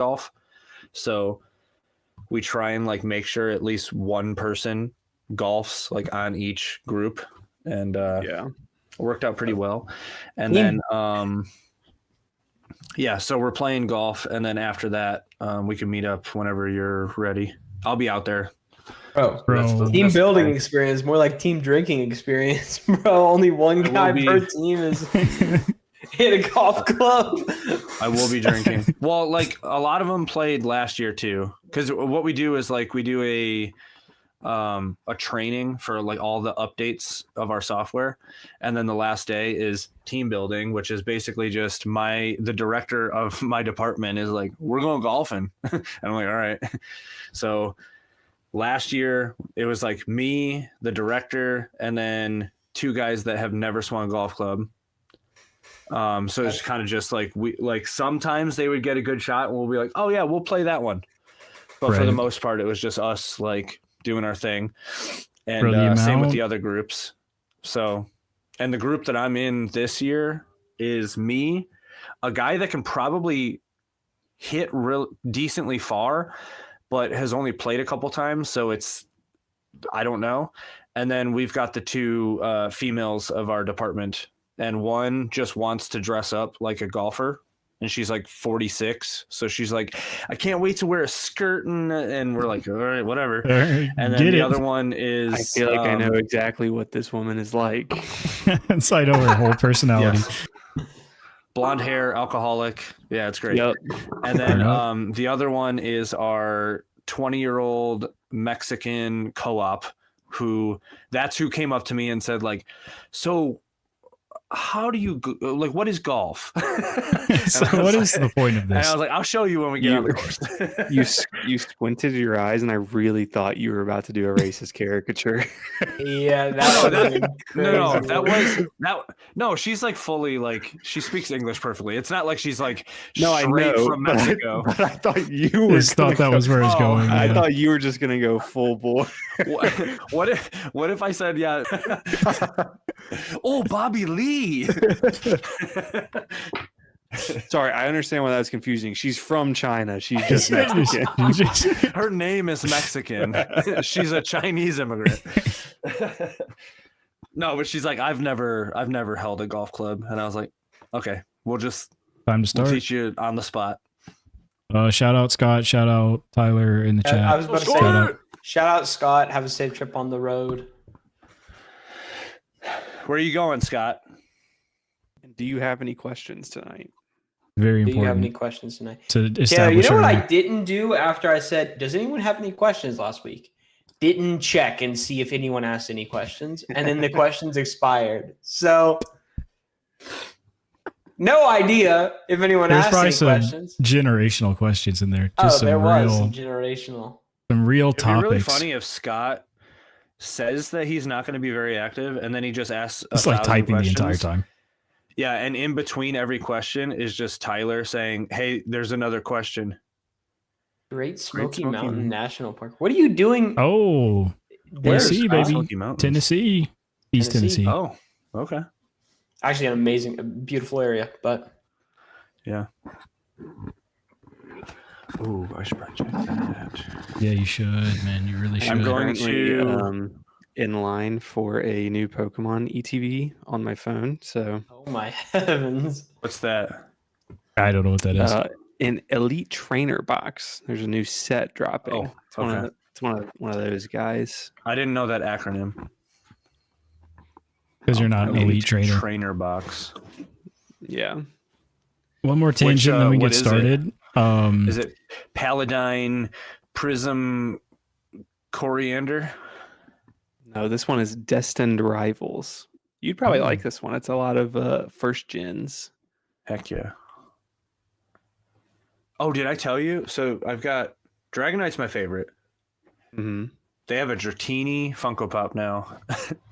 golf. So we try and like make sure at least one person golfs like on each group, and it worked out pretty well. And then so we're playing golf, and then after that we can meet up whenever you're ready. I'll be out there. Bro. Team building experience, more like team drinking experience, bro. Only one guy per team is hit a golf club. I will be drinking. Well, like a lot of them played last year too, because what we do is like we do a training for like all the updates of our software, and then the last day is team building, which is basically just the director of my department is like, we're going golfing. And I'm like, all right. So last year it was like me, the director, and then two guys that have never swung a golf club. So it's kind of just like we like sometimes they would get a good shot and we'll be like, oh yeah, we'll play that one. But for the most part, it was just us like doing our thing, and same with the other groups. So, and the group that I'm in this year is me, a guy that can probably hit real decently far, but has only played a couple times. So I don't know. And then we've got the two females of our department, and one just wants to dress up like a golfer. And she's like 46. So she's like, I can't wait to wear a skirt. And we're like, all right, whatever. And then the other one is... I feel like I know exactly what this woman is like. So I know her whole personality. Yeah. Blonde hair, alcoholic. Yeah, it's great. Yep. And then the other one is our 20-year-old Mexican co-op who came up to me and said like, so... how do you like what is golf? So what is the point of this? And I was like, I'll show you when we get on the course. you squinted your eyes and I really thought you were about to do a racist caricature. Yeah, no, she's like fully like she speaks English perfectly. It's not like she's like I know from Mexico. But I thought you were thought that was where it's going. Yeah. I thought you were just gonna go full bore. What if I said oh, Bobby Lee. Sorry, I understand why that's confusing. She's from China. She's just Mexican. Her name is Mexican. She's a Chinese immigrant. No, but she's like, I've never held a golf club, and I was like, okay, time to start. We'll teach you on the spot. Shout out Scott. Shout out Tyler in the chat. I was about to say, shout out Scott. Have a safe trip on the road. Where are you going, Scott? Do you have any questions tonight? Very important. Do you have any questions tonight? Yeah, you know what I didn't do after I said, does anyone have any questions last week? Didn't check and see if anyone asked any questions. And then the questions expired. So no idea if anyone asked any questions. Generational questions in there. Just there was some generational. Some real topics. It'd be really funny if Scott says that he's not going to be very active, and then he just asks. It's like typing questions the entire time. Yeah, and in between every question is just Tyler saying, "Hey, there's another question." Great Smoky Mountain National Park. What are you doing? Oh, Tennessee, baby. Tennessee, East Tennessee. Oh, okay. Actually, an amazing, beautiful area, but yeah. Ooh, I should probably check that. Yeah, you should, man. You really should. I'm going to in line for a new Pokemon ETB on my phone. So, oh my heavens, what's that? I don't know what that is. An Elite Trainer box. There's a new set dropping. Oh, okay. It's one of those guys. I didn't know that acronym. Because you're not an Elite Trainer. Trainer box. Yeah. One more tangent, then we get started. Is it Paladine Prism Coriander? No, this one is Destined Rivals. You'd probably like this one. It's a lot of first gens. Heck yeah. Oh, did I tell you? So I've got Dragonite's my favorite. Mm-hmm. They have a Dratini Funko Pop now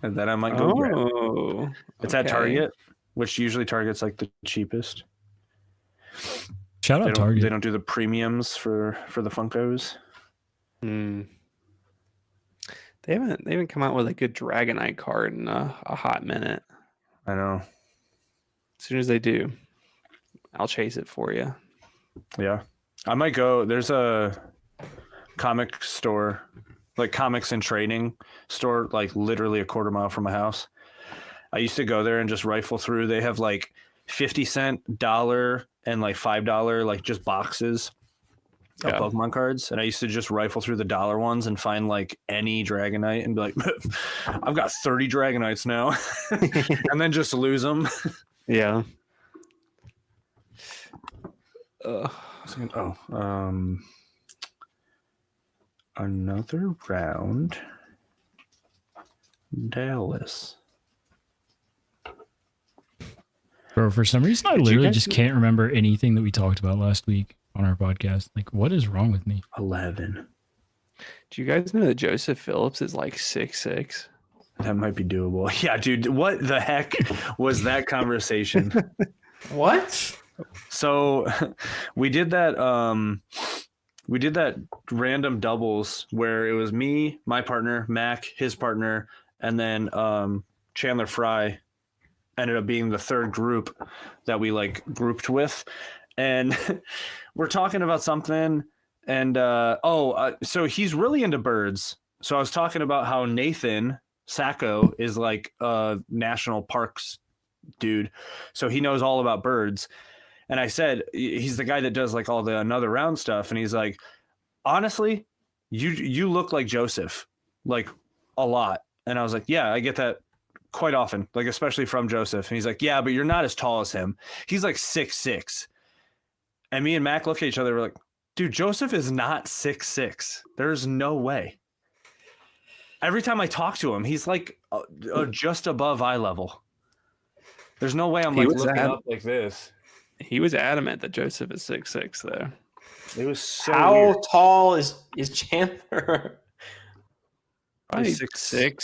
and that I might go grab. It's at Target, which usually Target's like the cheapest. Shout out Target. They don't do the premiums for the Funkos. They haven't come out with a good Dragonite card in a hot minute. I know. As soon as they do, I'll chase it for you. Yeah. I might go. There's a comic store, like comics and trading store, like literally a quarter mile from my house. I used to go there and just rifle through. They have like 50-cent, $1, and like $5, like just boxes of Pokemon cards. And I used to just rifle through the $1 ones and find like any Dragonite and be like, I've got 30 Dragonites now. And then just lose them. Yeah. Another round. Dallas. Bro, for some reason, I Did you literally guys just do- can't remember anything that we talked about last week on our podcast. Like, what is wrong with me? 11. Do you guys know that Joseph Phillips is like 6'6"? That might be doable. Yeah, dude. What the heck was that conversation? What? So we did that random doubles where it was me, my partner, Mac, his partner, and then Chandler Fry ended up being the third group that we like grouped with. And we're talking about something, and so he's really into birds. So I was talking about how Nathan Sacco is like a national parks dude, so he knows all about birds. And I said, he's the guy that does like all the another round stuff. And he's like, honestly, you look like Joseph, like a lot. And I was like, yeah, I get that quite often, like especially from Joseph. And he's like, yeah, but you're not as tall as him. He's like 6'6". And me and Mac look at each other. We're like, dude, Joseph is not 6'6". There's no way. Every time I talk to him, he's like just above eye level. There's no way I'm like looking up like this. He was adamant that Joseph is 6'6", though. It was so How weird. tall is Chandler? Probably He's 6'3".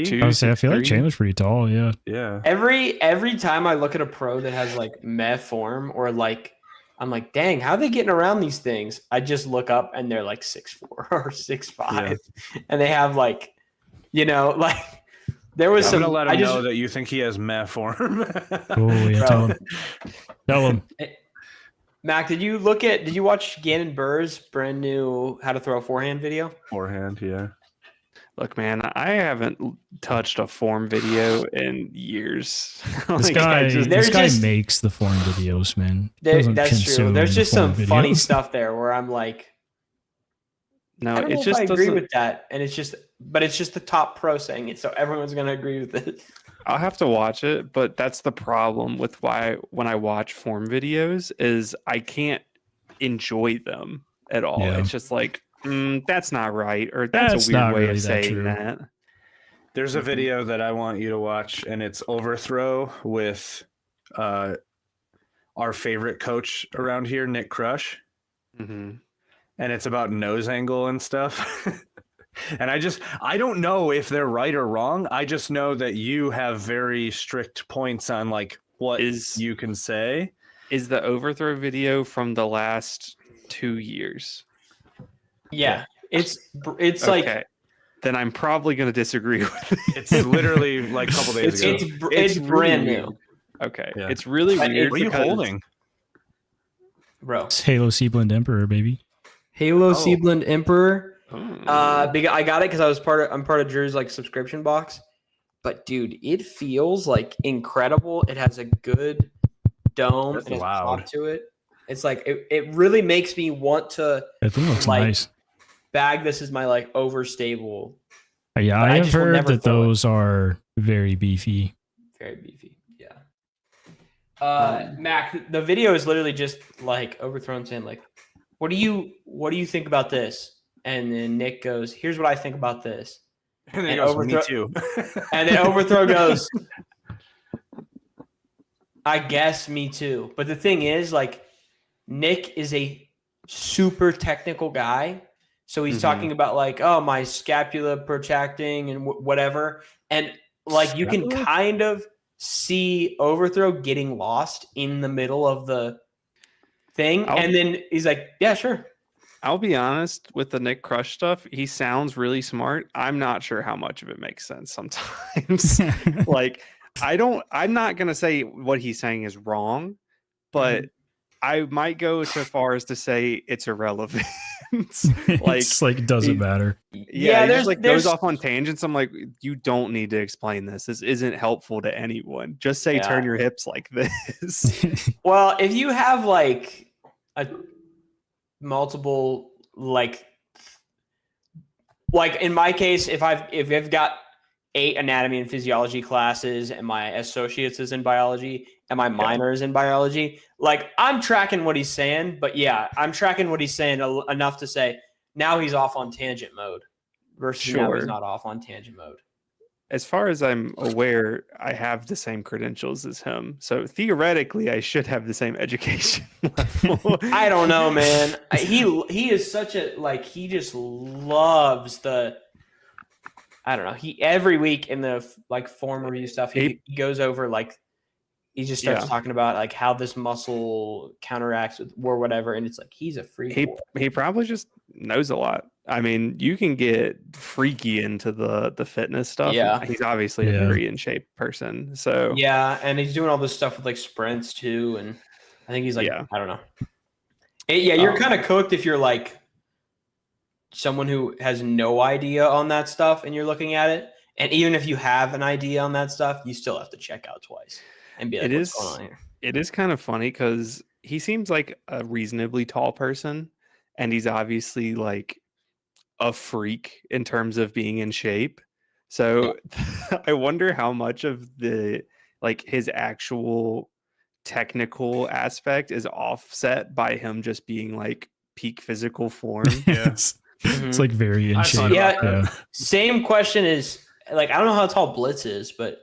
6'3". I would say I feel like 6'3". Chandler's pretty tall. Yeah. Yeah. Every time I look at a pro that has like meh form or like I'm like, dang, how are they getting around these things? I just look up and they're like 6'4" or 6'5", and they have like, like there was I'm some. gonna let him know that you think he has meh form. Oh yeah. Bro. Tell him. Mac, did you watch Gannon Burr's brand new How to Throw a Forehand video? Forehand, yeah. Look, man, I haven't touched a form video in years. This guy, They're just- makes the form videos, man. He doesn't That's true. consume There's the just some form funny videos. stuff there where I'm like, No, I don't it know just if I agree doesn't. with that, and it's just the top pro saying it, so everyone's gonna agree with it. I'll have to watch it, but that's the problem with why when I watch form videos is I can't enjoy them at all. Yeah. It's just like that's not right, or that's a not weird way really of that saying true. that. There's a video that I want you to watch, and it's overthrow with our favorite coach around here, Nick Crush. Mm-hmm. And it's about nose angle and stuff. And I don't know if they're right or wrong. I just know that you have very strict points on like what you can say. Is the overthrow video from the last 2 years? Yeah, it's Okay. like Then I'm probably going to disagree with it. It's literally like a couple days ago. it's brand really new, weird. Okay. Yeah. It's really But weird. What are you because- holding? bro. It's Halo Seablend Emperor, baby. Halo Oh. Seablend Emperor. Oh. I got it because I'm part of Drew's like subscription box. But dude, it feels like incredible. It has a good dome. That's It has loud. pop to it. It's like it really makes me want to That thing looks Like- nice. bag this as my like overstable, Yeah, but I I have just will heard never that throw it. those are very beefy. very beefy. Yeah. Mac, the video is literally just like overthrown saying like, what do you think about this? And then Nick goes, here's what I think about this. And then he And goes, me overthrow- too. And then overthrow goes, I guess me too. But the thing is, like, Nick is a super technical guy. So he's Mhm. talking about like, oh, my scapula protracting and whatever. And like you can Scapula? kind of see overthrow getting lost in the middle of the thing. I'll- And then he's like, yeah, sure. I'll be honest with the Nick Crush stuff. He sounds really smart. I'm not sure how much of it makes sense sometimes. Like, I'm not going to say what he's saying is wrong, but I might go so far as to say it's irrelevant. Like, it's like it doesn't he- matter. yeah, he there's just like goes off on tangents. I'm like, you don't need to explain this. This isn't helpful to anyone. Just say Yeah. turn your hips like this. Well, if you have like a multiple like in my case, if I've got 8 anatomy and physiology classes and my associates is in biology and my minor is in biology, like I'm tracking what he's saying, but yeah, I'm tracking what he's saying enough to say now he's off on tangent mode versus now he's Sure. not off on tangent mode. As far as I'm aware, I have the same credentials as him. So theoretically, I should have the same education level. I don't know, man. He is such a like he just loves the. I don't know. He every week in the like form review stuff, he goes over like he just starts talking about like how this muscle counteracts with or whatever, and it's like he's a freak. He probably just knows a lot. I mean, you can get freaky into the fitness stuff. Yeah. He's obviously a very in shape person. So yeah, and he's doing all this stuff with like sprints too, and I think he's like I don't know. You're kind of cooked if you're like someone who has no idea on that stuff and you're looking at it. And even if you have an idea on that stuff, you still have to check out twice and be like, what's going on here? It is kind of funny because he seems like a reasonably tall person, and he's obviously like a freak in terms of being in shape. So I wonder how much of the like his actual technical aspect is offset by him just being like peak physical form. Yes. It's like very in I shape. thought about Yeah. Same question is like, I don't know how tall Blitz is, but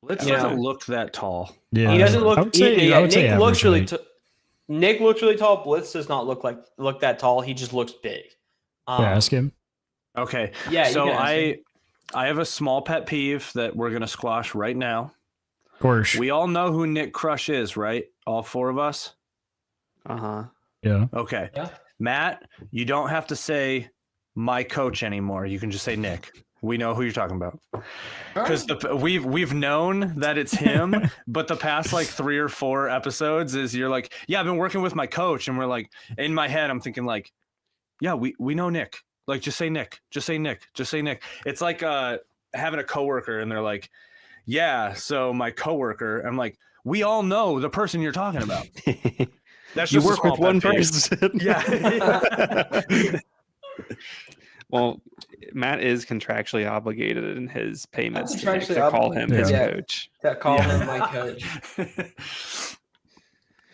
Blitz Yeah. doesn't look that tall. Yeah. he doesn't look. I would say, Nick looks average really. height. Nick looks really tall. Blitz does not look that tall. He just looks big. Yeah, ask him. Okay. Yeah. you So can ask him. I have a small pet peeve that we're gonna squash right now. Of course. We all know who Nick Crush is, right? All 4 of us. Uh-huh. Yeah. Okay. Yeah. Matt, you don't have to say my coach anymore. You can just say Nick. We know who you're talking about. Because we've known that it's him, but the past like 3 or 4 episodes is you're like, yeah, I've been working with my coach, and we're like, in my head, I'm thinking like, yeah, we know Nick. Like, just say Nick. Just say Nick. Just say Nick. It's like having a coworker, and they're like, yeah, so my coworker. I'm like, we all know the person you're talking about. That's You just a work small with one pet peeve. person. Yeah. Well, Matt is contractually obligated in his payments to Nick contractually to call him his obligated. Yeah. coach. That call him my coach.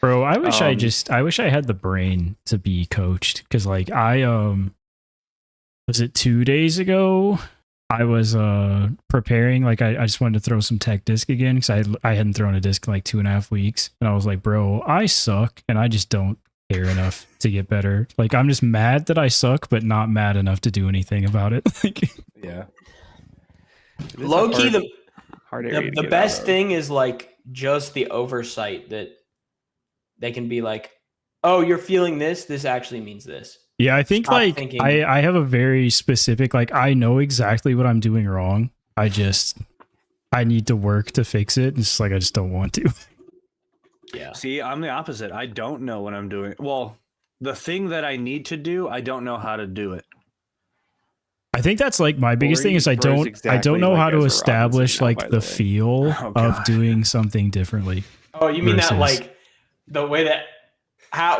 Bro, I wish I wish I had the brain to be coached, because like I was it 2 days ago? I was preparing, like I just wanted to throw some tech disc again because I hadn't thrown a disc in like 2.5 weeks, and I was like, bro, I suck and I just don't care enough to get better. Like I'm just mad that I suck, but not mad enough to do anything about it. Like Yeah. It is a Low key, hard area to the get best out of. thing is like just the oversight that they can be like, oh, you're feeling this. This actually means this. yeah, I think Stop like thinking. I have a very specific, like I know exactly what I'm doing wrong. I need to work to fix it. It's like I just don't want to. Yeah. See, I'm the opposite. I don't know what I'm doing. Well, the thing that I need to do, I don't know how to do it. I think that's like my biggest thing is I Corey's don't exactly know like how to Ezra establish Robinson now, by like the the way. feel Oh, of God. doing something differently. Oh, you mean that Versus- like the way that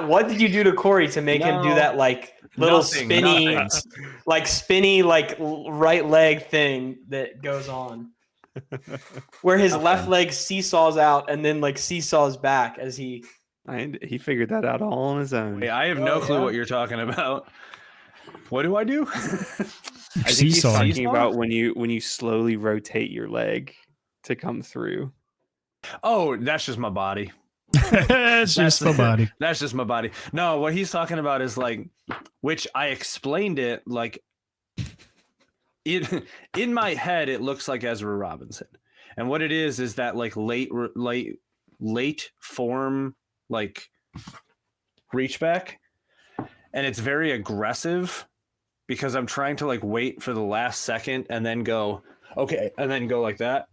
what did you do to Corey to make him do No. that like little Nothing, spinny nothing. like spinny like right leg thing that goes on where his left leg seesaws out and then like seesaws back as he He figured that out all on his own. Wait, I have no Oh, clue yeah. what you're talking about. What do I do? I think he's Seesaw. talking about when you slowly rotate your leg to come through. Oh, that's just my body. It's just the body. That's just my body. No, what he's talking about is like, which I explained it like, in my head it looks like Ezra Robinson, and what it is that like late form like reach back, and it's very aggressive because I'm trying to like wait for the last second and then go okay and then go like that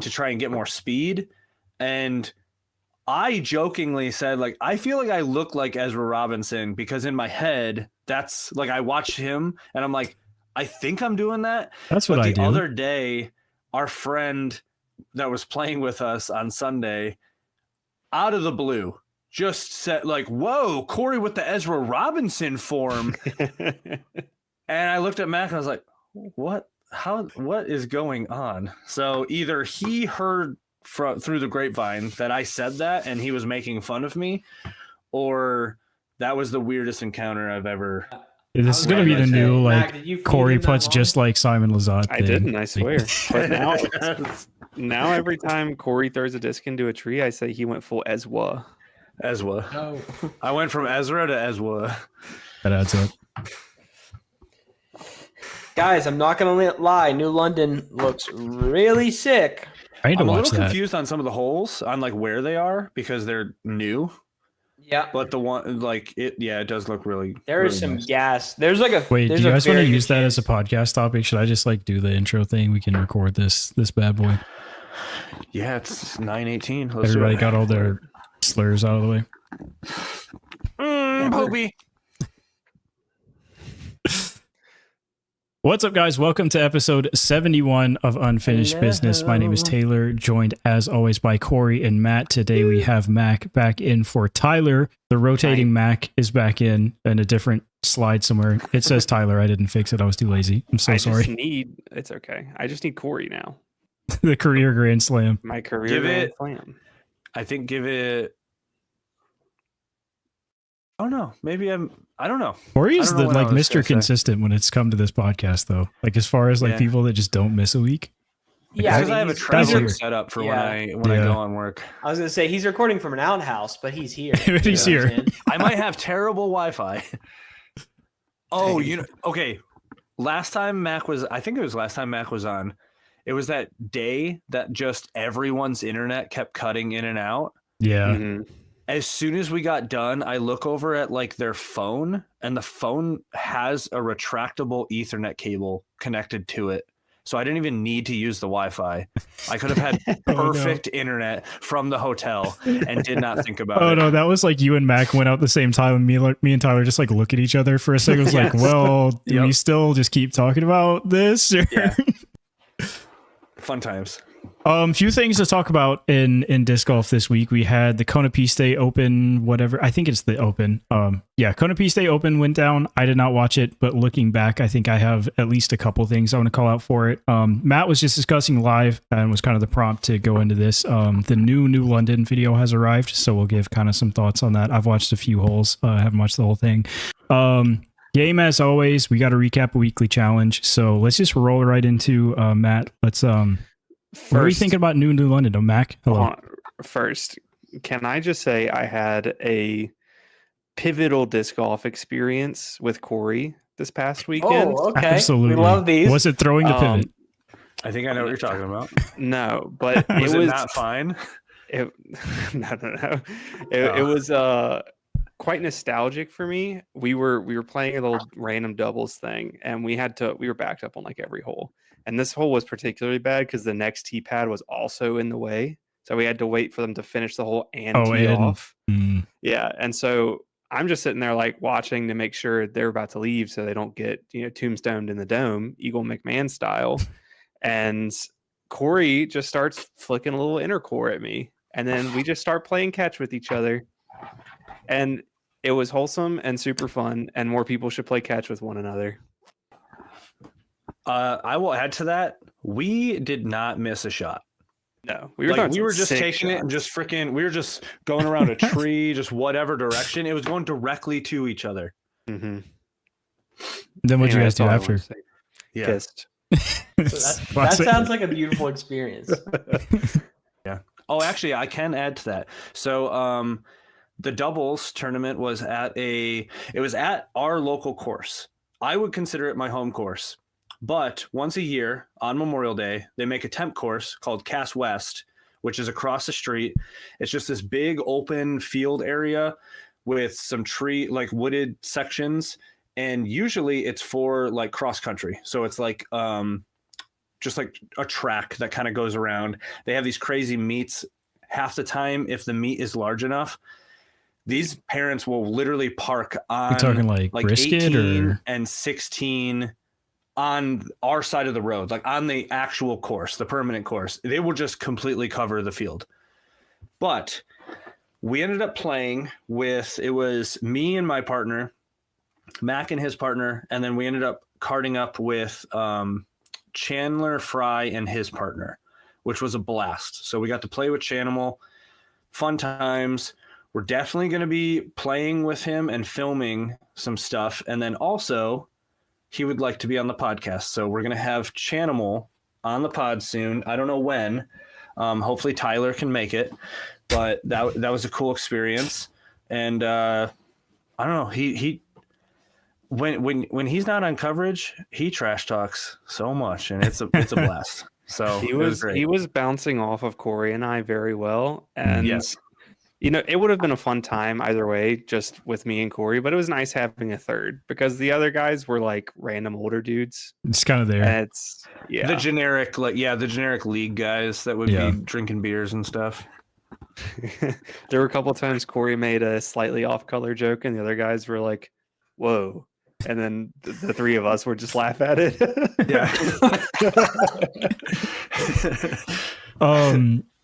to try and get more speed, and I jokingly said, like, I feel like I look like Ezra Robinson because in my head, that's like I watched him and I'm like, I think I'm doing that. That's what But I the do. other day, our friend that was playing with us on Sunday, out of the blue, just said, like, whoa, Corey with the Ezra Robinson form. And I looked at Mac and I was like, what is going on? So either he heard through the grapevine that I said that and he was making fun of me, or that was the weirdest encounter I've ever. This is gonna be the new Mac, like did you feed Corey him that puts long? just like Simon Lizotte. I thing. didn't, I swear. But now, Yes. now every time Corey throws a disc into a tree, I say he went full Ezwa. Ezra. No. I went from Ezra to Ezra. That adds up. Guys, I'm not gonna lie. New London looks really sick. I need to I'm a watch little that. confused on some of the holes on like where they are because they're new. Yeah, But the one like it does look really. there is really some nice. gas. There's like a. Wait, do there's you a guys want to very use good that as a chance- podcast topic? Should I just like do the intro thing? We can record this bad boy. Yeah, it's 9:18. Everybody got all their slurs out of the way. Popey. What's up, guys? Welcome to episode 71 of Unfinished Business. My name is Taylor, joined as always by Corey and Matt. Today we have Mac back in for Tyler. The rotating Mac is back in a different slide somewhere. It says Tyler. I didn't fix it. I was too lazy. I'm so sorry. It's okay. I just need Corey now. The career grand slam. My career Give grand it- slam. I think give it. Oh no, maybe I don't know. Corey is I don't know the what I like was gonna Mr. say. Consistent when it's come to this podcast, though. Like as far as like Yeah. people that just don't miss a week. Yeah, Because I have a he's- traveling here. setup for Yeah. when I Yeah. go on work. I was gonna say he's recording from an outhouse, but he's here. But he's You know what here. I'm saying? I might have terrible Wi-Fi. Oh, okay. Last time Mac was on. It was that day that just everyone's internet kept cutting in and out. Yeah. Mhm. As soon as we got done, I look over at like their phone, and the phone has a retractable Ethernet cable connected to it. So I didn't even need to use the Wi-Fi. I could have had Oh, no. perfect internet from the hotel and did not think about Oh it. no, that was like you and Mac went out the same time, and me and Tyler just like look at each other for a second. It was like, Yes. well, do Yep. we still just keep talking about this? Or- Yeah. Fun times. Few things to talk about in disc golf this week. We had the Kona Piste Open, whatever. I think it's the Open. Kona Piste Open went down. I did not watch it, but looking back, I think I have at least a couple things I want to call out for it. Matt was just discussing live and was kind of the prompt to go into this. The new London video has arrived, so we'll give kind of some thoughts on that. I've watched a few holes. I haven't watched the whole thing. Game as always, we got to recap a weekly challenge. So let's just roll right into Matt. Let's what are you thinking about new London? Oh, Mac, hello. First, can I just say I had a pivotal disc golf experience with Corey this past weekend? Oh, okay. Absolutely. We love these. Was it throwing the Um, pivot? I think I know what you're talking about. No, but Was it it was not fine? It, no. It was quite nostalgic for me. We were playing a little random doubles thing, and we were backed up on like every hole. And this hole was particularly bad because the next tee pad was also in the way, so we had to wait for them to finish the hole and tee off. Yeah, and so I'm just sitting there like watching to make sure they're about to leave so they don't get tombstoned in the dome, Eagle McMahon style. And Corey just starts flicking a little inner core at me. And then we just start playing catch with each other. And it was wholesome and super fun. And more people should play catch with one another. I will add to that. We did not miss a shot. No, We were just taking it and just freaking. We were just going around a tree, just whatever direction. It was going directly to each other. Mm-hmm. Then what'd you guys do after? Yeah. Kissed. That sounds like a beautiful experience. Oh, actually, I can add to that. So, the doubles tournament was at our local course. I would consider it my home course. But once a year on Memorial Day, they make a temp course called Cass West, which is across the street. It's just this big open field area with some wooded sections. And usually it's for like cross country. So it's like just like a track that kind of goes around. They have these crazy meets half the time, if the meat is large enough, these parents will literally park on You're talking like brisket 18 or and 16 on our side of the road, like on the actual course, the permanent course. They will just completely cover the field. But we ended up playing with, it was me and my partner, Mac and his partner, and then we ended up carding up with Chandler Fry and his partner, which was a blast. So we got to play with Chanimal, fun times. We're definitely going to be playing with him and filming some stuff. And then also, he would like to be on the podcast. So we're going to have Chanimal on the pod soon. I don't know when. Hopefully Tyler can make it. But that was a cool experience. And I don't know. He when he's not on coverage, he trash talks so much, and it's a blast. So He was bouncing off of Corey and I very well. And Yes. you know, it would have been a fun time either way, just with me and Corey, but it was nice having a third because the other guys were like random older dudes. it's kind of there. And it's the generic the generic league guys that would Yeah. be drinking beers and stuff. There were a couple of times Corey made a slightly off color joke and the other guys were like, whoa. And then the three of us would just laugh at it.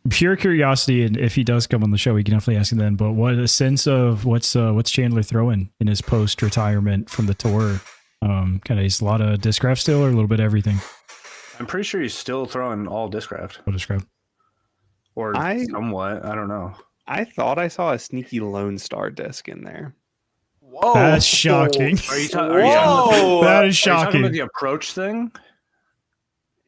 Pure curiosity, and if he does come on the show, we can definitely ask him then. But what a sense of what's Chandler throwing in his post retirement from the tour? Kind of, he's a lot of Discraft still, or a little bit of everything. I'm pretty sure he's still throwing all Discraft, What Discraft? or somewhat. I don't know. I thought I saw a sneaky Lone Star disc in there. Whoa. That's shocking. Are you talking? Whoa. That is Are you talking shocking. about the approach thing?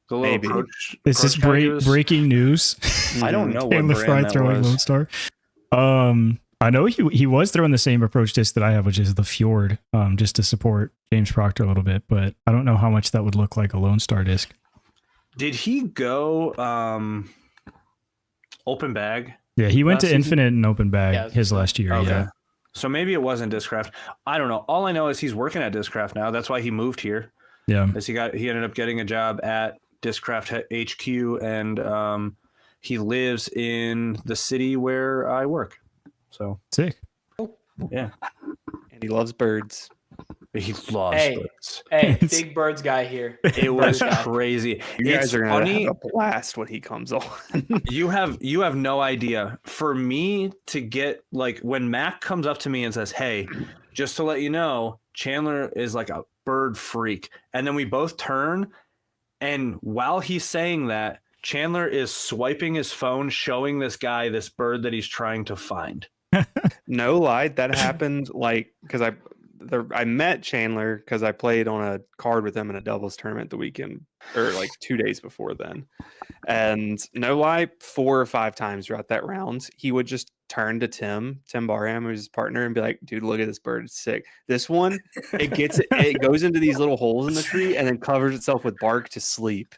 The little Maybe. approach. Is this approach guy was? breaking news? I don't know what Chandler brand Fry that throwing was. Lone Star. I know he was throwing the same approach disc that I have, which is the Fjord, just to support James Proctor a little bit. But I don't know how much that would look like a Lone Star disc. Did he go open bag? Yeah, he went Last to season? Infinite and Open Bag Yeah, his last year. Okay. Yeah, So maybe it wasn't Discraft. I don't know. All I know is he's working at Discraft now. That's why he moved here. yeah. Is he ended up getting a job at Discraft HQ, and he lives in the city where I work. So Sick. yeah, And he loves birds. he loves Hey. birds. Hey, big birds guy here. It was Birds guy. crazy. You guys It's are gonna funny. have a blast when he comes on. You have no idea. For me to get, like, when Mac comes up to me and says, "Hey, just to let you know, Chandler is like a bird freak," and then we both turn, and while he's saying that, Chandler is swiping his phone, showing this guy this bird that he's trying to find. No lie, that happened like because I met Chandler because I played on a card with him in a doubles tournament the weekend or like 2 days before then. And no lie, 4 or 5 times throughout that round, he would just turn to Tim Barham, who's his partner, and be like, dude, look at this bird. It's sick. This one, it goes into these little holes in the tree and then covers itself with bark to sleep.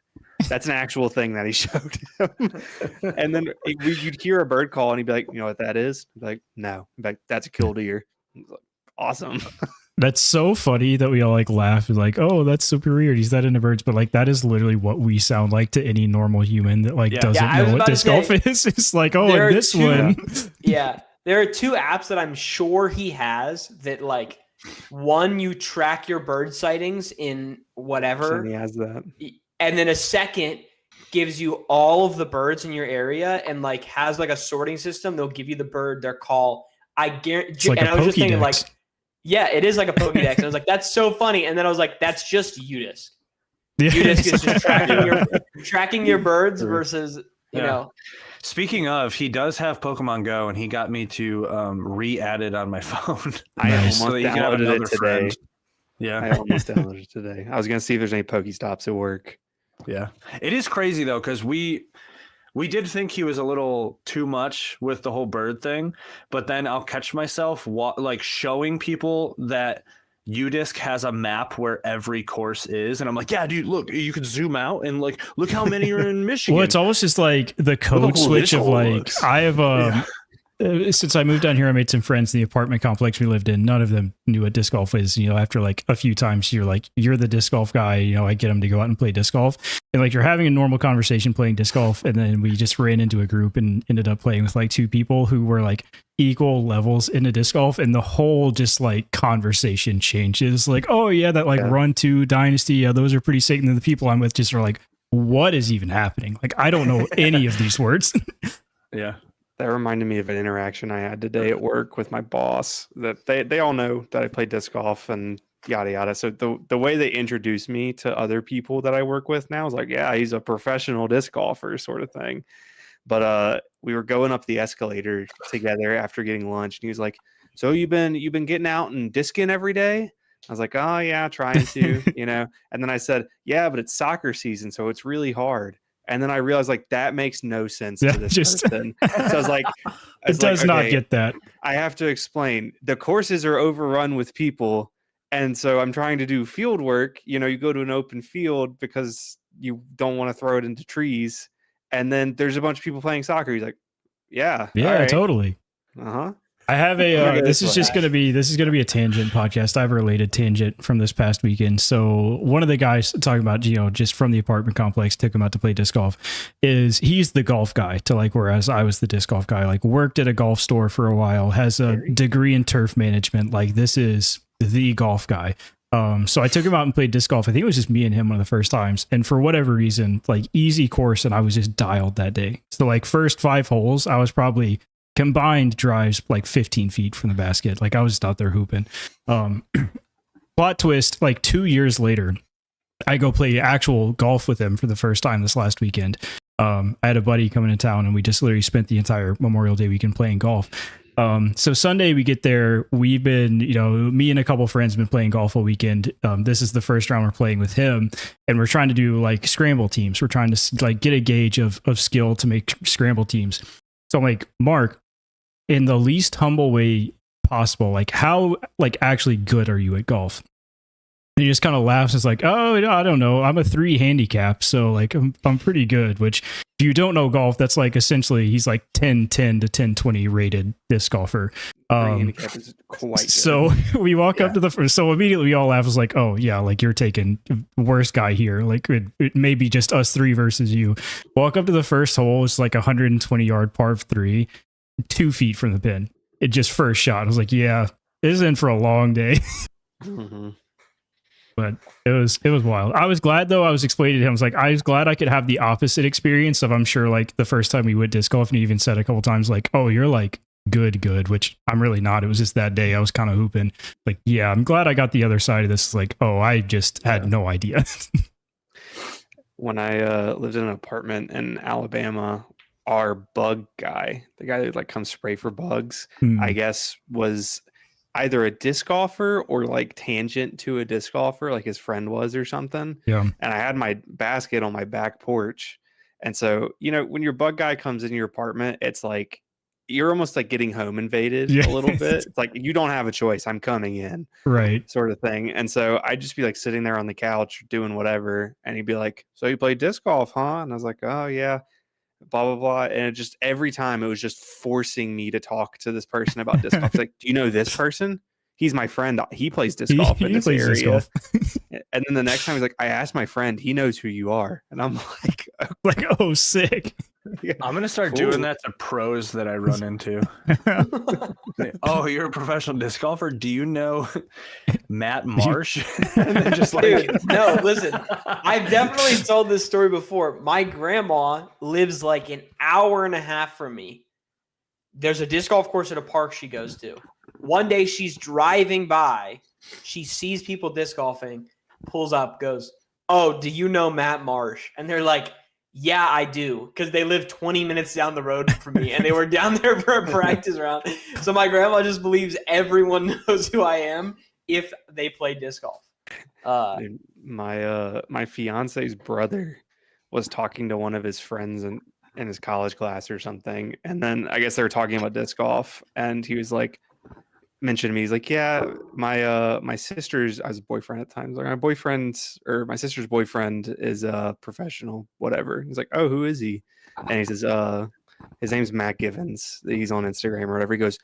That's an actual thing that he showed him. And then you'd hear a bird call and he'd be like, you know what that is? I'd be like, no. I'd be like, that's a killdeer. He's like, awesome. That's so funny that we all like laugh and like, oh, that's super weird. He's that into birds, but like that is literally what we sound like to any normal human that like Yeah. doesn't Yeah, I was know what about to disc golf say, is. It's like, oh, there and are this two- one. Yeah. There are 2 apps that I'm sure he has that, like, one, you track your bird sightings in whatever, He has that. and then a second gives you all of the birds in your area and like has like a sorting system. They'll give you the bird, their call. I guarantee. It's like and a I was just thinking, like, Pokédex. yeah, it is like a Pokédex. And I was like, that's so funny. And then I was like, that's just Udisc. Yeah. Udisc is just tracking your birds versus, you Yeah. know. Speaking of, he does have Pokemon Go, and he got me to re-add it on my phone. I Nice. almost So that you can have downloaded another it today. friend. Yeah. I almost downloaded it today. I was going to see if there's any Pokestops at work. Yeah, it is crazy though, because we did think he was a little too much with the whole bird thing, but then I'll catch myself like showing people that UDisc has a map where every course is, and I'm like, yeah, dude, look, you could zoom out and like look how many are in Michigan. Well, it's almost just like the code cool switch of visual like looks. I have since I moved down here, I made some friends in the apartment complex we lived in. None of them knew what disc golf is. After like a few times, you're like, you're the disc golf guy. I get them to go out and play disc golf. And like, you're having a normal conversation playing disc golf. And then we just ran into a group and ended up playing with like two people who were like equal levels into disc golf. And the whole just like conversation changes. Like, oh yeah, that like Run 2 Dynasty. Yeah, those are pretty sick. And then the people I'm with just are like, what is even happening? Like, I don't know any of these words. Yeah. That reminded me of an interaction I had today at work with my boss. That they all know that I play disc golf and yada yada. So the way they introduce me to other people that I work with now is like, yeah, he's a professional disc golfer sort of thing. But we were going up the escalator together after getting lunch, and he was like, "So you've been getting out and discing every day?" I was like, "Oh yeah, trying to, And then I said, "Yeah, but it's soccer season, so it's really hard." And then I realized like that makes no sense to this person. So I was like, it does not get that. I have to explain. The courses are overrun with people. And so I'm trying to do field work. You go to an open field because you don't want to throw it into trees. And then there's a bunch of people playing soccer. He's like, yeah, right. Totally. Uh-huh. I have this is going to be a tangent podcast. I have a related tangent from this past weekend. So one of the guys talking about, just from the apartment complex, took him out to play disc golf, he's the golf guy to like, whereas I was the disc golf guy, like worked at a golf store for a while, has a degree in turf management. Like this is the golf guy. So I took him out and played disc golf. I think it was just me and him one of the first times. And for whatever reason, like easy course. And I was just dialed that day. So like first 5 holes, I was probably combined drives like 15 feet from the basket. Like I was just out there hooping. Plot twist, like 2 years later, I go play actual golf with him for the first time this last weekend. I had a buddy coming to town and we just literally spent the entire Memorial Day weekend playing golf. So Sunday we get there, we've been, me and a couple friends have been playing golf all weekend. This is the first round we're playing with him, and we're trying to do like scramble teams. We're trying to like get a gauge of skill to make scramble teams. So I'm like, Mark, in the least humble way possible, like how like actually good are you at golf? And he just kind of laughs. It's like, oh, I don't know. I'm a 3 handicap. So like, I'm pretty good, which if you don't know golf, that's like essentially he's like 10-10 to 10-20 rated disc golfer. Handicap is quite good. So we walk up to the first, so immediately we all laugh. It's like, oh yeah, like you're taking worst guy here. Like it may be just us 3 versus you. Walk up to the first hole. It's like 120-yard par 3, 2 feet from the pin. It just first shot. I was like, yeah, this is in for a long day. Mm-hmm. But it was wild. I was glad though. I was explaining to him. I was like, I was glad I could have the opposite experience of, I'm sure like the first time we went disc golf, and he even said a couple times like, oh, you're like good, which I'm really not. It was just that day I was kind of hooping. Like, yeah, I'm glad I got the other side of this. Like, oh, I just had no idea. When I lived in an apartment in Alabama, our bug guy, the guy that like comes spray for bugs, I guess was either a disc golfer or like tangent to a disc golfer, like his friend was or something. Yeah. And I had my basket on my back porch. And so, when your bug guy comes in your apartment, it's like you're almost like getting home invaded a little bit. It's like you don't have a choice. I'm coming in. Right. Sort of thing. And so I'd just be like sitting there on the couch doing whatever. And he'd be like, so you play disc golf, huh? And I was like, oh yeah. Blah blah blah. And it just every time it was just forcing me to talk to this person about disc golf. It's like, do you know this person? He's my friend. He plays disc golf in this area. Disc golf. And then the next time he's like, I asked my friend, he knows who you are. And I'm like, oh, sick. Yeah. I'm gonna start doing that to pros that I run into. Oh, you're a professional disc golfer. Do you know Matt Marsh? And then just like, dude, no, listen. I've definitely told this story before. My grandma lives like an hour and a half from me. There's a disc golf course at a park she goes to. One day she's driving by, she sees people disc golfing, pulls up, goes, "Oh, do you know Matt Marsh?" And they're like, yeah, I do, because they live 20 minutes down the road from me, and they were down there for a practice round. So my grandma just believes everyone knows who I am if they play disc golf. Dude, my fiance's brother was talking to one of his friends in his college class or something, and then I guess they were talking about disc golf, and he was like, mentioned me. He's like, yeah, my sister's, I was a boyfriend at times. Like my sister's boyfriend is a professional, whatever. He's like, oh, who is he? And he says, His name's Matt Givens. He's on Instagram or whatever. He goes,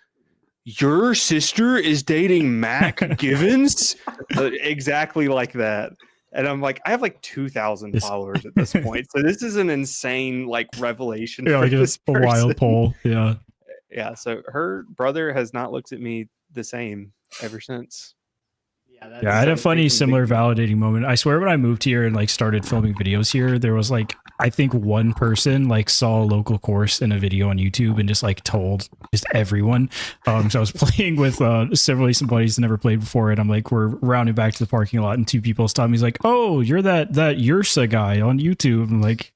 "Your sister is dating Mac Givens?" Exactly like that. And I'm like, I have like 2,000 followers at this point. So this is an insane like revelation. Yeah, for like this a wild person. poll. Yeah. Yeah. So her brother has not looked at me the same ever since. Yeah, I had a funny, making similar big- validating moment. I swear when I moved here and like started filming videos here, there was like, I think one person like saw a local course in a video on YouTube and just like told just everyone. So I was playing with some buddies that never played before, and I'm like, we're rounding back to the parking lot, and two people stop me. He's like, "Oh, you're that Ursa guy on YouTube." I'm like,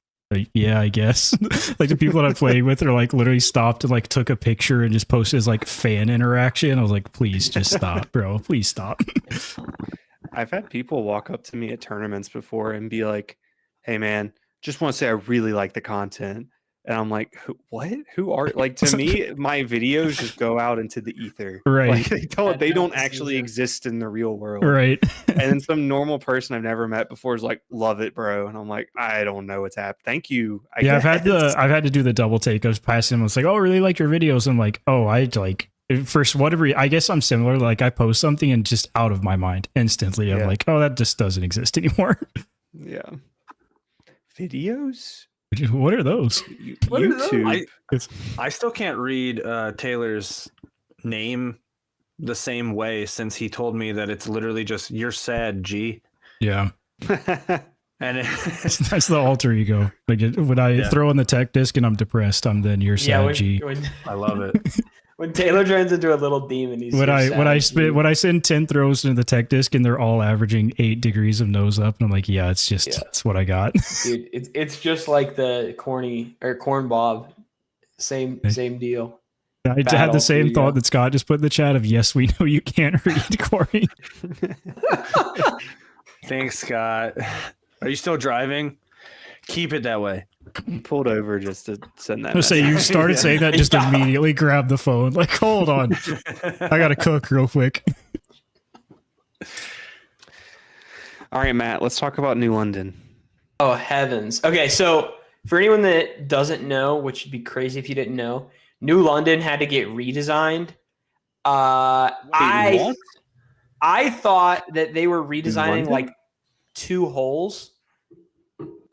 yeah, I guess. Like the people that I'm playing with are like literally stopped and like took a picture and just posted as like fan interaction. I was like, please just stop, bro. Please stop. I've had people walk up to me at tournaments before and be like, "Hey man, just want to say I really like the content." And I'm like, "What? Who are like?" To me, my videos just go out into the ether. Right. Like, they don't actually exist in the real world. Right. And then some normal person I've never met before is like, "Love it, bro." And I'm like, I don't know what's happened. Thank you. Yeah, I've guess." had to do the double take. I was passing him. It's like, "Oh, I really like your videos." I'm like, "Oh, I like." First, whatever. I guess I'm similar. Like I post something and just out of my mind instantly. I'm Yeah. like, "Oh, that just doesn't exist anymore." Yeah. Videos? What are those? What are those? YouTube. I still can't read Taylor's name the same way since he told me that it's literally just "you're sad, G." Yeah, And that's the alter ego. Like when I Yeah. throw in the tech disc and I'm depressed, I'm then you're sad, G. I love it. When Taylor turns into a little demon, he's When I spit when I send 10 throws into the tech disc and they're all averaging 8 degrees of nose up, and I'm like, yeah, it's it's what I got. dude, it's just like the corn bob, same deal. I had Battle the same for you. thought that Scott just put in the chat of, yes, we know you can't read, Corey. Thanks, Scott. Are you still driving? Keep it that way. Pulled over just to send that. I say you message. started saying that, just Yeah. immediately grabbed the phone. Like, hold on, I gotta cook real quick. All right, Matt, let's talk about New London. Oh heavens! Okay, so for anyone that doesn't know, which would be crazy if you didn't know, New London had to get redesigned. I thought that they were redesigning London? like 2 holes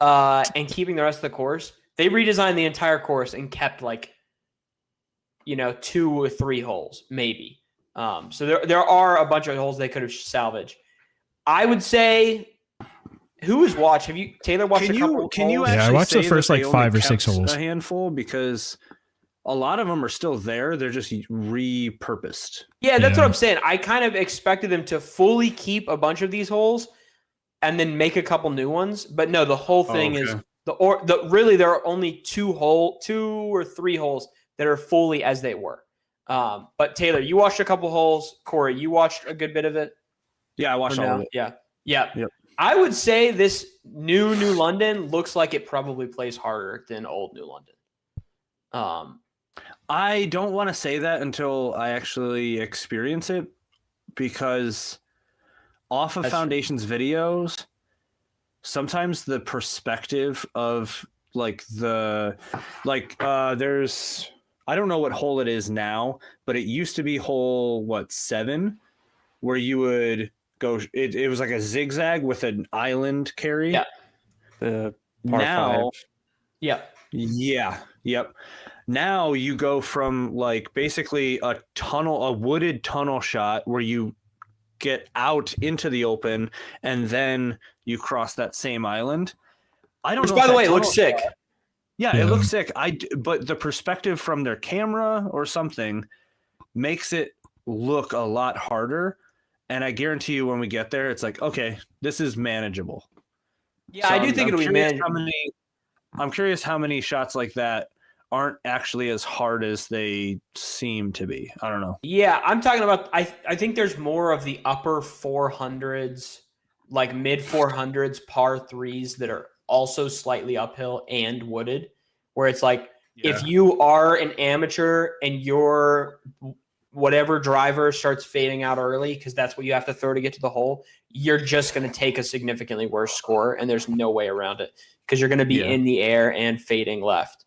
and keeping the rest of the course. They redesigned the entire course and kept like 2 or 3 holes maybe. So there are a bunch of holes they could have salvaged. I would say, who has watched? Have you, Taylor, watched a couple? Can you holes? actually Yeah, I watched the say first, that like, they 5 only or 6 kept holes. a handful, because a lot of them are still there. They're just repurposed. Yeah, that's Yeah. what I'm saying. I kind of expected them to fully keep a bunch of these holes and then make a couple new ones. But no, the whole thing is really there are only 2 or 3 holes that are fully as they were. But Taylor, you watched a couple holes. Corey, you watched a good bit of it. Yeah, I watched Or all no? of it. Yeah. Yep. I would say this new London looks like it probably plays harder than old New London. I don't want to say that until I actually experience it, because off of That's Foundation's videos, sometimes the perspective of there's, I don't know what hole it is now, but it used to be hole 7, where you would go, it was like a zigzag with an island carry. Yeah. The par Now, 5. Yeah. yeah, yep. Now you go from like basically a wooded tunnel shot where you get out into the open and then you cross that same island. I don't Which, know. by if the that way, it looks tunnel sick. shot- Yeah, Yeah. it looks sick. But the perspective from their camera or something makes it look a lot harder. And I guarantee you, when we get there, it's like, okay, this is manageable. Yeah, I do think it'll be manageable. I'm curious how many shots like that aren't actually as hard as they seem to be. I don't know. Yeah, I'm talking about. I think there's more of the upper 400s, like mid 400s par 3s that are also slightly uphill and wooded, where it's like if you are an amateur and your whatever driver starts fading out early, because that's what you have to throw to get to the hole, you're just going to take a significantly worse score, and there's no way around it because you're going to be in the air and fading left.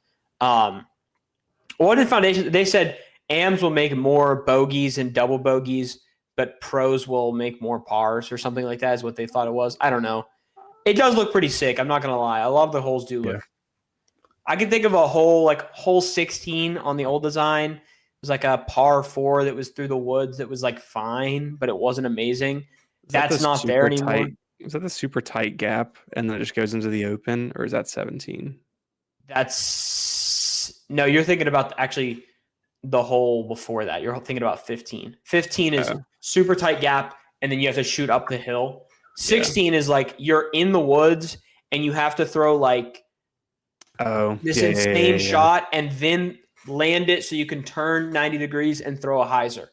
What did Foundation? They said AMs will make more bogeys and double bogeys, but pros will make more pars or something like that. Is what they thought it was. I don't know. It does look pretty sick. I'm not gonna lie. A lot of the holes do look. Yeah. I can think of a hole like hole 16 on the old design. It was like a par 4 that was through the woods that was like fine, but it wasn't amazing. That's not there anymore. Is that the super tight gap and then it just goes into the open, or is that 17? No, you're thinking about actually the hole before that. You're thinking about 15. 15 is super tight gap, and then you have to shoot up the hill. 16 is like you're in the woods and you have to throw like this insane shot and then land it so you can turn 90 degrees and throw a hyzer.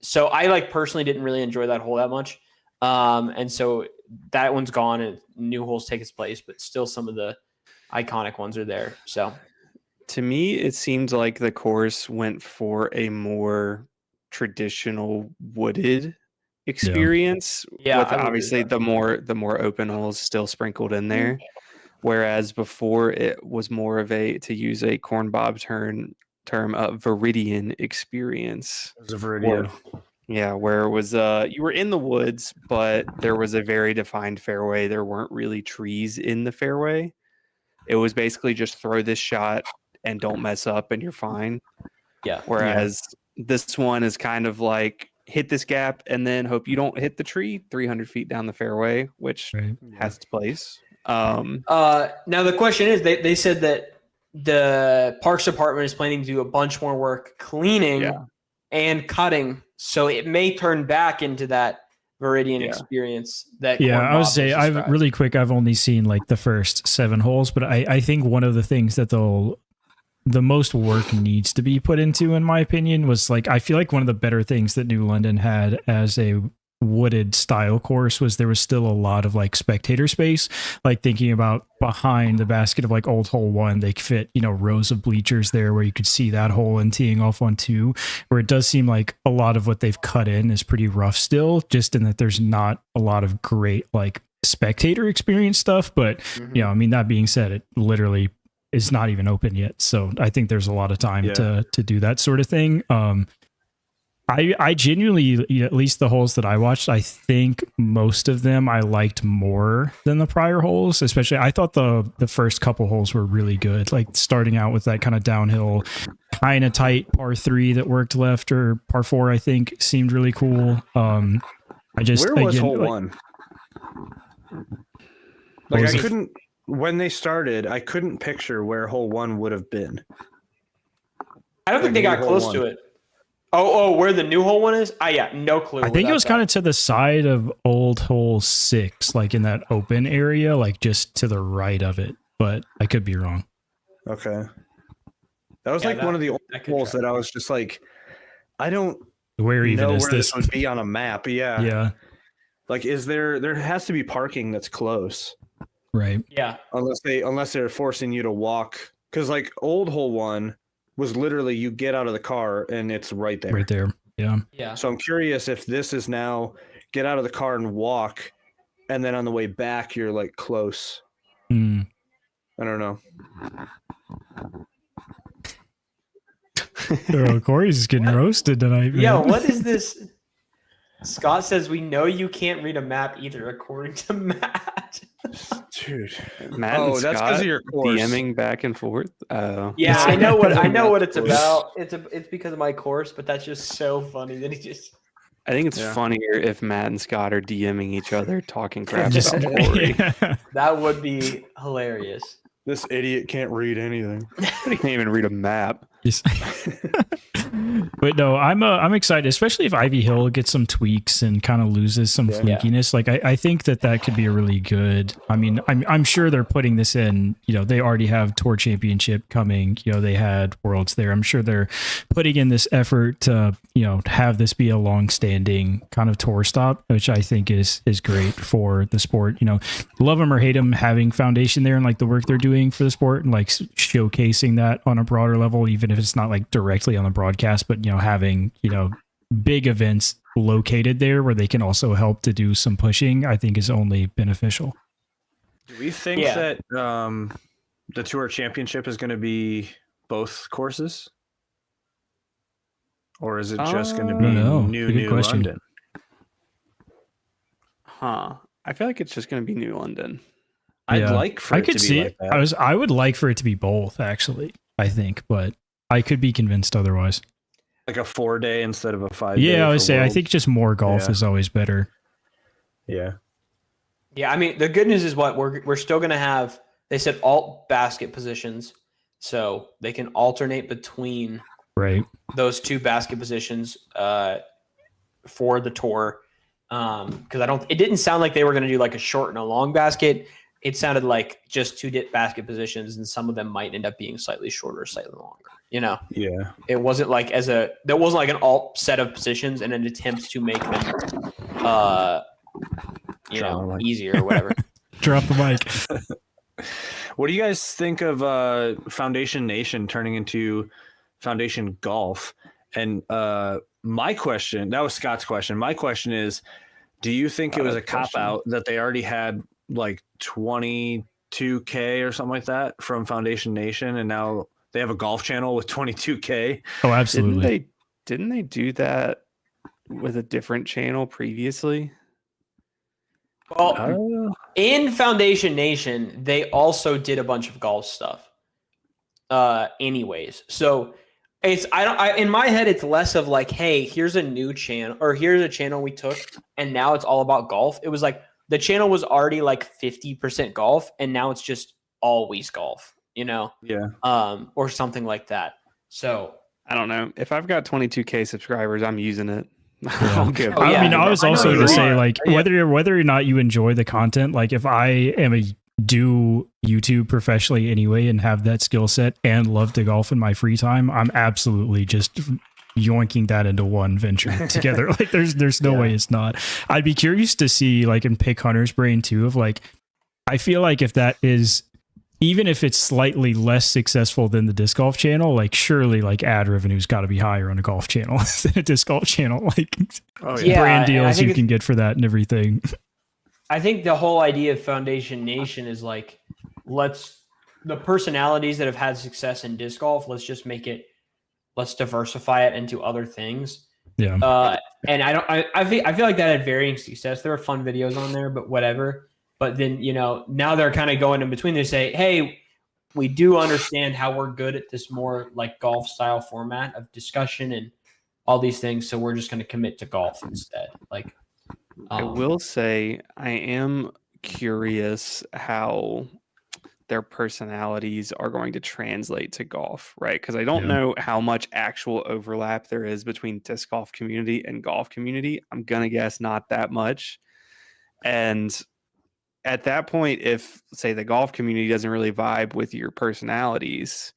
So I like personally didn't really enjoy that hole that much. And so that one's gone and new holes take its place, but still some of the iconic ones are there. So to me, it seemed like the course went for a more traditional wooded experience. Yeah, with obviously the more open holes still sprinkled in there. Whereas before it was more of to use a Corn Bob term, a Viridian experience. It was a Viridian. Where it was you were in the woods, but there was a very defined fairway. There weren't really trees in the fairway. It was basically just throw this shot and don't mess up and you're fine. Yeah. Whereas this one is kind of like hit this gap and then hope you don't hit the tree 300 feet down the fairway, which has its place. Now the question is, they said that the Parks Department is planning to do a bunch more work cleaning and cutting, so it may turn back into that Viridian experience. That I would say I've only seen like the first 7 holes, but I think one of the things that the most work needs to be put into, in my opinion, was like, I feel like one of the better things that New London had as a wooded style course was there was still a lot of like spectator space. Like thinking about behind the basket of like Old Hole 1, they fit, rows of bleachers there where you could see that hole and teeing off on 2, where it does seem like a lot of what they've cut in is pretty rough still, just in that there's not a lot of great like spectator experience stuff. But that being said, it literally is not even open yet, so I think there's a lot of time to do that sort of thing. I genuinely, at least the holes that I watched, I think most of them I liked more than the prior holes. Especially, I thought the first couple holes were really good. Like starting out with that kind of downhill, kind of tight par 3 that worked left, or par 4, I think, seemed really cool. Where was hole 1? Like I couldn't. When they started, I couldn't picture where hole 1 would have been. I don't think they got close to it. Oh, where the new hole 1 is? No clue. I think it was kind of to the side of Old Hole 6, like in that open area, like just to the right of it. But I could be wrong. Okay. That was one of the old holes that I was just like, I don't where even know is where this would be on a map. Yeah. Yeah. Like, there has to be parking that's close. Right. Yeah. Unless they're forcing you to walk, because like Old Hole 1 was literally you get out of the car and it's right there. Right there. Yeah. Yeah. So I'm curious if this is now get out of the car and walk, and then on the way back you're like close. I don't know. Corey's just getting roasted tonight, man. Yeah, what is this? Scott says we know you can't read a map either, according to Matt. Dude, Matt and that's Scott because of your course. DMing back and forth. Yeah, I know what it's about. It's because of my course, but that's just so funny that he just. I think it's funnier if Matt and Scott are DMing each other talking crap about Corey. That would be hilarious. This idiot can't read anything. He can't even read a map. But no, I'm excited, especially if Ivy Hill gets some tweaks and kind of loses some flakiness. Like I think that could be a really good. I mean, I'm sure they're putting this in. They already have Tour Championship coming. They had Worlds there. I'm sure they're putting in this effort to have this be a long-standing kind of tour stop, which I think is great for the sport. Love them or hate them, having Foundation there and like the work they're doing for the sport and like showcasing that on a broader level, even if it's not like directly on the broadcast, but having big events located there where they can also help to do some pushing, I think is only beneficial. Do we think that the Tour Championship is going to be both courses? Or is it just going to I be don't know. new Good question. London? Huh. I feel like it's just going to be New London. I'd Yeah. like for I it could to be see like it. that. I would like for it to be both, actually. I think, but I could be convinced otherwise. Like a 4-day instead of a 5-day. Yeah, I for would say I Worlds. think just more golf Yeah. is always better. Yeah. Yeah, I mean, the good news is what we're still going to have. They said alt basket positions, so they can alternate between Right. those two basket positions for the tour. Because it didn't sound like they were going to do like a short and a long basket. It sounded like just two basket positions, and some of them might end up being slightly shorter, slightly longer. You know, Yeah. it wasn't like there wasn't like an alt set of positions and an attempt to make them, Like- easier or whatever. Drop the mic. What do you guys think of Foundation Nation turning into Foundation Golf? And my question, that was Scott's question. My question is, do you think it was a cop out that they already had like 22K or something like that from Foundation Nation, and now they have a golf channel with 22K? Oh, absolutely. Didn't they do that with a different channel previously? Well, in Foundation Nation, they also did a bunch of golf stuff. Anyways, so in my head, it's less of like, hey, here's a new channel, or here's a channel we took, and now it's all about golf. It was like the channel was already like 50% golf, and now it's just always golf, Yeah. or something like that. So I don't know. If I've got 22K subscribers, I'm using it. Yeah. I'll give. Oh, yeah. I mean, I was I know also you to say are. like Yeah. whether or not you enjoy the content, like if I am do YouTube professionally anyway and have that skill set and love to golf in my free time, I'm absolutely just yoinking that into one venture together. Like there's no way it's not. I'd be curious to see like in Pick Hunter's brain too of like, I feel like if that is, even if it's slightly less successful than the disc golf channel, like surely like ad revenue's got to be higher on a golf channel than a disc golf channel. Like Oh Yeah, brand and I deals think you it's- can get for that and everything. I think the whole idea of Foundation Nation is like, the personalities that have had success in disc golf, let's diversify it into other things. Yeah. And I feel like that had varying success. There were fun videos on there, but whatever. But then, now they're kind of going in between. They say, hey, we do understand how we're good at this more like golf style format of discussion and all these things. So we're just going to commit to golf instead. Like, I will say I am curious how their personalities are going to translate to golf, right? Because I don't Yeah. know how much actual overlap there is between disc golf community and golf community. I'm gonna guess not that much. And at that point, if say the golf community doesn't really vibe with your personalities,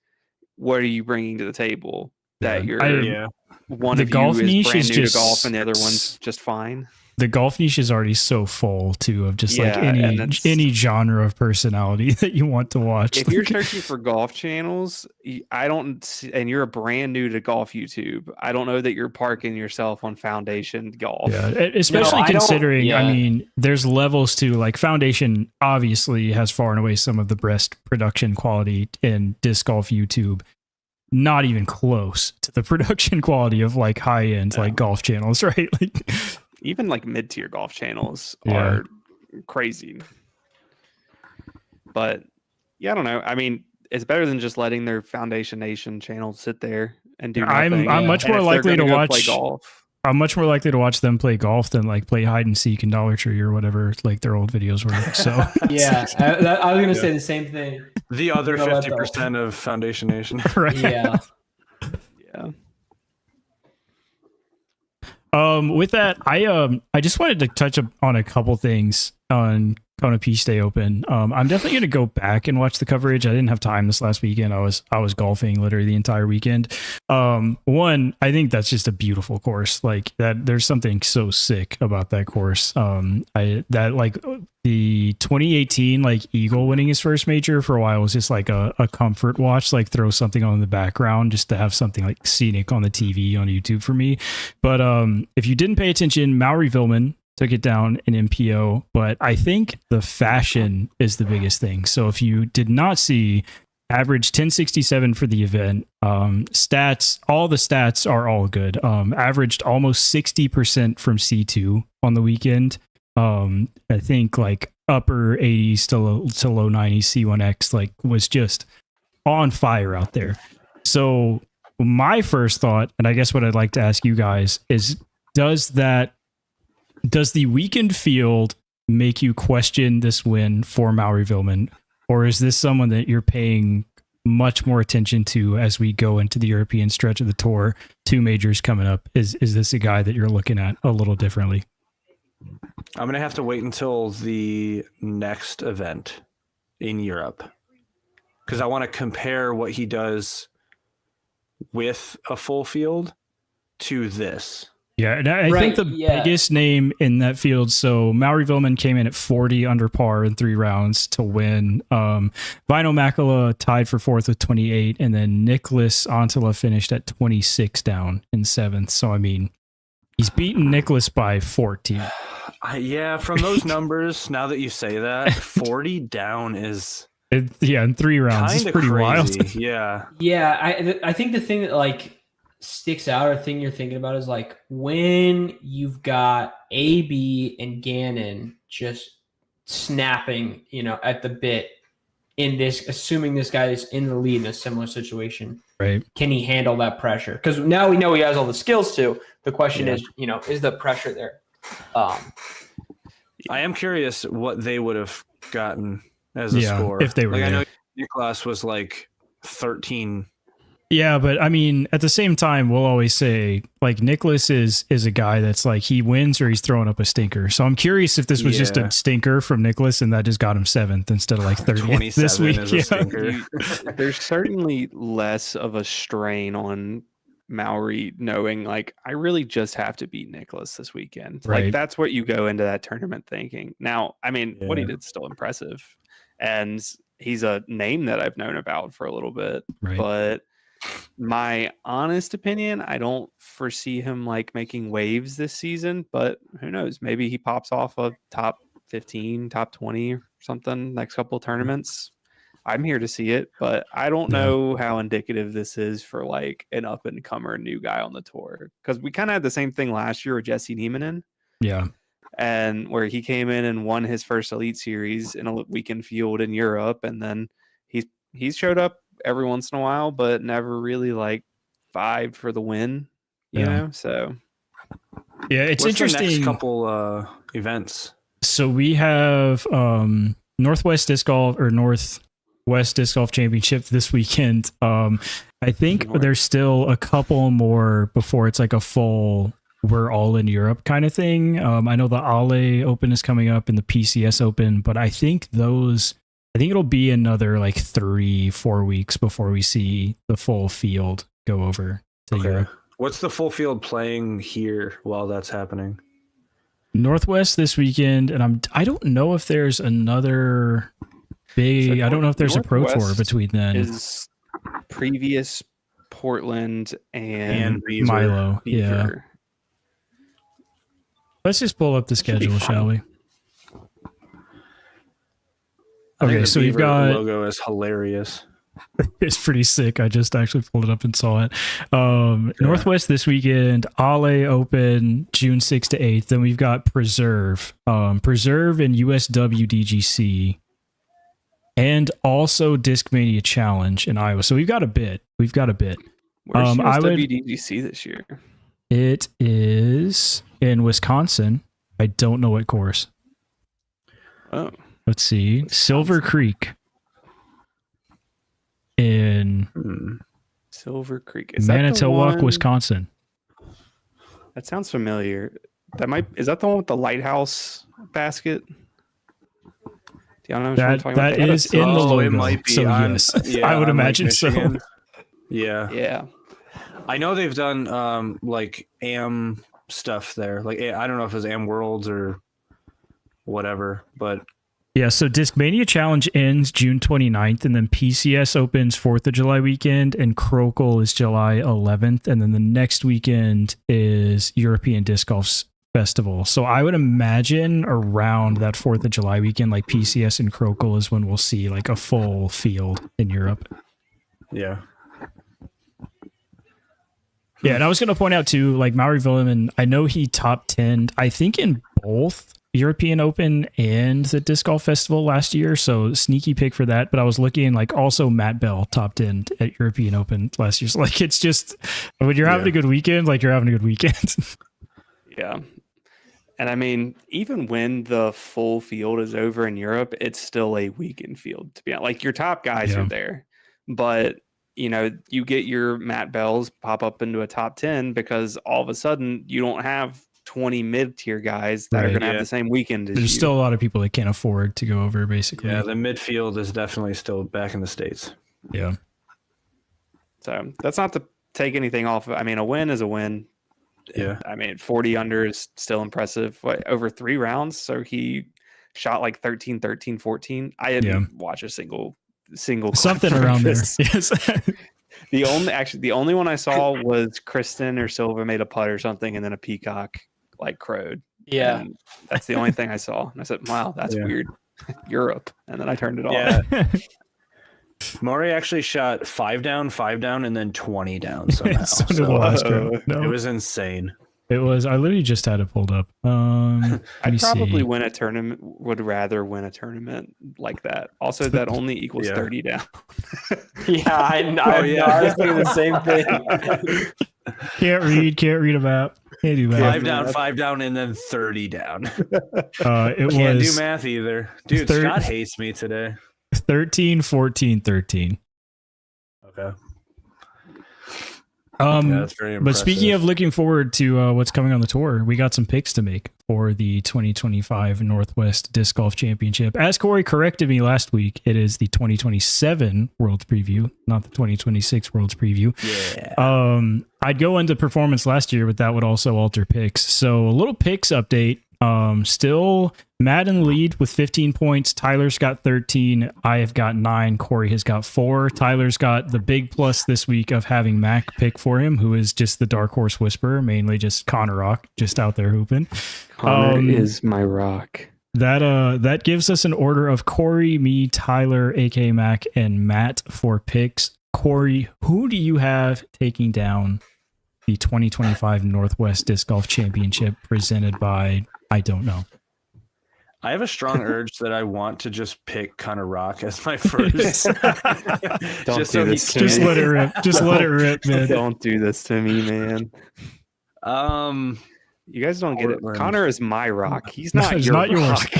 what are you bringing to the table? That Yeah. you're one The of golf you is niche brand is new to just golf and the other one's just fine. The golf niche is already so full too of just like Yeah, and it's- any genre of personality that you want to watch. If you're Like, searching for golf channels, I don't see, and you're a brand new to golf YouTube, I don't know that you're parking yourself on Foundation Golf. yeah, especially I don't- considering, I yeah. mean, there's levels to like Foundation obviously has far and away some of the best production quality in disc golf YouTube. Not even close to the production quality of like high end like golf channels, right? Like, Even like mid-tier golf channels Yeah. are crazy. But yeah, I don't know. I mean, it's better than just letting their Foundation Nation channel sit there and do nothing. I'm much And more if they're likely to gonna go play watch. golf. I'm much more likely to watch them play golf than like play hide and seek in Dollar Tree or whatever like their old videos were. So yeah, I was going to say the same thing. The other No, that's 50% of Foundation Nation. right. Yeah. Yeah. With that, I just wanted to touch on a couple things on Kona Peach Day Open. I'm definitely going to go back and watch the coverage. I didn't have time this last weekend. I was golfing literally the entire weekend. One, I think that's just a beautiful course. Like that, there's something so sick about that course. The 2018 like Eagle winning his first major for a while was just like a comfort watch, like throw something on in the background just to have something like scenic on the TV on YouTube for me. But if you didn't pay attention, Mauri Vilman took it down in MPO, but I think the fashion is the biggest thing. So if you did not see averaged 1067 for the event. Stats, all the stats are all good. Averaged almost 60% from C2 on the weekend. I think like upper 80s to low 90s C1X, like was just on fire out there. So my first thought, and I guess what I'd like to ask you guys is, does the weekend field make you question this win for Mauri Vilman, or is this someone that you're paying much more attention to as we go into the European stretch of the tour? 2 majors coming up. Is this a guy that you're looking at a little differently? I'm going to have to wait until the next event in Europe because I want to compare what he does with a full field to this. Yeah, and I think the biggest name in that field, so Mauri Vilman came in at 40 under par in 3 rounds to win. Vino Makala tied for 4th with 28, and then Nicholas Antila finished at 26 down in 7th. So, I mean, he's beaten Nicholas by 14. Yeah, from those numbers, now that you say that, 40 down is... in 3 rounds. It's pretty crazy. wild. Yeah. Yeah, I think the thing that like sticks out or thing you're thinking about is like when you've got AB and Gannon just snapping, at the bit in this, assuming this guy is in the lead in a similar situation. Right. Can he handle that pressure? Because now we know he has all the skills to. The question is, is the pressure there? I am curious what they would have gotten as a score if they were like. there. I know Nicholas was like 13. Yeah, but I mean, at the same time, we'll always say like Nicholas is a guy that's like he wins or he's throwing up a stinker. So I'm curious if this was just a stinker from Nicholas and that just got him 7th instead of like 30th this week. There's certainly less of a strain on Mauri knowing like I really just have to beat Nicholas this weekend. Right. Like that's what you go into that tournament thinking. Now, I mean, what he did is still impressive, and he's a name that I've known about for a little bit. Right. But my honest opinion, I don't foresee him like making waves this season, but who knows? Maybe he pops off a top 15, top 20 or something next couple of tournaments. I'm here to see it, but I don't know how indicative this is for like an up and comer new guy on the tour. Because we kind of had the same thing last year with Jesse Niemanen. Yeah. And where he came in and won his first Elite Series in a weekend field in Europe, and then he's showed up every once in a while, but never really like vibed for the win, you know? So yeah, it's What's interesting. The next couple events. So we have Northwest Disc Golf Championship this weekend. I think there's still a couple more before it's like a full we're all in Europe kind of thing. I know the Ale Open is coming up and the PCS Open, but I think it'll be another like 3-4 weeks before we see the full field go over to Europe. What's the full field playing here while that's happening? Northwest this weekend, and I don't know if there's another big. I don't know if there's a Pro Tour between then. Is previous Portland and Milo. Beaver. Yeah. Let's just pull up the schedule, shall we? Okay, so we've got logo is hilarious. It's pretty sick. I just actually pulled it up and saw it. Northwest this weekend, Ale Open June 6th to 8th. Then we've got Preserve and USW DGC, and also Discmania Challenge in Iowa. So we've got a bit. Where's USW DGC this year? It is in Wisconsin. I don't know what course. Oh. Let's see. Silver Creek in Silver Creek. Manitowoc, Wisconsin. That sounds familiar. Is that the one with the lighthouse basket? Do y'all know what I'm talking about? That is in the logo. It might be. So yes, I would imagine so. Yeah. Yeah. I know they've done like AM stuff there. Like I don't know if it's AM Worlds or whatever, but yeah, so Discmania Challenge ends June 29th, and then PCS opens 4th of July weekend, and Crokel is July 11th, and then the next weekend is European Disc Golf Festival. So I would imagine around that 4th of July weekend, like PCS and Crokel is when we'll see like a full field in Europe. Yeah. Yeah, and I was going to point out too, like Mauri Villeman, I know he top 10, I think in both European Open and the Disc Golf Festival last year, so sneaky pick for that. But I was looking like also Matt Bell top 10 at European Open last year. So like it's just when you're having a good weekend, like you're having a good weekend. Yeah. And I mean, even when the full field is over in Europe, it's still a weekend field to be honest. Like your top guys are there, but you know, you get your Matt Bells pop up into a top 10 because all of a sudden you don't have 20 mid-tier guys that are going to have the same weekend as There's you. still a lot of people that can't afford to go over, basically. Yeah, the midfield is definitely still back in the States. Yeah. So that's not to take anything off. I mean, a win is a win. Yeah. I mean, 40 under is still impressive. Over 3 rounds. So he shot like 13, 13, 14. I didn't watch a single something around there. Yes. The only one I saw was Kristen or Silva made a putt or something, and then a peacock like crowed. Yeah. And that's the only thing I saw. And I said, wow, that's weird. Europe. And then I turned it off. Yeah. Maury actually shot 5 down, and then 20 down somehow. So did the last round. It was insane. It was. I literally just had it pulled up. I'd probably win a tournament. Would rather win a tournament like that. Also, that only equals 30 down. I was thinking the same thing. Can't read a map. Can't do math. 5 down, and then 30 down. It Can't was do math either. Dude, Scott hates me today. 13, 14, 13. Okay. That's very impressive. But speaking of looking forward to what's coming on the tour, we got some picks to make for the 2025 Northwest Disc Golf Championship. As Corey corrected me last week, it is the 2027 Worlds Preview, not the 2026 Worlds Preview. Yeah. I'd go into performance last year, but that would also alter picks. So a little picks update. Still Matt in the lead with 15 points. Tyler's got 13. I have got 9. Corey has got 4. Tyler's got the big plus this week of having Mac pick for him, who is just the dark horse whisperer, mainly just Connor Rock, just out there hooping. Connor is my rock. That gives us an order of Corey, me, Tyler, aka Mac, and Matt for picks. Corey, who do you have taking down the 2025 Northwest Disc Golf Championship presented by I don't know? I have a strong urge that I want to just pick Connor Rock as my first. Just let it rip. Just let it rip, man. Don't do this to me, man. You guys don't get it. Connor is my rock. He's not your rock.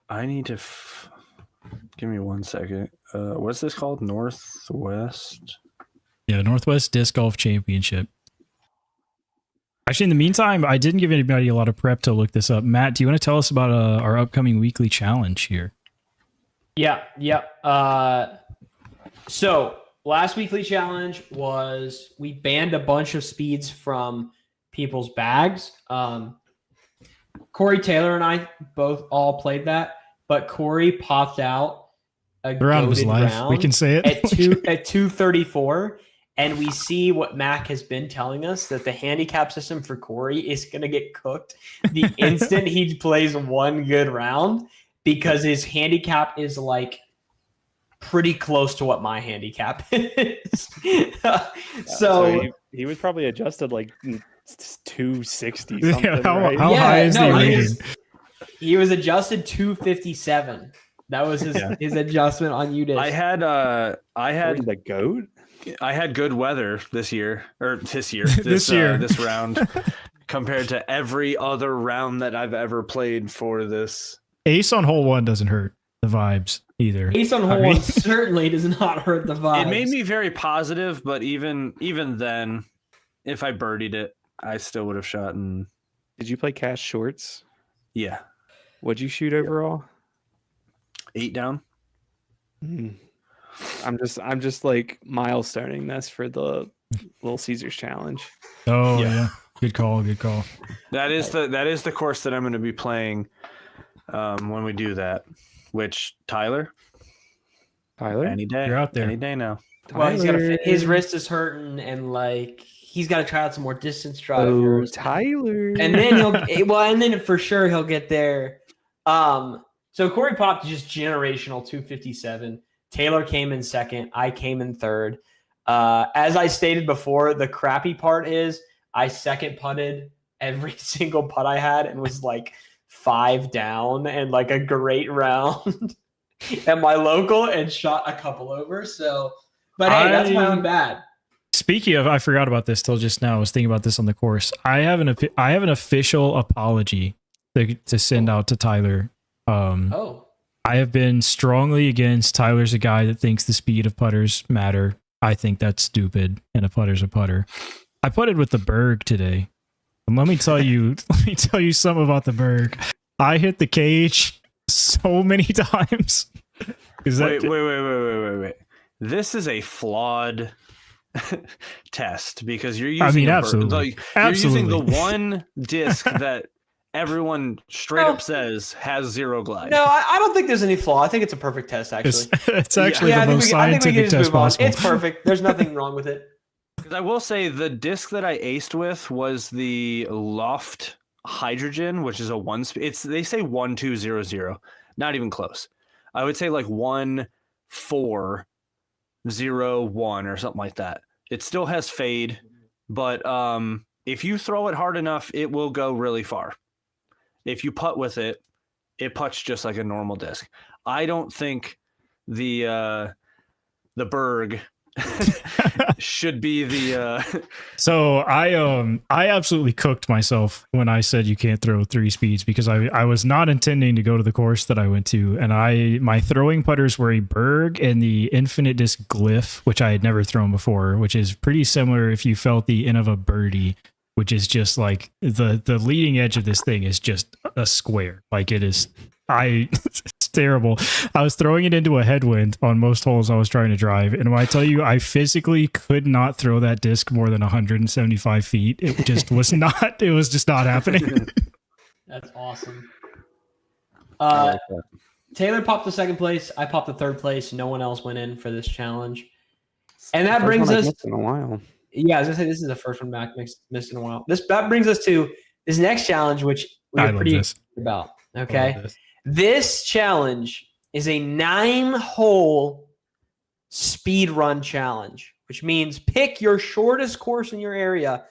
I need to give me 1 second. What's this called? Northwest? Yeah, Northwest Disc Golf Championship. Actually, in the meantime, I didn't give anybody a lot of prep to look this up. Matt, do you want to tell us about our upcoming weekly challenge here? Yeah. So last weekly challenge was we banned a bunch of speeds from people's bags. Corey Taylor and I all played that, but Corey popped out a round of his life. Round we can say it at 234. And we see what Mac has been telling us, that the handicap system for Corey is going to get cooked the instant he plays one good round, because his handicap is like pretty close to what my handicap is. So he was probably adjusted like 260 something. Yeah, how right? high is the rating? He was adjusted 257. That was his adjustment on UDisc. I had the GOAT. I had good weather this year, this round, compared to every other round that I've ever played for this. Ace on hole 1 doesn't hurt the vibes either. Ace on hole 1 certainly does not hurt the vibes. It made me very positive, but even then, if I birdied it, I still would have shot. Did you play cash shorts? Yeah. What'd you shoot overall? 8 down. I'm just like milestoning this for the Little Caesars challenge. Oh yeah. Good call. That is the course that I'm going to be playing when we do that. Which Tyler, any day, you're out there any day now. Well, his wrist is hurting, and like he's got to try out some more distance drivers. Tyler, and then for sure he'll get there. So Corey popped just generational 257. Taylor came in second. I came in third. As I stated before, the crappy part is I second putted every single putt I had and was like 5 down and like a great round at my local and shot a couple over. So, but hey, that's my own bad. Speaking of, I forgot about this till just now. I was thinking about this on the course. I have an official apology to send out to Tyler. I have been strongly against. Tyler's a guy that thinks the speed of putters matter. I think that's stupid, and a putter's a putter. I putted with the Berg today. And let me tell you something about the Berg. I hit the cage so many times. Wait. This is a flawed test because you're using absolutely. You're using the one disc that everyone straight up says has zero glide. No, I don't think there's any flaw. I think it's a perfect test, actually. It's actually the most scientific test possible. It's perfect. There's nothing wrong with it. Because I will say the disc that I aced with was the Loft Hydrogen, which is a one. They say 1200, not even close. I would say like 1401 or something like that. It still has fade, but if you throw it hard enough, it will go really far. If you putt with it, it putts just like a normal disc. I don't think the Berg should be the So I absolutely cooked myself when I said you can't throw 3 speeds because I was not intending to go to the course that I went to, and my throwing putters were a Berg and the Infinite Disc Glyph, which I had never thrown before, which is pretty similar if you felt the Innova Birdie, which is just like the leading edge of this thing is just a square. Like it is it's terrible. I was throwing it into a headwind on most holes I was trying to drive. And when I tell you, I physically could not throw that disc more than 175 feet. It just was not, it was just not happening. That's awesome. Taylor popped the second place. I popped the third place. No one else went in for this challenge. And that brings us in a while. Yeah, I was gonna say this is the first one Mac missed in a while. That brings us to this next challenge, which we're pretty excited about. Okay. This challenge is a 9-hole speed run challenge, which means pick your shortest course in your area.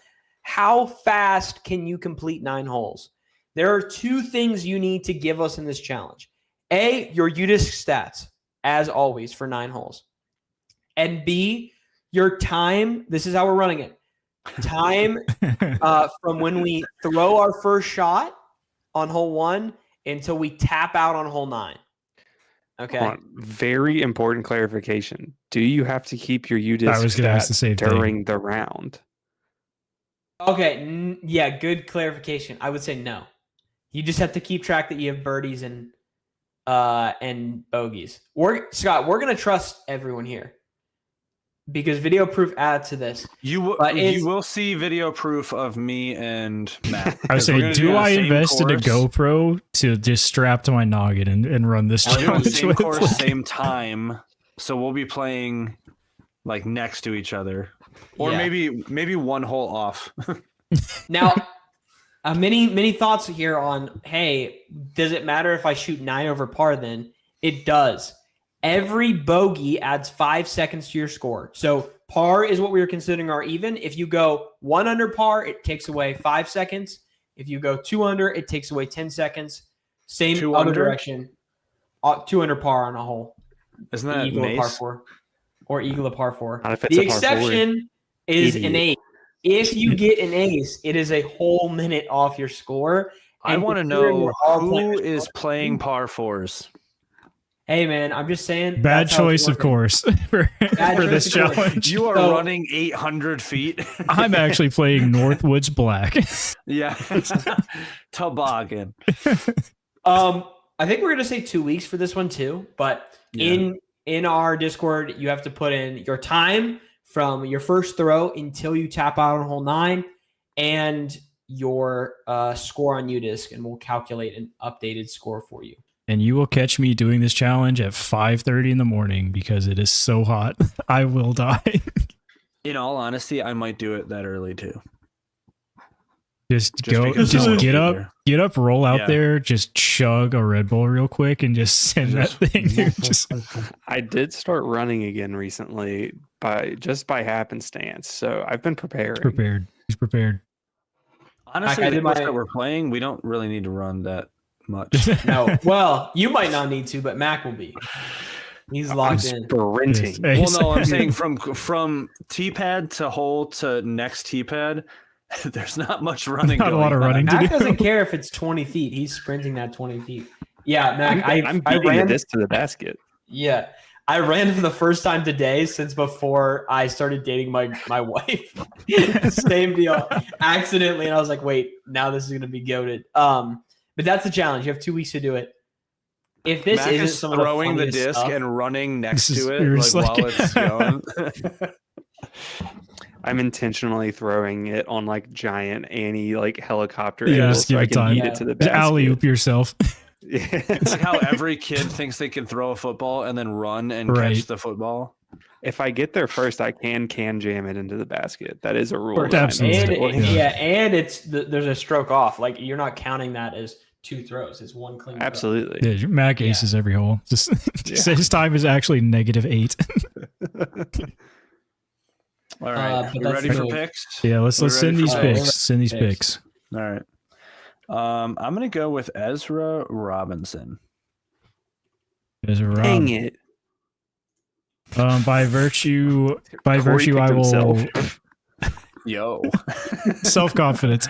How fast can you complete 9 holes? There are 2 things you need to give us in this challenge. A, your UDisc stats, as always, for 9 holes. And B, your time. This is how we're running it. Time from when we throw our first shot on hole 1 until we tap out on hole 9. Okay. Very important clarification. Do you have to keep your UDisc stats during the round? Okay. Yeah, good clarification. I would say no. You just have to keep track that you have birdies and bogeys. Scott, we're going to trust everyone here because video proof adds to this. You will see video proof of me and Matt. I would say, do I invest in a GoPro to just strap to my noggin and run this challenge? Same course, same time. So we'll be playing like next to each other, or maybe one hole off. Now, many thoughts here on, hey, does it matter if I shoot 9 over par? Then it does. Every bogey adds 5 seconds to your score. So par is what we were considering our even. If you go 1 under par, it takes away 5 seconds. If you go 2 under, it takes away 10 seconds. Same other direction. 2 under par on a hole. Isn't that eagle an par ace? 4 or eagle of par 4? The exception is an ace. If you get an ace, it is a whole minute off your score. I want to know who is playing par 4s. Hey, man, I'm just saying. Bad choice, of course, for this challenge. You are running 800 feet. I'm actually playing Northwoods Black. Yeah. Toboggan. I think we're going to say 2 weeks for this one, too. But in our Discord, you have to put in your time from your first throw until you tap out on hole 9 and your score on UDisc, and we'll calculate an updated score for you. And you will catch me doing this challenge at 5:30 in the morning because it is so hot. I will die. In all honesty, I might do it that early too. Just Just go, because just no one get will be up, get up, roll out Yeah. there, just chug a Red Bull real quick, and just send that thing. Just I did start running again recently by happenstance. So I've been preparing. prepared. He's prepared. Honestly, I the did course my- that we're playing, we don't really need to run that much. No, well, you might not need to, but Mac will be. He's I'm locked in. sprinting. Yes. Well, no, I'm saying from T pad to hole to next T pad, there's not much running. Not a going lot of on. running. Mac do. doesn't care if it's 20 feet. He's sprinting that 20 feet. Yeah, Mac, I'm I beating ran. this to the basket. Yeah, I ran for the first time today since before I started dating my wife. Same deal, accidentally, and I was like, wait, now this is gonna be goated. But that's the challenge. You have 2 weeks to do it. If this Mac isn't is some of throwing the funniest disc stuff- and running next This is- to it, you're like, just while like- it's going. I'm intentionally throwing it on like giant Annie like helicopter Yeah, angles just so give I it can time. beat it to the Just alley basket. oop yourself. Yeah. It's like how every kid thinks they can throw a football and then run and Right. catch the football. If I get there first, I can jam it into the basket. That is a rule. Or- that I'm Absolutely. And, instilling. Yeah. and it's there's a stroke off. Like you're not counting that as 2 throws. It's one clean. throw. Absolutely. Yeah, Mac Yeah. aces every hole. Just Yeah. his time is actually -8. All right, but you that's ready the for move. picks? Yeah, let's We're send ready these for picks. those. Send these Picks. picks. All right. I'm gonna go with Ezra Robinson. There's a Dang Rob. it. By virtue, I picked will himself. Yo. self-confidence.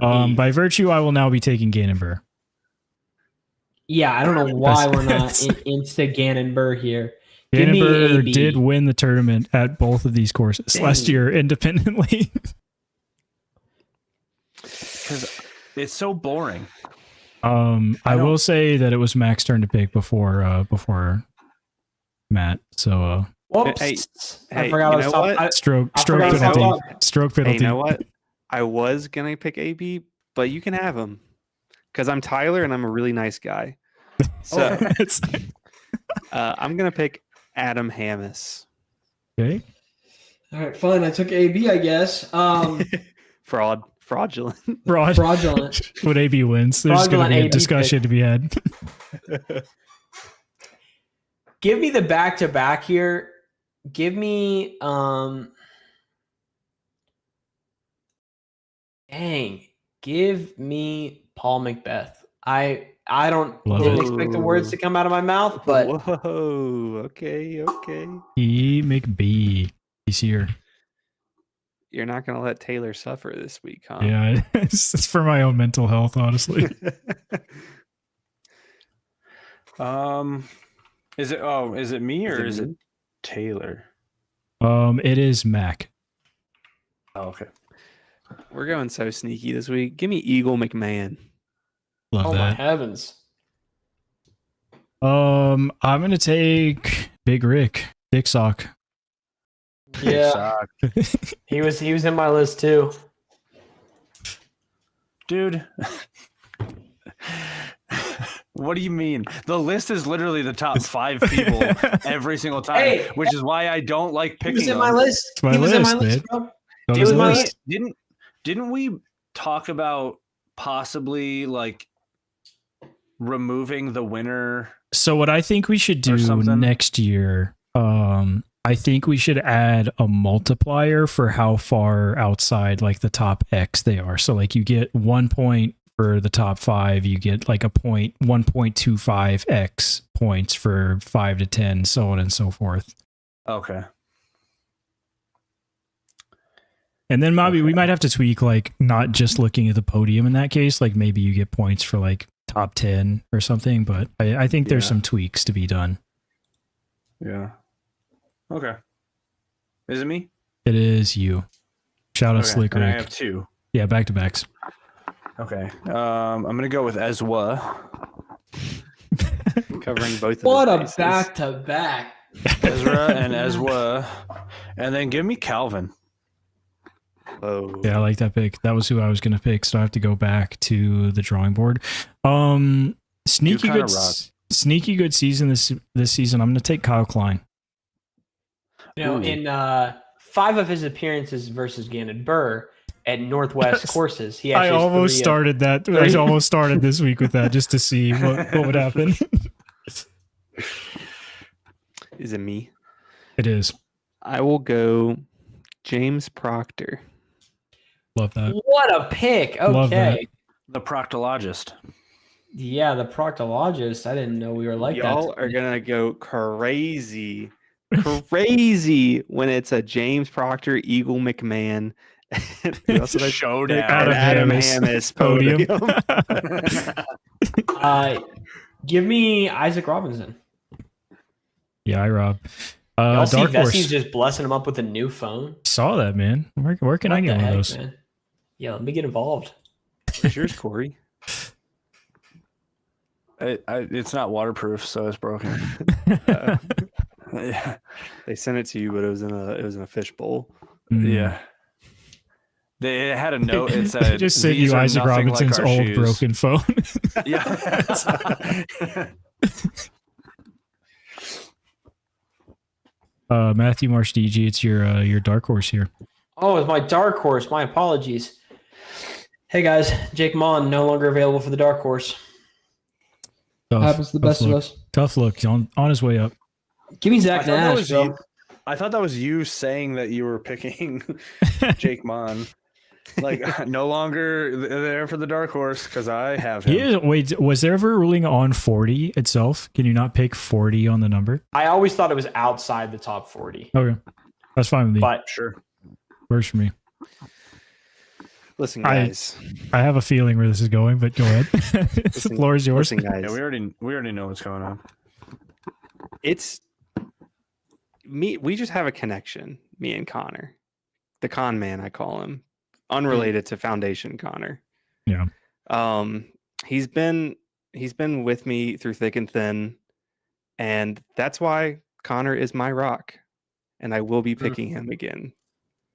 By virtue, I will now be taking Gannon-Burr. Yeah, I don't know why we're not That's- insta Gannon Burr here. Give me Gannon-Burr AB. did win the tournament at both of these courses last Dang. year independently. Because it's so boring. I don't- will say that it was Mac's turn to pick before Matt. So Whoops. Hey, I hey, forgot you I was know talking. what? stroke I stroke forgot penalty. about- Stroke Hey, penalty. you know what? I was going to pick AB, but you can have him. Because I'm Tyler and I'm a really nice guy. So It's- I'm going to pick Adam Hammis. okay. All right, fine. I took AB, I guess. Fraudulent. Fraudulent. When AB wins, there's going to Fraudulent be a AB discussion to be had. Give me the back-to-back here. Give me give me Paul Macbeth. I don't Love didn't it. expect the words to come out of my mouth, but Whoa. Okay. E. McBee. He's here. You're not going to let Taylor suffer this week, huh? Yeah, it's for my own mental health, honestly. Is it me or Is is it it me? Taylor? It is Mac. Oh, okay. We're going so sneaky this week. Give me Eagle McMahon. Love oh my that. heavens. I'm gonna take Big Rick, Dick Sock. Yeah, he was in my list too. Dude. What do you mean? The list is literally the top 5 people every single time, Hey, which is why I don't like He picking was in them. my list. It's my He was in my list, list, dude. bro. That It was was the my list. Didn't we talk about possibly like removing the winner? So what I think we should Or do something. next year, I think we should add a multiplier for how far outside like the top X they are. So like you get 1 point for the top 5, you get like 1.25 X points for 5 to 10, so on and so forth. Okay. And then maybe we might have to tweak like not just looking at the podium in that case. Like maybe you get points for like top 10 or something. But I think there's Yeah. some tweaks to be done. Yeah. Okay. Is it me? It is you. Shout out Okay, Slick and I Rick. have 2. Yeah, back to backs. Okay. I'm gonna go with Ezwa. Covering both of What his a bases. back-to-back. Ezra and Ezwa. And then give me Calvin. Whoa. Yeah, I like that pick. That was who I was going to pick. So I have to go back to the drawing board. Sneaky kinda good, rock. sneaky good season this season. I'm going to take Kyle Klein. You know, Ooh. in 5 of his appearances versus Gannon Burr, at Northwest courses. He I actually has almost 3 of- started that. I almost started this week with that just to see what would happen. Is it me? It is. I will go James Proctor. Love that. What a pick! Love that. Okay, The proctologist. yeah, the proctologist. I didn't know we were like Y'all that. are gonna go crazy when it's a James Proctor, Eagle McMahon. Who else did I Showdown. pick? Adam Adam Hammis Hammis podium. Give me Isaac Robinson. Yeah, I Rob. Y'all see Dark Vessie's Horse. just blessing him up with a new phone. Saw that, man. Where can I What get the one of heck, those? man? Yeah, let me get involved. Where's yours, Corey? It's not waterproof, so it's broken. Yeah. They sent it to you, but it was in a fishbowl. Mm. Yeah. It had a note. It They said, just sent "These you are Isaac nothing like Robinson's our old shoes." broken phone. Yeah. Matthew Marsh DG, it's your dark horse here. Oh, it's my dark horse. My apologies. Hey guys, Jake Mon no longer available for the dark horse. Tough, Happens to the tough best look. of us. Tough look. He's on his way up. Give me I Zach thought that Nash, was bro. you. I thought that was you saying that you were picking Jake Mon. Like, no longer there for the dark horse because I have him. He is, wait, was there ever a ruling on 40 itself? Can you not pick 40 on the number? I always thought it was outside the top 40, Okay. That's fine with me. but Sure. Works for me. Listen, I- guys. I have a feeling where this is going, but go ahead. the Listen- floor is yours. Listen, guys. Yeah, we already know what's going on. It's me. We just have a connection, me and Connor, the con man, I call him, unrelated to Foundation Connor. Yeah. He's been with me through thick and thin, and that's why Connor is my rock, and I will be picking him again.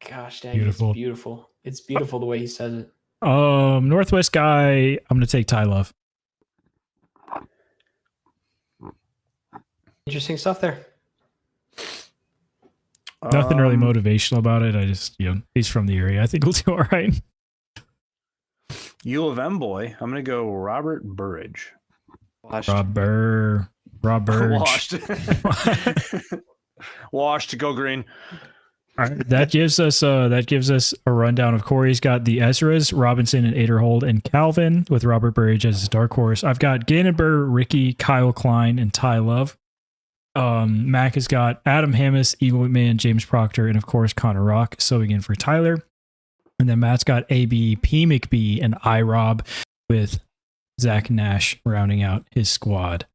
gosh dang, Beautiful. it's beautiful. It's beautiful the way he says it. Northwest guy, I'm gonna take Ty Love. Interesting stuff there. Nothing really Um, motivational about it. I just, he's from the area. I think he'll do all right. U of M boy. I'm gonna go Robert Burridge. Washed. Rob Burge. Washed. Washed. Go green. All right, that gives us a rundown of Corey's got the Ezras, Robinson, and Aderhold, and Calvin with Robert Burridge as his dark horse. I've got Gannon-Burr, Ricky, Kyle Klein, and Ty Love. Mac has got Adam Hammis, Eagle McMahon, James Proctor, and of course Connor Rock. So again for Tyler, and then Matt's got AB, P McBee, and iRob with Zach Nash rounding out his squad.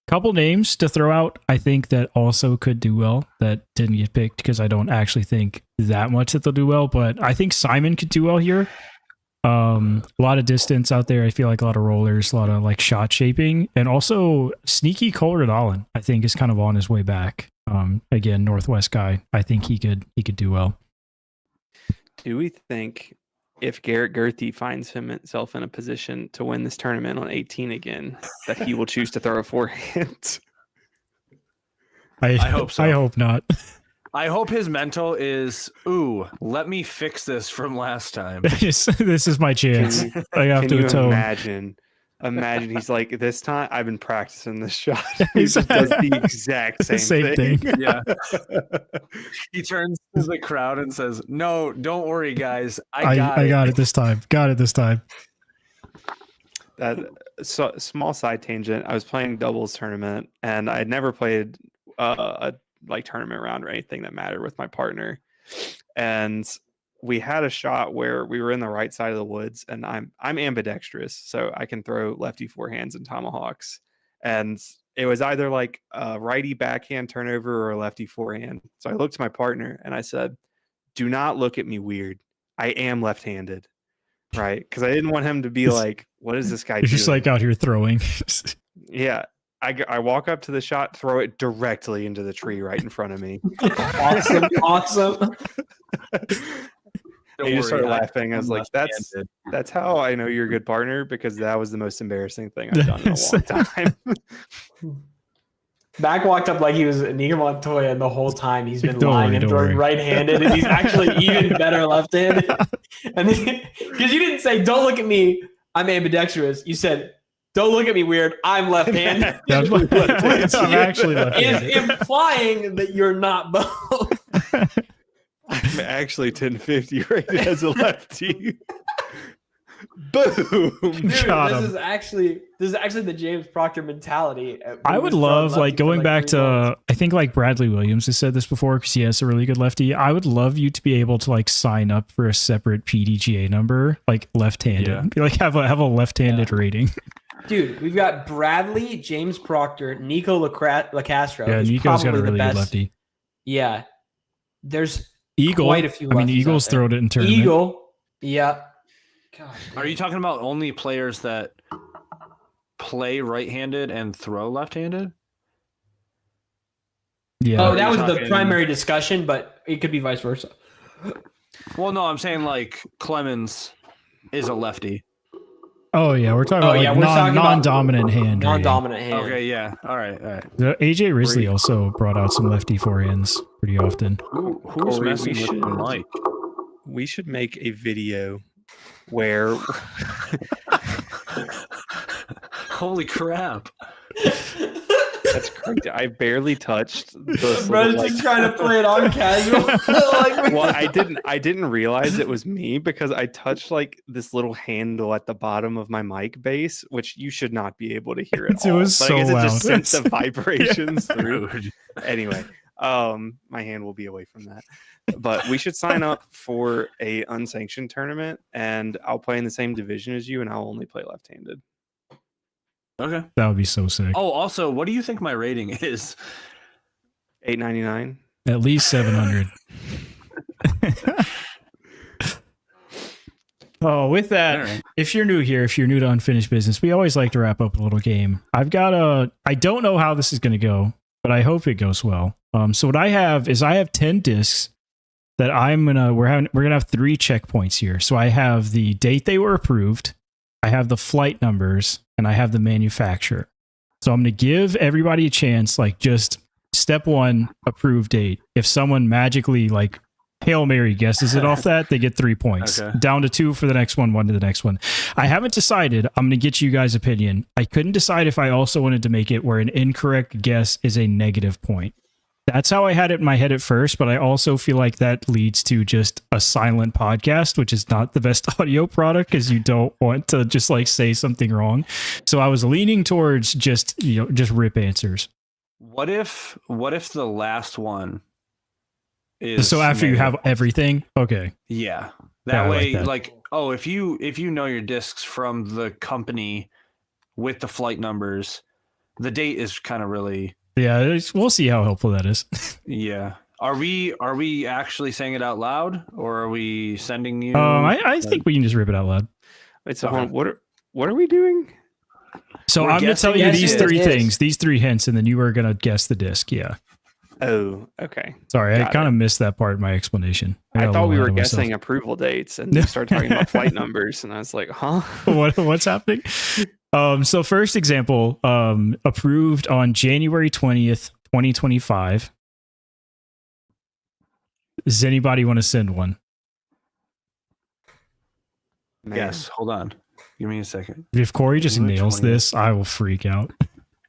Couple names to throw out, I think, that also could do well that didn't get picked because I don't actually think that much that they'll do well, but I think Simon could do well here. A lot of distance out there. I feel like a lot of rollers, a lot of like shot shaping, and also sneaky Cole Allen, I think, is kind of on his way back. Again, Northwest guy. I think he could do well. Do we think if Garrett Gerthy finds himself in a position to win this tournament on 18 again, that he will choose to throw a forehand? I hope so. I hope not. I hope his mental is, ooh, let me fix this from last time. this is my chance. I have Can to you atone. imagine he's like, this time I've been practicing this shot. He just does the exact same thing. Yeah. He turns to the crowd and says, "No, don't worry, guys. I got it this time. Got it this time. So, small side tangent. I was playing doubles tournament, and I had never played a like tournament round or anything that mattered with my partner. And we had a shot where we were in the right side of the woods, and I'm ambidextrous, so I can throw lefty forehands and tomahawks. And it was either like a righty backhand turnover or a lefty forehand. So I looked to my partner and I said, "Do not look at me weird. I am left-handed." Right? Because I didn't want him to be like, "What is this guy You're doing?" just like out here throwing. Yeah. I walk up to the shot, throw it directly into the tree right in front of me. Awesome. And he just started laughing. I was like, that's how I know you're a good partner, because that was the most embarrassing thing I've done in a long time. Back walked up like he was Inigo Montoya, and the whole time he's been Don't lying worry, and don't throwing worry. right-handed, and he's actually even better left-handed. And because you didn't say, "Don't look at me, I'm ambidextrous," you said, "Don't look at me weird, I'm left-handed." I'm actually Is left-handed. implying that you're not both. I'm actually 1050 rated as a lefty. Boom. Dude, Got this him. is actually the James Proctor mentality. I would love, like, going back to, I think, like, Bradley Williams has said this before because he has a really good lefty. I would love you to be able to, like, sign up for a separate PDGA number, like, left-handed. Yeah. Like, have a left-handed rating. Dude, we've got Bradley, James Proctor, Nico Lacastro. Yeah, who's Nico's got a probably the really good best. lefty. Yeah. There's Eagle. quite a few I mean, lefties Eagle's out there. thrown it in tournament. Eagle. Yeah. God, Are you talking about only players that play right-handed and throw left-handed? Yeah. Oh, Are that you was the talking- primary discussion, but it could be vice versa. Well, no, I'm saying like Clemens is a lefty. Oh, yeah. We're talking Oh, about, yeah, like, we're talking about non-dominant hand. rating. Non-dominant hand. Okay, yeah. All right, all right. The AJ Risley also brought out some lefty forehands pretty often. Who's Corey, messing we with should- the mic? We should make a video where Holy crap! that's crazy. I barely touched this. Bro's little, just trying to play it on casual. Like, well, I didn't realize it was me because I touched like this little handle at the bottom of my mic base, which you should not be able to hear at It all. was But so I guess it just loud. sent the vibrations through. Dude. Anyway, my hand will be away from that. But we should sign up for a unsanctioned tournament, and I'll play in the same division as you, and I'll only play left-handed. Okay. That would be so sick. Oh, also, what do you think my rating is? 899. At least 700. Oh, with that, All right. if you're new here, if you're new to Unfinished Business, we always like to wrap up a little game. I don't know how this is going to go, but I hope it goes well. So what I have is 10 discs that we're going to have 3 checkpoints here. So I have the date they were approved, I have the flight numbers, and I have the manufacturer. So I'm going to give everybody a chance, like just step 1, approved date. If someone magically like Hail Mary guesses it off that, they get 3 points. Okay. Down to 2 for the next one, 1 to the next one. I haven't decided. I'm going to get you guys' opinion. I couldn't decide if I also wanted to make it where an incorrect guess is a negative point. That's how I had it in my head at first, but I also feel like that leads to just a silent podcast, which is not the best audio product because you don't want to just like say something wrong. So I was leaning towards just rip answers. What if the last one is So after you have negative? everything, okay. Yeah. Yeah, That I like way, that. like, oh, if you know your discs from the company with the flight numbers, the date is kind of really Yeah, we'll see how helpful that is. yeah. Are we actually saying it out loud, or are we sending you? I think we can just rip it out loud. Wait, so Okay. hold on, what are we doing? So We're I'm going to tell guessing you yes, these it 3 is. things, these 3 hints, and then you are going to guess the disc. Yeah. Oh, okay. Sorry, I Got kind it. of missed that part in my explanation. I got a thought little we ahead were of myself. guessing approval dates, and you started talking about flight numbers, and I was like, huh? What's happening? So first example, approved on January 20th, 2025. Does anybody want to send one? Man. Yes. Hold on. Give me a second. If Corey just January nails 20th. this, I will freak out.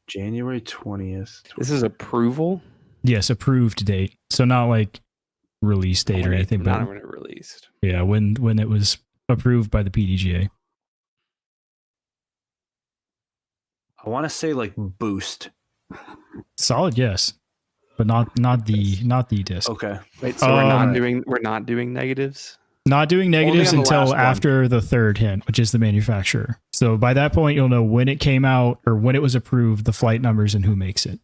January 20th. This is approval. Yes, approved date. So not like release date or anything, Not but when it released. yeah, when it was approved by the PDGA. I want to say like boost. Solid guess, but not the disc. Okay. Wait, so we're Um, not doing negatives. Not doing negatives on the until last one. after the 3rd hint, which is the manufacturer. So by that point, you'll know when it came out or when it was approved, the flight numbers, and who makes it.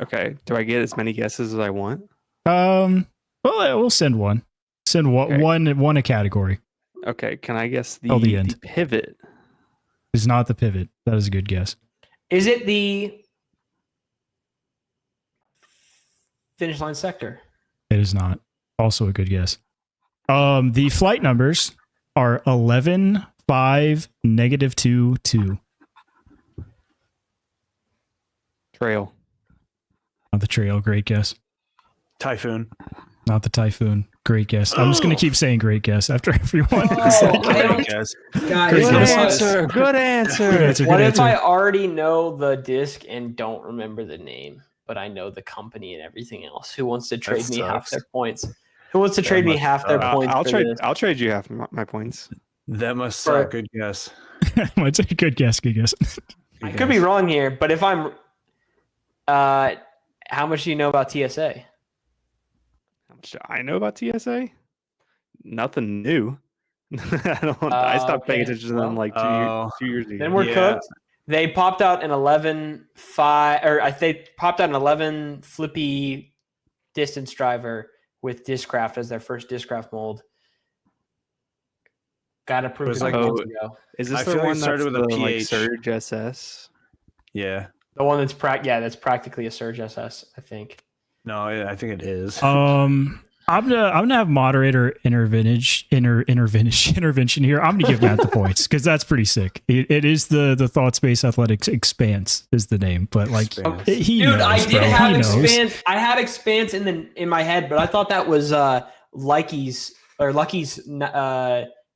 Okay. Do I get as many guesses as I want? Well, we'll send one. Send one, Okay. one a category. Okay. Can I guess Till the end. the pivot? It's not the pivot. That is a good guess. is it the finish line sector? It is not. Also a good guess. The flight numbers are 11, 5, -2, 2. Trail. Not the Trail. Great guess. Typhoon. Not the Typhoon. Great guess. I'm just gonna keep saying great guess after everyone. Great guess. Guys, Great Good guess. answer. Good answer. Good answer. what Good if answer. I already know the disc and don't remember the name, but I know the company and everything else? Who wants to trade me half sucks. their points? Who wants to trade me must half their suck. points? I'll for trade. this? I'll trade you half my points. That must For- suck. Good guess. It's a good guess. Good guess. I could be wrong here, but if I'm, how much do you know about TSA? How much do I know about TSA? Nothing new. I stopped paying Okay. attention to them like 2 years ago. Then we're Yeah. cooked. They popped out an 11.5, or I think popped out an 11 flippy distance driver with Discraft as their first Discraft mold. Got approved was a like- couple Oh, months ago. Is this I the feel like one it started that's with a the, like, PH. Surge SS? Yeah. The one that's that's practically a Surge SS, I think. No, I think it is. I'm gonna have moderator intervention here. I'm gonna give Matt the points because that's pretty sick. It is the Thought Space Athletics Expanse is the name, but like Expanse. he Dude, knows, I did bro. have He knows. Expanse. I had Expanse in my head, but I thought that was Lucky's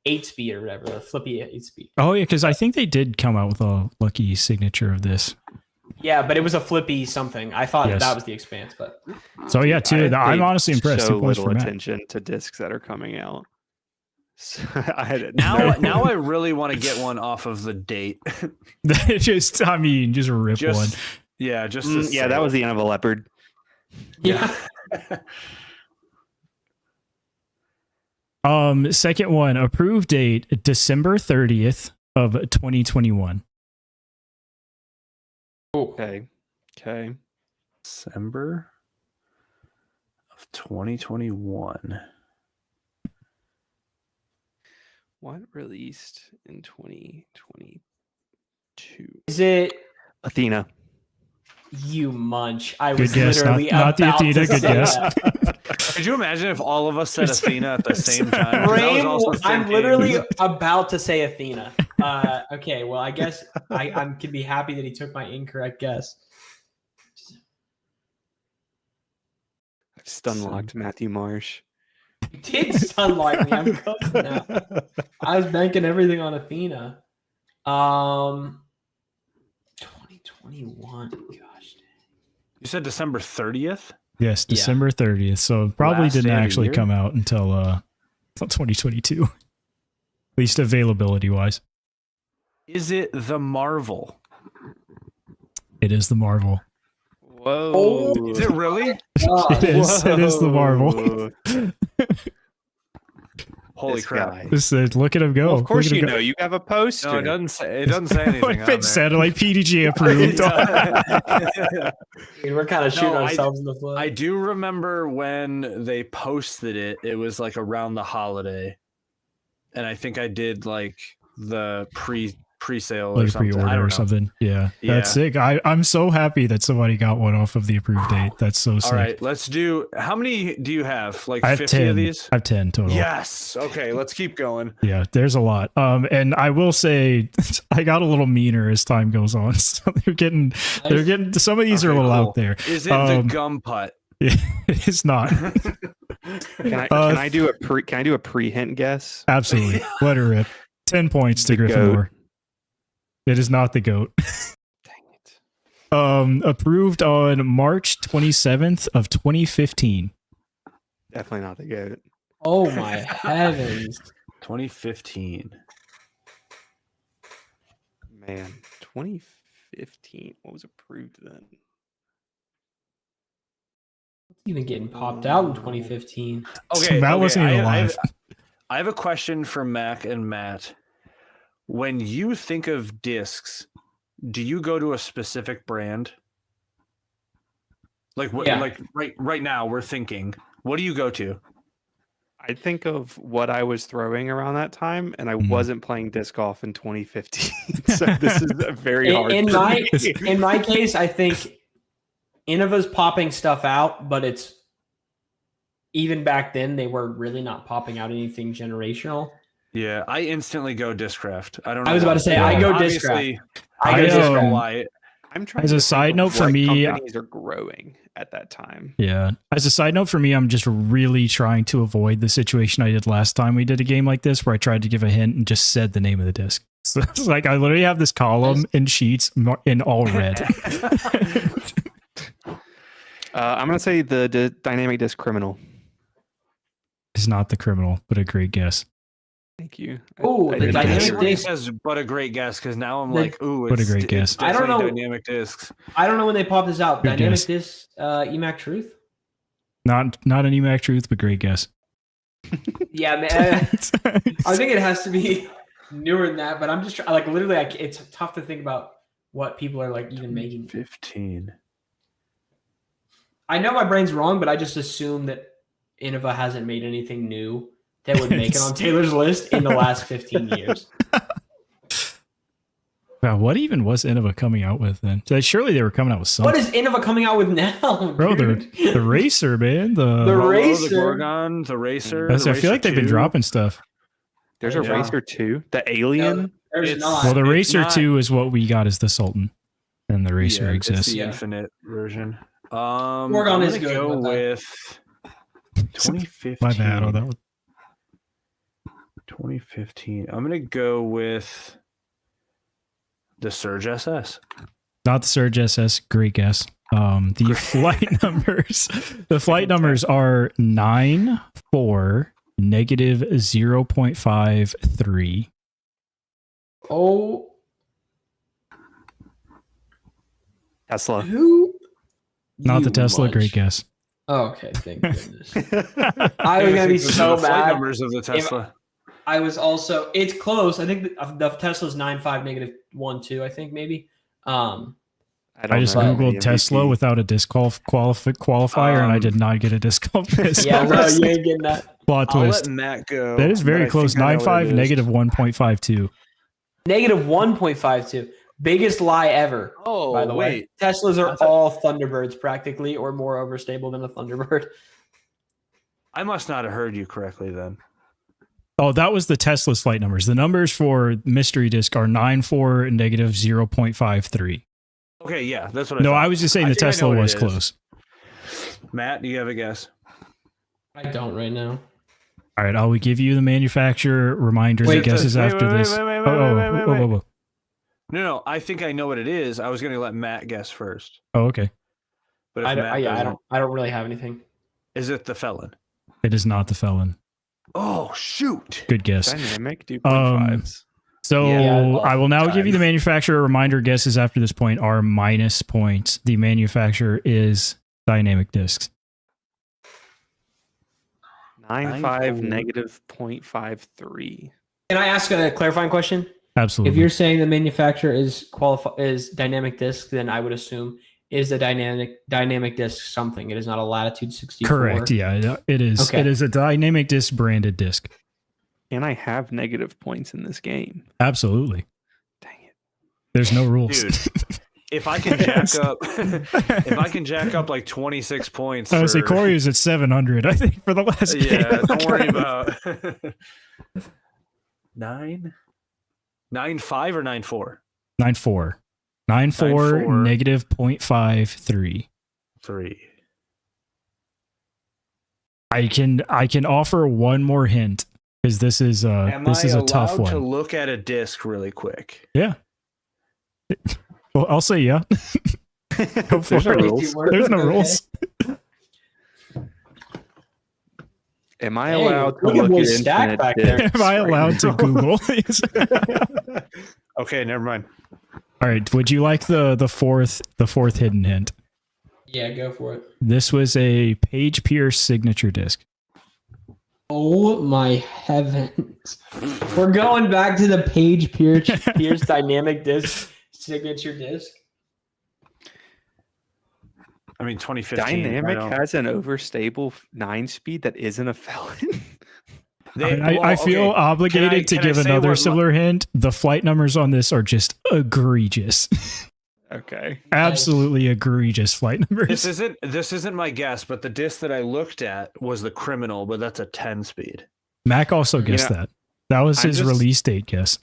8-speed or whatever, the flippy 8-speed. Oh yeah, because I think they did come out with a lucky signature of this. Yeah, but it was a flippy something. I thought Yes. that was the Expanse, but So yeah, too. I I'm honestly impressed. So 2 points little for Matt. attention to discs that are coming out. So I had Now I really want to get one off of the date. just rip Just one. yeah, just to yeah, say that it. was the end of a leopard. yeah. Second one, approved date December 30th of 2021. Okay. December of 2021. What released in 2022? Is it Athena. you munch? I Good was guess. literally Not the about to Athena. Good say guess. that. Could you imagine if all of us said Athena at the same time? That was Brain, also the same I'm game. literally about to say Athena. Okay, well, I guess I can be happy that he took my incorrect guess. I've stun-locked Matthew Marsh. You did sunlight me. I'm close now. I was banking everything on Athena. 2021. Gosh. You said December 30th? Yes, Yeah. December 30th. So probably Last didn't day of the actually year? come out until 2022. At least availability wise. Is it the Marvel? It is the Marvel. Whoa. Is it really? It is the Marvel. Whoa. Holy This crap. guy. Just look at him go. Well, of course Look at you him go. know. You have a poster. No, it doesn't say anything. on It said like PDG there. approved. Dude, we're kind of shooting No, ourselves in the foot. I do remember when they posted it, it was like around the holiday. And I think I did like the pre-sale or like something. I pre-order don't or know. something. Yeah, Yeah. that's sick. I'm so happy that somebody got one off of the approved date. That's so sick. All right, let's do. How many do you have? Like I have 50 10. of these? I have 10 total. Yes. Okay, let's keep going. Yeah, there's a lot. And I will say I got a little meaner as time goes on. So they're getting some of these are a Okay, little cool. out there. Is it the gum putt? It's not. Can I do a pre-hint guess? Absolutely. Let her rip. 10 points to The Gryffindor. It is not the goat. Dang it. Approved on March 27th of 2015. Definitely not the goat. Oh my heavens. 2015. Man, 2015. What was approved then? Even getting popped out in 2015. Okay, Matt okay, wasn't even I alive. have a question for Mac and Matt. When you think of discs, do you go to a specific brand? Like what? Yeah. Like right now, we're thinking. What do you go to? I think of what I was throwing around that time, and I Mhm. wasn't playing disc golf in 2015. So this is a very hard. In for my me. in my case, I think Innova's popping stuff out, but it's even back then they were really not popping out anything generational. Yeah, I instantly go Discraft. I don't know. I was about why. to say, I go Obviously, I go I don't know Discraft. why. I'm trying As a to think side of note for what me, companies are growing at that time. As a side note for me, companies are growing at that time. yeah. As a side note for me, I'm just really trying to avoid the situation I did last time we did a game like this, where I tried to give a hint and just said the name of the disc. So it's like I literally have this column in sheets in all red. I'm gonna say the dynamic disc criminal. It's not the criminal, but a great guess. Thank you. Ooh, I the didn't I dynamic hate answer. when he disc. says, but a great guess, because now I'm The- like, ooh, What a it's, great it's guess. I don't definitely know. dynamic discs. I don't know when they popped this out. Good Dynamic guess. disc, EMAC Truth. Not an EMAC truth, but great guess. Yeah, man. I think it has to be newer than that, but I'm just like literally, it's tough to think about what people are like even making. 15. I know my brain's wrong, but I just assume that Innova hasn't made anything new that would make it on Taylor's list in the last 15 years. Wow, what even was Innova coming out with then? Surely they were coming out with something. What is Innova coming out with now, Bro, dude? the racer, man. The Rolo, Racer. the Gorgon, the Racer. I the feel like they've been 2. dropping stuff. There's a Yeah. Racer 2, the Alien. No, there's It's- not. Well, the It's Racer not- 2 is what we got as the Sultan, and the Racer Yeah, it's exists. the Yeah. infinite version. Gorgon I'm is gonna good, go but with 2015. My bad. Oh, that was 2015. I'm gonna go with the Surge SS. not the Surge SS. Great guess. The flight numbers. The flight numbers are 9, 4, negative 0.53. Oh, Tesla. who? Not the You Tesla. munch. Great guess. Oh, okay, thank goodness. I I was gonna be Those are so the flight mad. numbers of the Tesla. I was also. It's close. I think the Tesla's 9.5 negative 1.2. I think maybe. I just know the googled Tesla without a disc qualifier, and I did not get a disc qualifier. Yeah, no, you ain't getting that. Plot I'll twist. let Matt go. That is but very I close. think I know what 9.5, it is. negative 1.52. Negative 1.52. Biggest lie ever. Oh, By the way, wait. Teslas are I thought- all Thunderbirds practically, or more overstable than a Thunderbird. I must not have heard you correctly then. Oh, that was the Tesla flight numbers. The numbers for mystery disc are 9, 4, and negative 0.53. Okay, yeah, that's what I No, thought. I was just saying I the think I know Tesla what it was is. close. Matt, do you have a guess? I don't right now. All right, I will give you the manufacturer reminders Wait, and guesses wait, after wait, this. wait, wait, Oh, wait, oh, wait, wait, oh, wait. oh, oh. No, I think I know what it is. I was going to let Matt guess first. Oh, okay. But if I Matt doesn't- don't really have anything. Is it the Felon? It is not the Felon. Oh, shoot. Good guess. Dynamic 2.5s. So Yeah, I will now give you the time. manufacturer reminder. Guesses after this point are minus points. The manufacturer is Dynamic Discs. 9.5 negative 0.53. Can I ask a clarifying question? Absolutely. If you're saying the manufacturer is dynamic disc, then I would assume is the dynamic disc something. It is not a Latitude 64. correct, yeah, it is. Okay. It is a Dynamic Disc branded disc. And I have negative points in this game. Absolutely. Dang it. There's no rules. Dude, if I can jack up, if I can jack up like 26 points. I would say for- Corey is at 700. I think for the last game. Yeah, don't worry about 9.5 or 9.4. 9.4. 9.4 9.4. negative 0.53. 3. I can offer one more hint because this is Am this I is a allowed tough to one. look at a disc really quick? Yeah. Well, I'll say yeah. Go for There's no it. rules. There's no Okay. rules. Am I Hey, allowed to look at look boy's at stack infinite back there. discs Am I right allowed to now? Google? Okay, never mind. All right. Would you like the fourth hidden hint? Yeah, go for it. This was a Page Pierce signature disc. Oh my heavens. We're going back to the Page Pierce dynamic disc signature disc. I mean, 2015. Dynamic I don't- has an overstable 9-speed that isn't a Felon. I feel obligated to can I give say another what similar hint. The flight numbers on this are just egregious. Okay. Absolutely egregious flight numbers. This isn't my guess, but the disc that I looked at was the Criminal, but that's a 10 speed. Mac also guessed know, that. That was I'm his just- release date guess.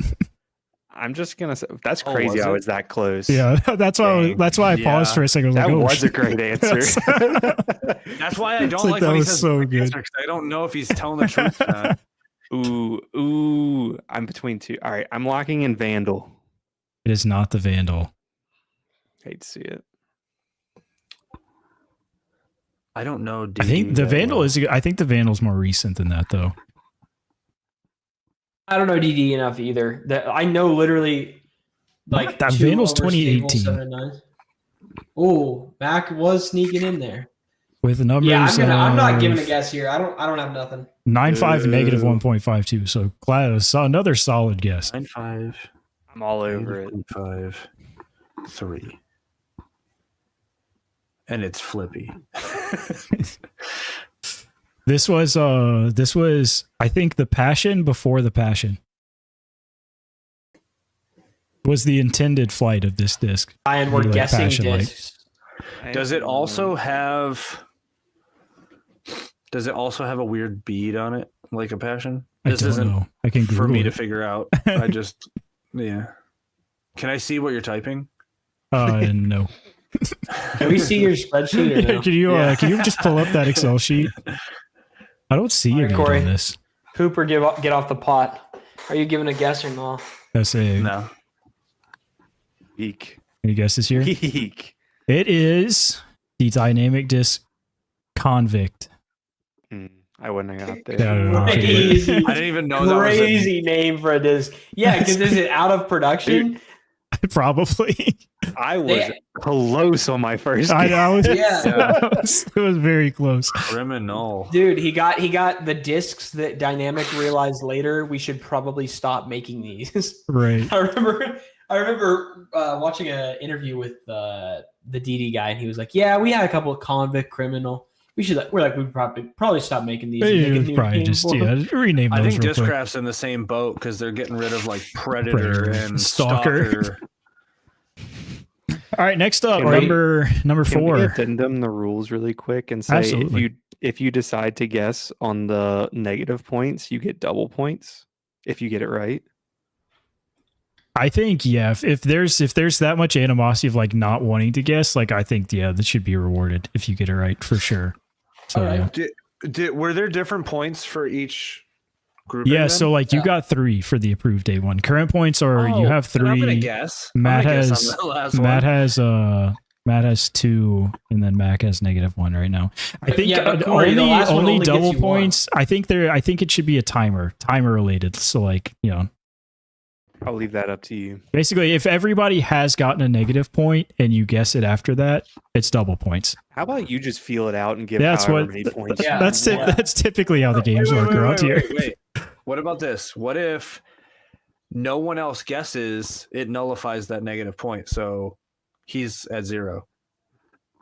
I'm just gonna say that's Oh, crazy. was I it? was that close. Yeah, that's why. Dang. That's why I paused Yeah. for a second. I was that like, oh, was a shit. great answer. That's why I It's don't like, like that when he was says so quick good. answer, 'cause I don't know if he's telling the truth or not. Ooh, I'm between two. All right, I'm locking in Vandal. It is not the Vandal. Hate to see it. I don't know. I think DD the that Vandal well. is. I think the Vandal's more recent than that, though. I don't know DD enough either. That I know literally like That 2 Vandal's overstable 2018. 7 and 9. Oh, Mac was sneaking in there. With the numbers. Yeah, I'm not giving a of guess here. I don't have nothing. 9.5 negative Ooh. 1.52. So glad another solid guess. 9.5, I'm all over it. 5, 3, and it's Flippy. This was I think the Passion before the Passion. Was the intended flight of this disc. And we're Like guessing Passion Light. discs. Does it also have? Does it also have a weird bead on it, like a Passion? I This don't isn't know. I can for Google me it. to figure out. I just, yeah. Can I see what you're typing? No. Can we see your spreadsheet or no? Yeah. Can you just pull up that Excel sheet? I don't see All it right, on Corey. this. Hooper, get off the pot. Are you giving a guess or no? That's a No. Eek. any guesses here? Eek. It is the dynamic disc Convict. I wouldn't have got Yeah, I there. don't know. Crazy, I didn't even know that was a, crazy name for a disc. Yeah, because is it out of production? Probably. I was They- close on my first. I guess. know. Yeah. It was very close. criminal. Dude, he got the discs that Dynamic realized later we should probably stop making these. Right. I remember watching an interview with the DD guy, and he was like, "Yeah, we had a couple of Convict Criminal. We probably stop making these. and make a new Probably name just for 'em." rename I those think real quick. Discraft's in the same boat because they're getting rid of like Predator, Predator, and Stalker. Stalker. All right, next up, Can we- number Can we 4. addendum the rules really quick and say Absolutely. if you decide to guess on the negative points, you get double points if you get it right. I think if there's that much animosity of like not wanting to guess, like I think that should be rewarded if you get it right for sure. So All right. Were there different points for each group? yeah, so like you Yeah. got 3 for the approved day one. Current points are you have 3. I'm gonna guess. Matt I'm gonna guess has on the last Matt has 2, and then Mac has -1 right now. I think Yeah, but Corey, the only last one only only gets double you one. points. I think it should be a timer related. So like I'll leave that up to you. basically, if everybody has gotten a negative point and you guess it after that, it's double points. How about you just feel it out and give That's however what many points? Yeah. that's typically how the games work around here. Wait. What about this? What if no one else guesses? It nullifies that negative point, so he's at 0.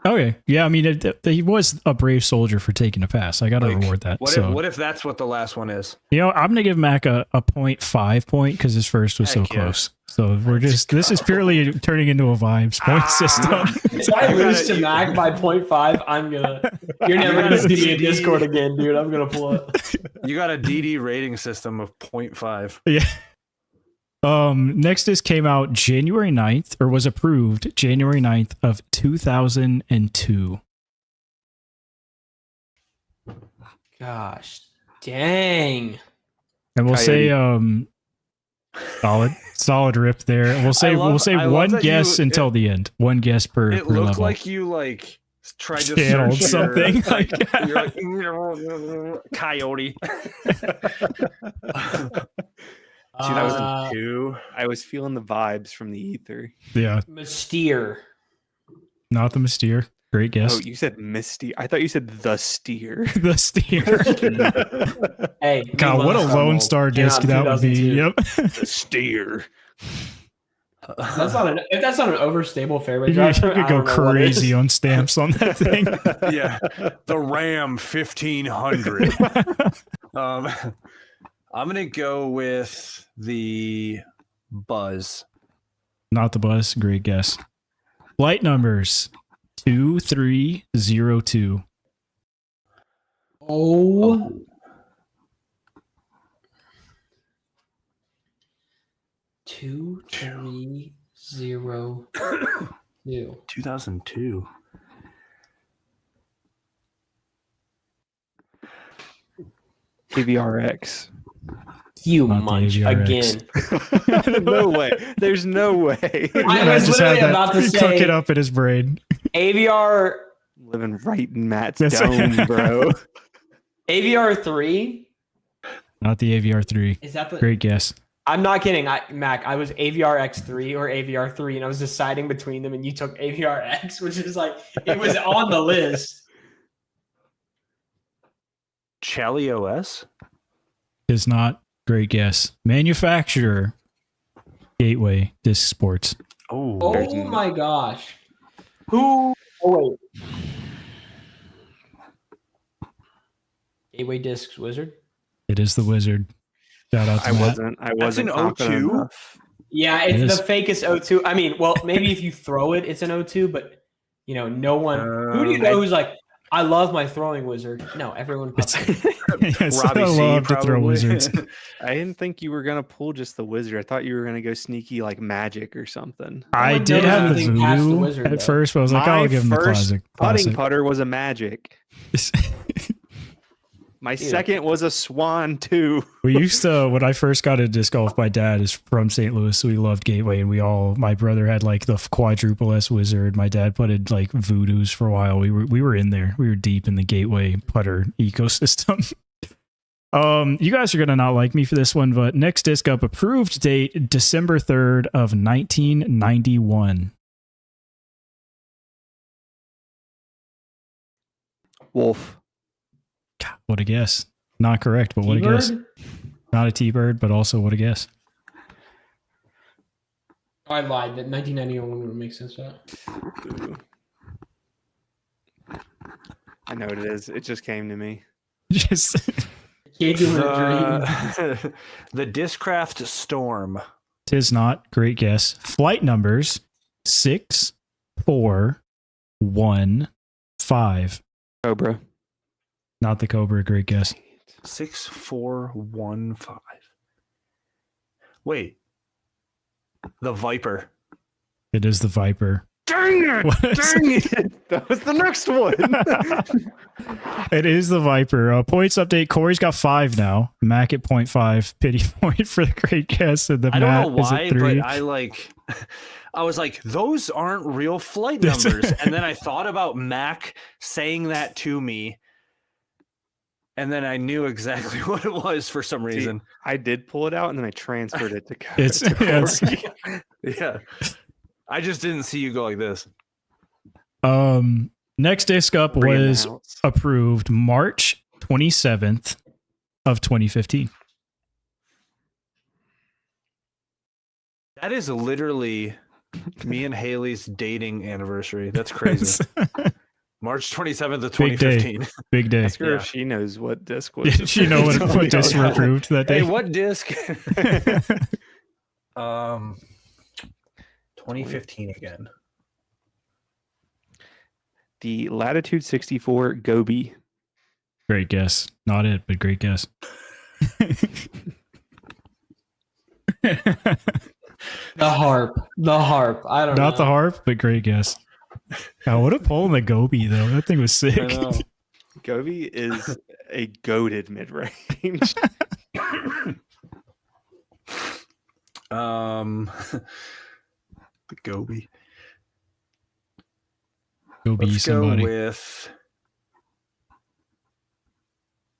Okay, yeah, I mean he was a brave soldier for taking a pass. I got to Like, reward that. What So if that's what the last one is? I'm gonna give Mac a 0.5 point because his first was so Heck yeah. close. So this is purely turning into a vibes point system. If I lose to Mac by 0.5, you're never gonna see me in Discord again, dude. I'm gonna pull it. You got a DD rating system of 0.5. Yeah. Next disc came out January 9th, or was approved January 9th of 2002. Gosh, dang. And we'll say solid rip there. And we'll say I love one that guess you- until the end. One guess per It per looked level. like you tried to Channeled search something. You're like coyote. 2002. I was feeling the vibes from the ether. Yeah, Mystere. not the Mystere. Great guess. Oh, you said Misty. I thought you said the steer. The Steer. Hey, God, what a Lone Star disc that would be. Yep. The steer. If that's not an overstable fairway You driver, could I go don't know what is. crazy on stamps on that thing. Yeah, the Ram 1500. I'm gonna go with the Buzz. Not the Buzz. Great guess. Flight numbers 2302. Oh. 2302. 2002. KVRX. You Not the munch AVRX. again. No way. There's no way. I was just had literally that about to cook say it up in his brain. AVR Living right in Matt's That's- dome, bro. AVR 3. Not the AVR3. Is that the? Great guess. I'm not kidding. Mac, I was AVR X3 or AVR 3, and I was deciding between them, and you took AVR X, which is like it was on the list. Chelly OS? Is not. Great guess. Manufacturer. Gateway Disc Sports. Oh, Oh my gosh. Who? Oh wait. Gateway Discs Wizard. It is the Wizard. Shout out to I Matt. wasn't an confident 02? enough. Yeah, It it's is. the fakest O2. I mean, well, maybe if you throw it, it's an O2, but you know, no one. Who do you know who's like, I love my throwing wizard? No, everyone. It's, Puts yes, Robbie I C, love to throw probably. wizards. I didn't think you were gonna pull just the wizard. I thought you were gonna go sneaky like magic or something. I one did knows have the anything past the voodoo wizard, at though. first, but I was like, I'll give him the classic. putting putter was a magic. classic. My Dude. second was a swan too. We used to, when I first got into disc golf, my dad is from St. Louis, so we loved Gateway, and my brother had like the quadruple S wizard. My dad putted like voodoos for a while. We were in there. We were deep in the Gateway putter ecosystem. You guys are gonna not like me for this one, but next disc up, approved date December 3rd of 1991. Wolf. God, what a guess. Not correct, but what a guess. T-Bird? Not a T-Bird, but also what a guess. Oh, I lied. That 1991 would make sense. For that. I know what it is. It just came to me. Just Can't do it a dream. The Discraft Storm. tis not. Great guess. Flight numbers 6, 4, 1, 5. Cobra. Not the Cobra. Great guess. 6415. Wait. The Viper. It is the Viper. Dang it! What? Dang it! That was the next one. It is the Viper. Points update. Corey's got 5 now. Mac at 0.5. Pity point for the great guess. And the I Matt don't know is why, at 3. but I was like, those aren't real flight numbers. And then I thought about Mac saying that to me. And then I knew exactly what it was for some reason. I did pull it out and then I transferred it to It's- to it's- Corey. Yeah. I just didn't see you go like this. Next disc up Three in the was house. approved March 27th of 2015. That is literally me and Haley's dating anniversary. That's crazy. March 27th of Big day. 2015. Big day. Ask her Yeah. if she knows what disc was. Did you know what discs were approved that day? Hey, what disc? 2015 again. The Latitude 64 Gobi. Great guess. Not it, but great guess. The harp. The harp. I don't know. Not the harp, but great guess. God, what a pull in the Gobi, though. That thing was sick. I know. Gobi is a goated mid range. The Gobi. Gobi Let's go somebody. with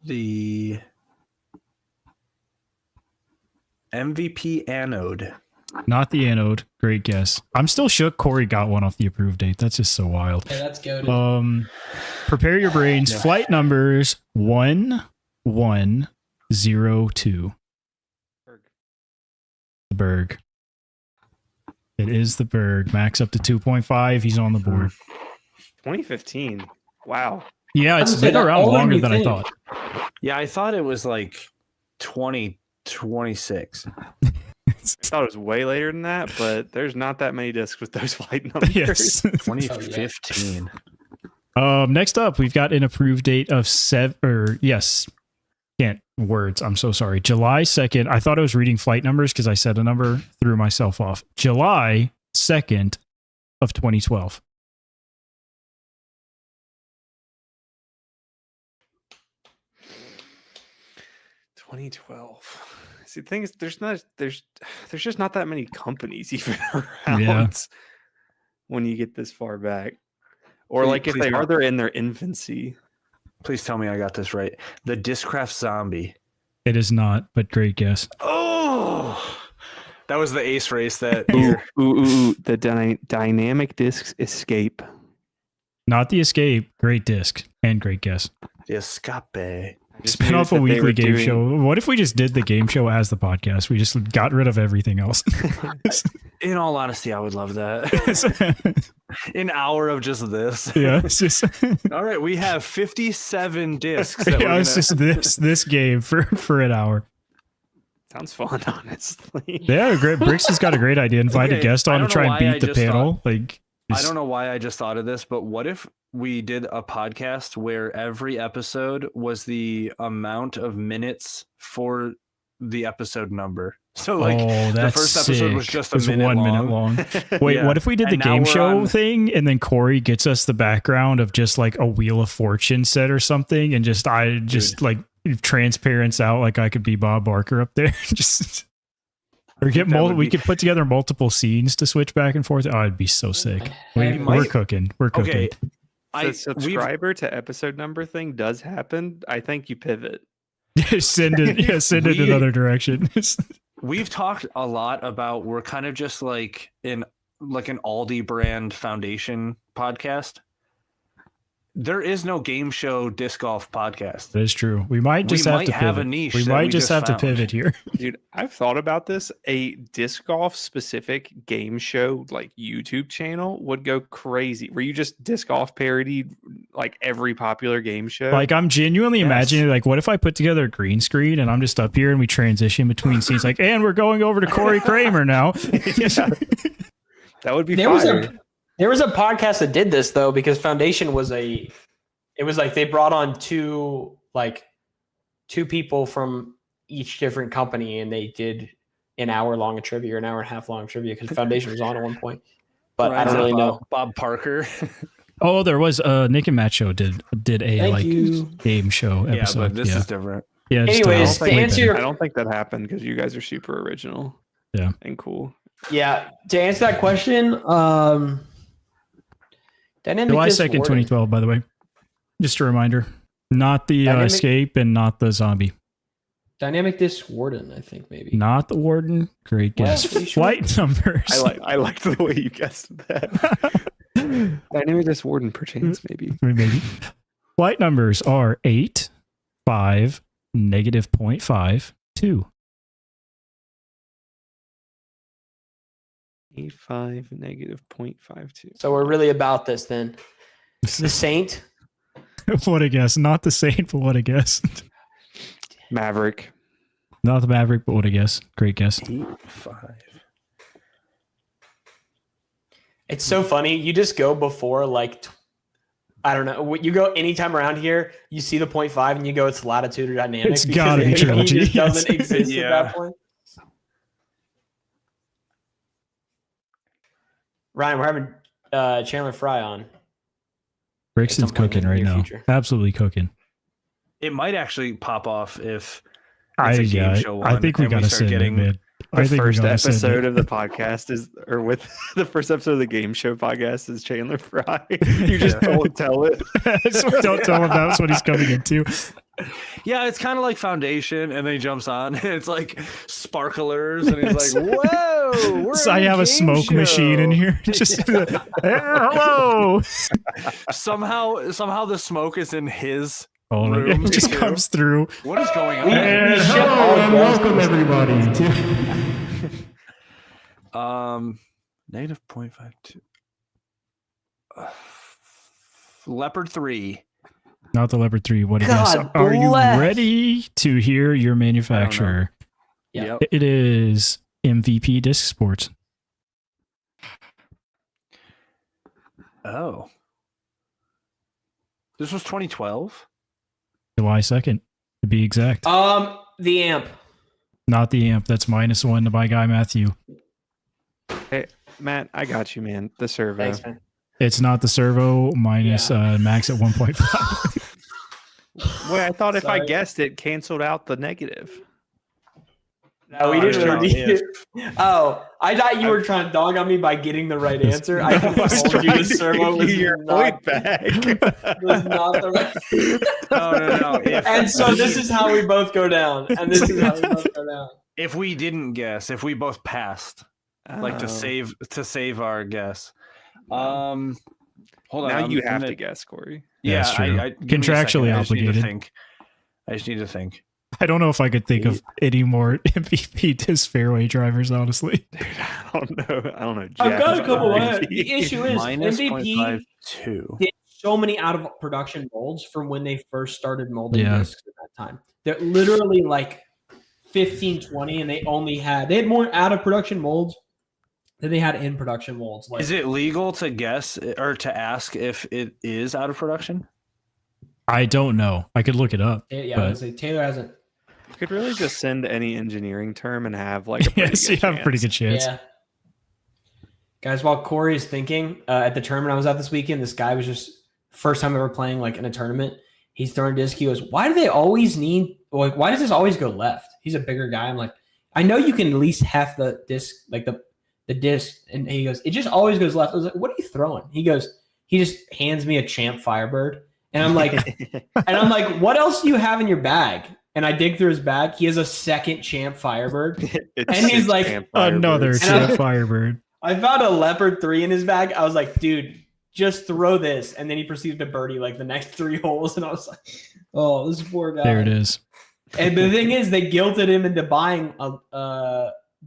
the MVP anode. Not the anode. Great guess. I'm still shook Corey got one off the approved date. That's just so wild. Yeah, that's good. Prepare your brains. Yeah. Flight numbers 1102. The Berg. It is the Berg. Max up to 2.5. He's on the board. 2015. Wow. Yeah, I was it's gonna say, been that around older than longer you than I think. thought. Yeah, I thought it was like 2026. I thought it was way later than that, but there's not that many discs with those flight numbers. Yes. 2015. Next up, we've got an approved date of 7. Or yes, can't words. I'm so sorry. July 2nd. I thought I was reading flight numbers because I said a number, threw myself off. July 2nd of 2012. See, the thing is, there's just not that many companies even around Yeah. when you get this far back, or Please- like if please they are, don't. they're in their infancy. Please tell me I got this right. The Discraft Zombie. It is not, but great guess. Oh, that was the ace race that Ooh, year. ooh, the dynamic disc escape. Not the Escape. Great disc and great guess. The Escape. Spin off a weekly game show. What if we just did the game show as the podcast? We just got rid of everything else. In all honesty, I would love that. An hour of just this. Yeah, it's just All right, we have 57 discs. That yeah, we're it's gonna- just this game for an hour. Sounds fun, honestly. Yeah, great. Bricks has got a great idea. Invite a Okay, guest I on to don't try know and why I beat the just panel. Like, I don't know why I just thought of this, but what if we did a podcast where every episode was the amount of minutes for the episode number? So like oh, the that's first episode was sick. just It was 1 minute long. Wait, Yeah. what if we did the And now game we're show on- thing and then Corey gets us the background of just like a Wheel of Fortune set or something, and just like transparents out like I could be Bob Barker up there, just or get that would we be- could put together multiple scenes to switch back and forth. Oh, it'd be so sick. We We're might- cooking. We're cooking. Okay, The we've subscriber to episode number thing does happen. I think you pivot. send it. Yeah, send it We- another direction. we've talked a lot about we're kind of just like an Aldi brand foundation podcast. There is no game show disc golf podcast. That is true. We might just We have might to have a pivot. niche We that might we just just have found. to pivot here. Dude, I've thought about this. A disc golf specific game show like YouTube channel would go crazy. Where you just disc golf parodied like every popular game show. Like I'm genuinely Yes. imagining like what if I put together a green screen and I'm just up here and we transition between scenes like and we're going over to Corey Kramer now. that would be There was fire. There was a podcast that did this though, because Foundation was it was like they brought on two people from each different company and they did an hour long of trivia or an hour and a half long of trivia because Foundation was on at one point. But I don't really know. Bob Parker. Oh, there was Nick and Matt show did a Thank like you. game show Yeah, episode. but this is different. yeah. just, Anyways, to way answer better. your- I don't think that happened because you guys are super original. Yeah. And cool. Yeah, to answer that question, Dynamic July Disc 2nd, Warden. 2012, by the way. Just a reminder. Not the Dynamic- Escape and not the Zombie. Dynamic Disc Warden, I think maybe. Not the Warden. Great Well, guess. are you sure? Flight numbers. I liked the way you guessed that. Dynamic Disc Warden, perchance, maybe. Maybe. Flight numbers are 8, 5, -0.5, 2. 85 -0.52. So we're really about this then. The Saint. What a guess. Not the Saint, but what a guess. Maverick. Not the Maverick, but what a guess. Great guess. 8-5. It's so funny. You just go before I don't know. You go anytime around here, you see the 0.5 and you go, it's latitude or dynamic. It's because gotta be it trilogy. just doesn't exist Yeah. at that point. Ryan, we're having Chandler Fry on. Brixton's some point in cooking the right near now. future. Absolutely cooking. It might actually pop off if I it's a game show one, think we and we gotta start send it, getting- man. The I think we first gotta send episode it. of the podcast is, or with the first episode of the game show podcast is Chandler Fry. You just don't tell it. So don't tell him that's what he's coming into. Yeah, it's kind of like Foundation, and then he jumps on, and it's like sparklers, and he's like, "Whoa!" We're So in I have a game smoke machine in show." here. Just hello. Somehow the smoke is in his. Oh, my Room God. It just too. comes through. What is going We- on? And ship hello all and guests. welcome everybody to -0.52. Leopard 3. not the Leopard 3. What a guess. God Are you bless. ready to hear your manufacturer? Yeah. Yep. It is MVP Disc Sports. Oh. This was 2012? July 2nd. to be exact. The amp. Not the amp. That's -1 to my guy Matthew. Hey, Matt, I got you, man. The servo. Thanks, man. It's not the servo minus max at 1.5. Wait, I thought if I Sorry. guessed it, canceled out the negative. No, we didn't no, really need yeah. it. Oh, I thought you were trying to dog on me by getting the right answer. I I was told you trying the to servo give was you your not, point back. was not the right. No. And so this is how we both go down. And this is how we both go down. If we didn't guess, if we both passed, like Oh. to save our guess. Hold on. Now I'm you have gonna- to guess, Corey. Yeah, That's true. give me a second. Contractually I just need to obligated. think. I just need to think. I don't know if I could think of any more MVP disc fairway drivers, honestly. Dude, I don't know. I don't know. I've got a jack couple. about The MVP. issue is Minus MVP 0.52. did so many out of production molds from when they first started molding Yeah. discs at that time. They're literally like 15, 20, and they had more out of production molds than they had in production molds. Like, Is it legal to guess or to ask if it is out of production? I don't know. I could look it up. yeah, but- I was like, Taylor hasn't. You could really just send any engineering term and have like a pretty Yes, you good have a pretty chance. good chance. Yeah. Guys, while Corey is thinking, at the tournament I was at this weekend, this guy was just first time ever playing like in a tournament. He's throwing disc. He goes, "Why do they always need like? Why does this always go left?" He's a bigger guy. I'm like, I know you can at least heft the disc, like the disc, and he goes, "It just always goes left." I was like, "What are you throwing?" He goes, he just hands me a Champ Firebird, and I'm like, "What else do you have in your bag?" And I dig through his bag. He has a second Champ Firebird. It's And he's 6 like, Champ Another Firebirds. And I- Champ Firebird. I found a Leopard 3 in his bag. I was like, dude, just throw this. And then he proceeded to birdie like the next 3 holes. And I was like, oh, this poor guy. There it is. And the thing is, they guilted him into buying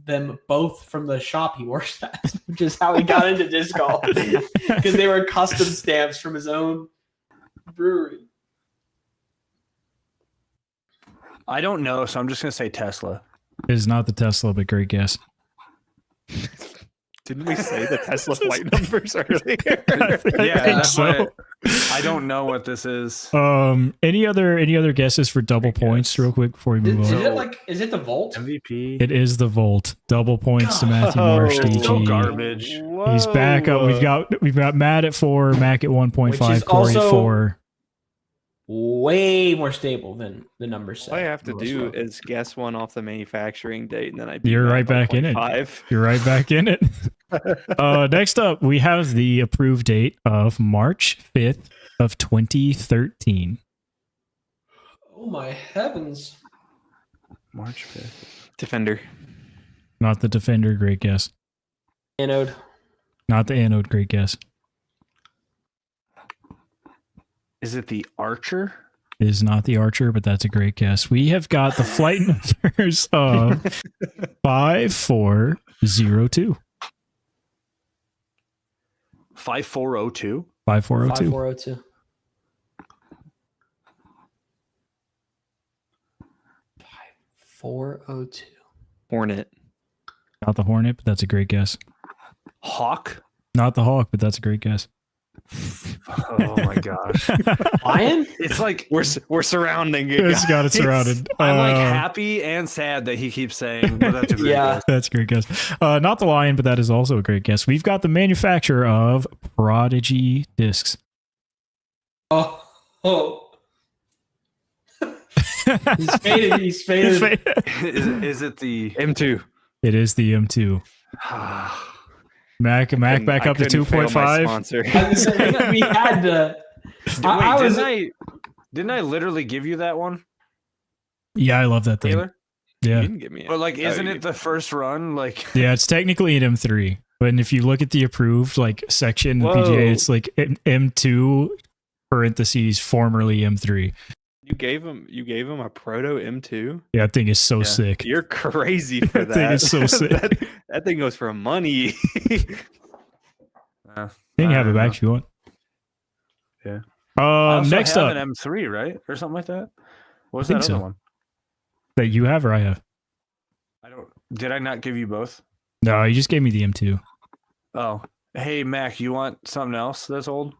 them both from the shop he works at, which is how he got into disc golf. Because they were custom stamps from his own brewery. I don't know, so I'm just gonna say Tesla. It is not the Tesla, but great guess. Didn't we say the Tesla flight numbers earlier? I think that's so. I don't know what this is. Any other guesses for double I points, guess. real quick before we Is, move is on? it like, is it the Volt? MVP. It is the Volt. Double points to Matthew Marsh. Oh, so DG. garbage. He's back up. We've got Matt at 4, Mac at Which 1.5, is Corey at also- 4. Way more stable than the number 7. All I have to Most do of them. is guess one off the manufacturing date, and then I beat You're Matt right by back in it. 0.5. You're right back in it. Next up, we have the approved date of March 5th of 2013. Oh my heavens. March 5th. Defender. Not the Defender, great guess. Anode. Not the Anode, great guess. Is it the Archer? It is not the Archer, but that's a great guess. We have got the flight numbers of 5402. 5402. 5402. 5402. 5402. Hornet. Not the Hornet, but that's a great guess. Hawk. Not the Hawk, but that's a great guess. Oh my gosh. Lion? It's like We're surrounding it. It's got it guys. surrounded. I'm like happy and sad that he keeps saying, but that's a great Yeah. guess. That's a great guess. Not the Lion, but that is also a great guess. We've got the manufacturer of Prodigy discs. Oh. He's faded. He's faded. Is it the M2. It is the M2. Mac back up to 2.5. Sponsor. I was saying, we had to. I was. didn't I literally give you that one, Yeah, I love that thing. Taylor? You Yeah. didn't give me it. But like, Oh, isn't you it the first run? Like, Yeah, it's technically an M3. But if you look at the approved like section in the Whoa. PGA, it's like M2 parentheses formerly M3. You gave him a proto M2. Yeah, that thing is so Yeah. sick. You're crazy for That that. thing is so sick. that thing goes for money. You can have it back if you want. Yeah. I also Next have up an M3, right, or something like that. What was think that so. other one? that you have or I have. I don't. Did I not give you both? No, you just gave me the M2. Oh, hey Mac, you want something else that's old?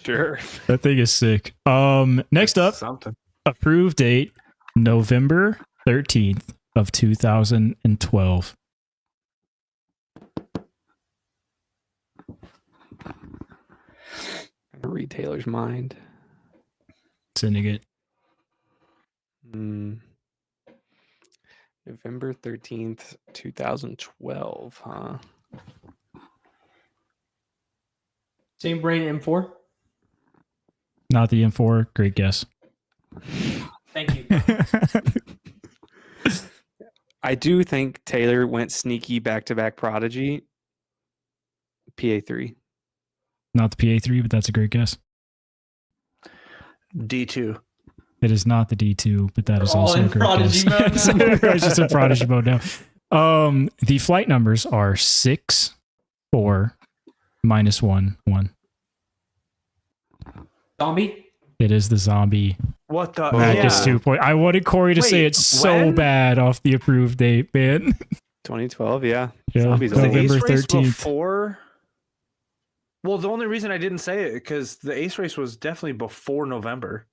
Sure. That thing is sick. Next up, Something. Approved date November 13th of 2012. Read Taylor's mind. Sending it. November 13th, 2012, huh? Same brain M4. Not the M4. Great guess. Thank you. I do think Taylor went sneaky back-to-back Prodigy. PA3. Not the PA3, but that's a great guess. D2. It is not the D2, but that is We're all also in a great Prodigy guess. mode now. I just in Prodigy mode now. The flight numbers are 6, 4, -1, 1. Zombie. It is the zombie. What the? Magus 2 point. I wanted Corey to say Wait, it so when? bad off the approved date, man. 2012, yeah. Yeah, Zombies Was the old. November Ace race 13th. before? Well, the only reason I didn't say it because the Ace race was definitely before November.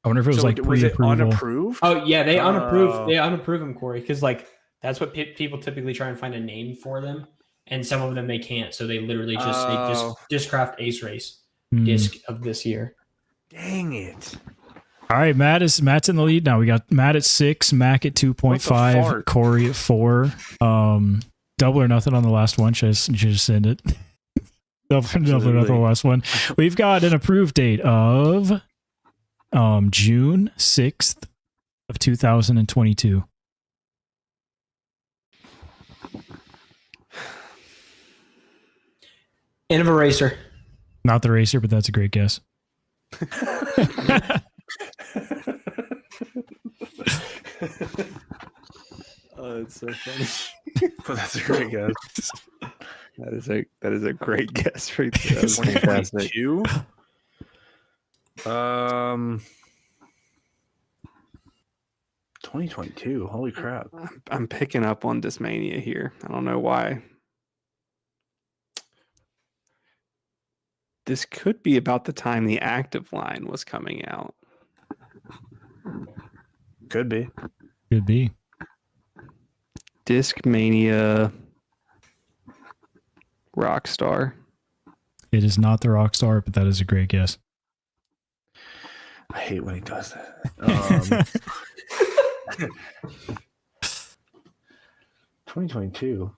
I wonder if it was So like was it pre-approval. unapproved? Oh yeah, they unapprove. Oh. They unapprove them, Corey, because like that's what people typically try and find a name for them, and some of them they can't. So they literally just say Oh. Discraft Ace Race Hmm. disc of this year. Dang it! All right, Matt's in the lead now. We got Matt at 6, Mac at 2.5, fart? Corey at 4. Double or nothing on the last one. Should I just send it? double or nothing on the last one. We've got an approved date of June 6th of 2022. End of a racer. Not the racer, but that's a great guess. Oh, it's so funny. Well, that's a great guess. That is a great guess right there. That was fantastic. 2022. 2022. Holy crap! I'm picking up on Discmania here. I don't know why. This could be about the time the active line was coming out. Could be. Could be. Discmania Rockstar. It is not the Rockstar, but that is a great guess. I hate when he does that. 2022.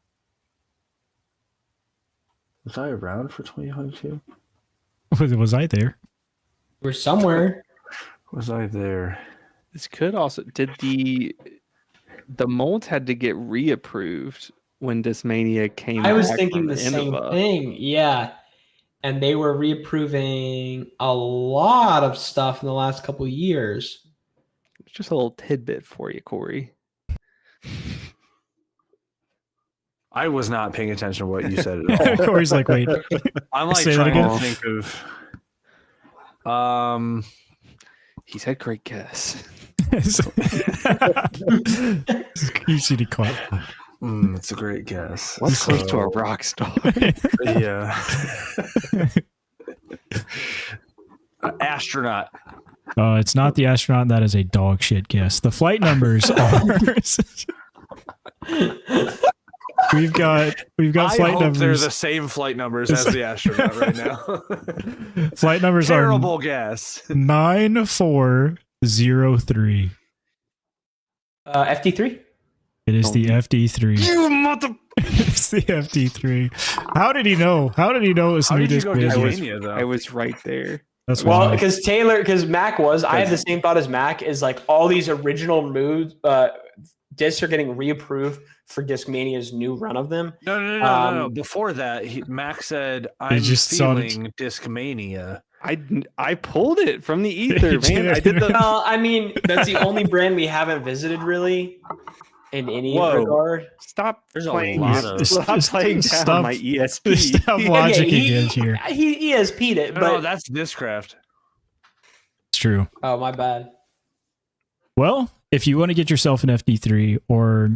Was I around for 2022? Was I there? We're somewhere. Was I there? This could also did the molds had to get reapproved when Discmania came. I was back thinking from the same Innova. thing. Yeah. And they were reapproving a lot of stuff in the last couple of years. Just a little tidbit for you, Corey. I was not paying attention to what you said at all. Corey's like, wait. I'm like Say that trying again? to think of. He said, "Great guess." Easy to clap. It's a great guess. What's close to a rock star? Yeah. Astronaut. It's not the astronaut. That is a dog shit guess. The flight numbers are. We've got I flight hope they're numbers. the same flight numbers as the astronaut right now. Flight numbers Terrible guess. are 9403. FD3? It is the FD3. You mother! It's the FD3. How did he know? How did he know it was How new did you disc go beta? Discmania, though? I was right there. That's Well, why. because Mac was, I had the same thought as Mac, is like all these original moves, discs are getting reapproved for Discmania's new run of them. No. Before that, Max said, "I'm just feeling Discmania." I pulled it from the ether, man. I did the. No, I mean, that's the only brand we haven't visited really in any Whoa. regard. Stop There's a playing. lot of- Stop playing down Stop- my ESP. Stop logic he again here. ESP'd it, No, but that's Discraft. It's true. oh, my bad. Well, if you want to get yourself an FD3 or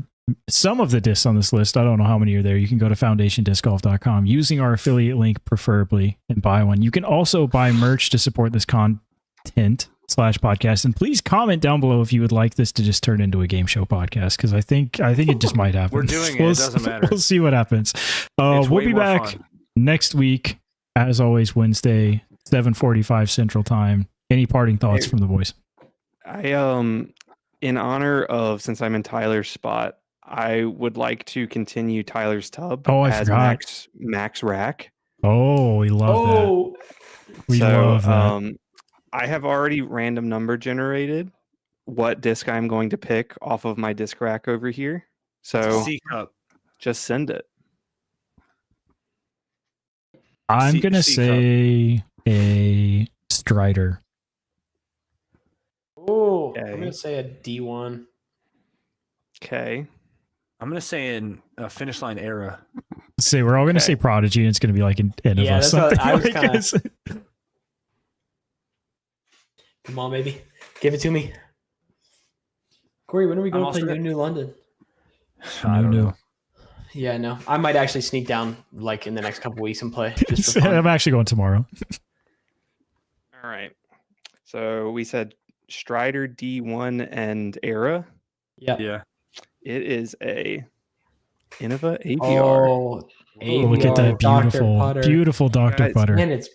some of the discs on this list, I don't know how many are there, you can go to foundationdiscgolf.com using our affiliate link preferably and buy one. You can also buy merch to support this content YouTube.com/podcast. And please comment down below if you would like this to just turn into a game show podcast, because I think it just might happen. We're doing it. It doesn't matter. We'll see what happens. It's We'll way be more back fun. next week, as always, Wednesday, 7:45 Central Time. Any parting thoughts from the boys? In honor of, since I'm in Tyler's spot, I would like to continue Tyler's tub Oh, I as forgot. Max Rack. Oh, we love that. Oh, We love that. I have already random number generated what disc I'm going to pick off of my disc rack over here. So C cup. just send it. I'm C- gonna C say a Strider. oh, Okay. I'm gonna say a D1. Okay. I'm gonna say in a Finish Line Era. Say we're all gonna Okay. say Prodigy, and it's gonna be like an N of Yeah, us. that's what something I was like kinda- this. Come on, baby, give it to me. Corey, when are we going to also play gonna- New London? I don't No. know. Yeah, no, I might actually sneak down like in the next couple weeks and play just for fun. I'm actually going tomorrow. All right. So we said Strider, D1, and Era. Yeah. Yeah. It is a Innova AVR. Oh, Look at that Dr. beautiful, Putter. beautiful Dr. Guys, Butter. And it's,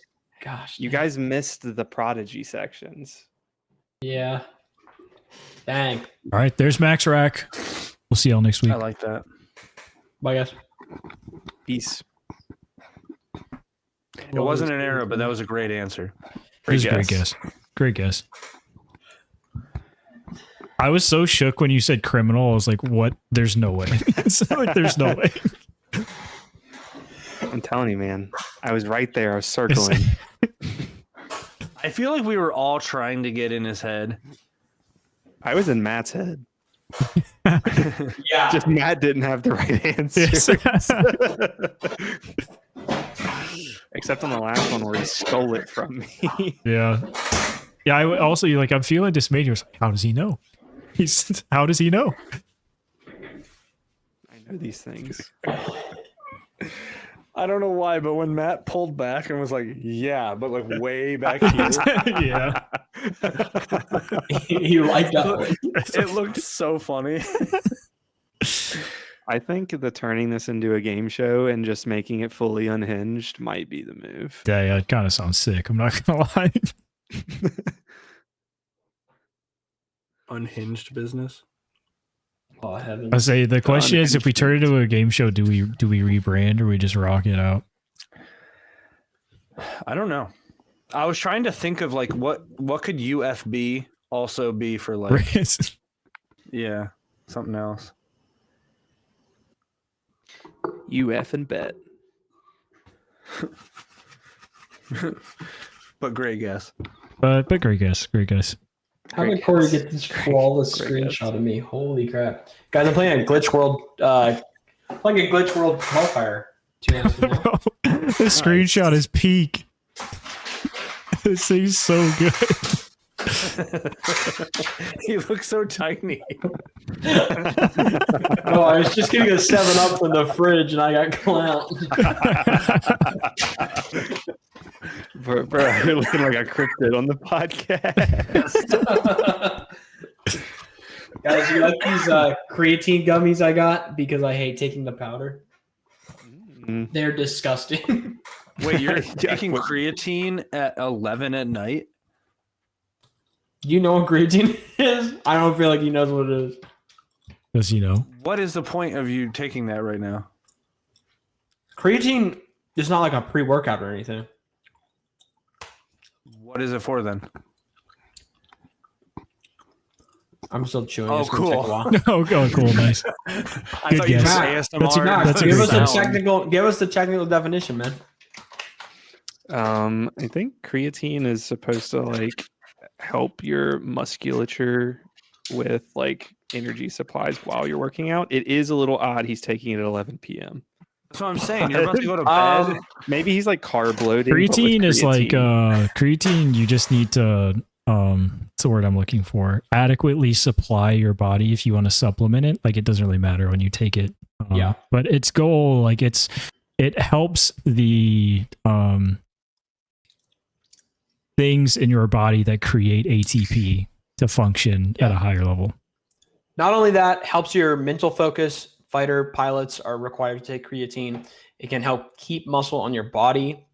gosh, You dang. guys missed the Prodigy sections. Yeah. Dang. All right, there's Max Rack. We'll see y'all next week. I like that. Bye, guys. Peace. It wasn't an Era, but that was a great answer. It was a great guess. Great guess. I was so shook when you said criminal. I was like, what? There's no way. It's like, there's no way. I'm telling you, man. I was right there. I was circling. I feel like we were all trying to get in his head. I was in Matt's head. Yeah. Just Matt didn't have the right answer. Yes. Except on the last one where he stole it from me. Yeah. Yeah. I also like, I'm feeling dismayed. He was like, how does he know? How does he know? I know these things. I don't know why, but when Matt pulled back and was like, yeah, but like way back here, Yeah. You like that one. it looked so funny. I think the turning this into a game show and just making it fully unhinged might be the move. Yeah, it kind of sounds sick. I'm not gonna lie. Unhinged business. Oh, heaven. I say the question is, if we turn it into a game show, do we rebrand or we just rock it out? I don't know. I was trying to think of like what could UFB also be for like yeah, something else. UF and bet. But great guess. but great guess, great guess. How Great did Corey guess. get this flawless Great guess. screenshot of me? Holy crap. Guys, I'm playing a Glitch World qualifier 2 nights from now. The screenshot is peak. This thing's so good. He looks so tiny. Oh, I was just getting a 7-Up from the fridge and I got clowned. Bro, you're looking like a cryptid on the podcast. Guys, you like these creatine gummies I got because I hate taking the powder? Mm. They're disgusting. Wait, you're taking creatine at 11 at night? You know what creatine is? I don't feel like he knows what it is. Does he know? What is the point of you taking that right now? Creatine is not like a pre-workout or anything. What is it for then? I'm still chewing. Oh, It's gonna take a cool. while. Oh, cool, nice. I Good thought you guess. said That's ASMR. enough. That's a Give good us the sound. technical definition, man. I think creatine is supposed to like help your musculature with like energy supplies while you're working out. It is a little odd he's taking it at 11 p.m. That's what I'm saying. You're about to go to bed. Maybe he's like carb loading. but with Creatine is like creatine. creatine. You just need to it's the word I'm looking for. Adequately supply your body if you want to supplement it. Like it doesn't really matter when you take it. Yeah. But its goal, like it helps the things in your body that create ATP to function at a higher level. Not only that, helps your mental focus. Fighter pilots are required to take creatine. It can help keep muscle on your body.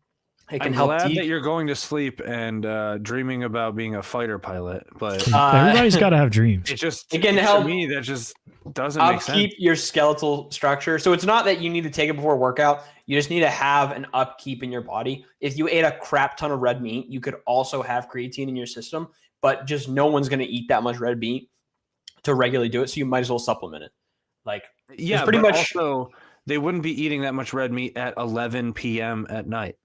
It can I'm help glad that you're going to sleep and dreaming about being a fighter pilot, but Everybody's got to have dreams. It can help to me. That just doesn't make sense. upkeep your skeletal structure. So it's not that you need to take it before workout. You just need to have an upkeep in your body. If you ate a crap ton of red meat, you could also have creatine in your system, but just no one's going to eat that much red meat to regularly do it. So you might as well supplement it. Like, Yeah, pretty but much. also they wouldn't be eating that much red meat at 11 p.m. at night.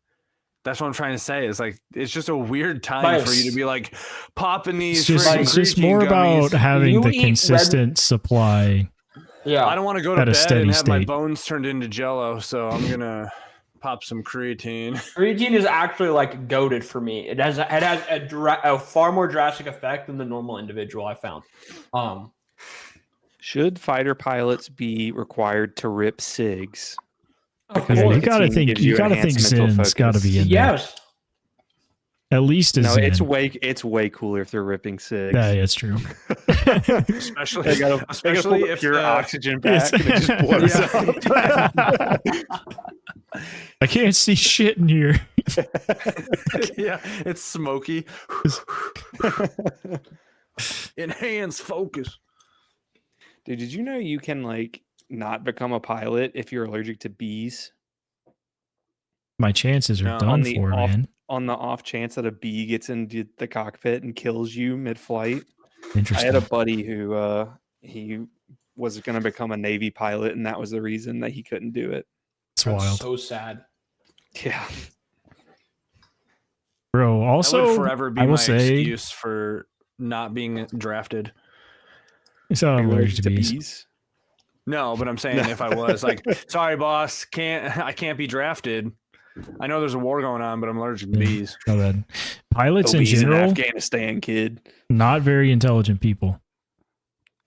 That's what I'm trying to say. Is like it's just a weird time for you to be like popping these. It's just more about having the consistent supply. Yeah, I don't want to go to At a bed steady and have my state. bones turned into jello, so I'm gonna pop some creatine. creatine is actually like goated for me. It has a far more drastic effect than the normal individual I found. Should fighter pilots be required to rip SIGs? Of Yeah, course. you gotta Nicotine think. gives You you gotta think enhanced mental Zen's got to focus. be in there. Yes. At least a No, Zen. it's way cooler if they're ripping SIGs. Yeah, it's true. Especially, They gotta especially pull the if pure the- oxygen back and it just blows up. I can't see shit in here. yeah, it's smoky. Enhance focus. Dude, did you know you can like not become a pilot if you're allergic to bees? My chances are No, done on the for, off- man. On the off chance that a bee gets into the cockpit and kills you mid-flight. I Interesting. had a buddy who he was going to become a Navy pilot, and that was the reason that he couldn't do it. It's That's wild, so sad. Yeah. bro. That Also, would forever be I will my say, excuse for not being drafted. so Are I'm you allergic to bees. No, but I'm saying if I was like, sorry, boss, I can't be drafted. I know there's a war going on, but I'm allergic to Yeah. bees. No bad. Pilots in Bees in general, Afghanistan, kid. not very intelligent people.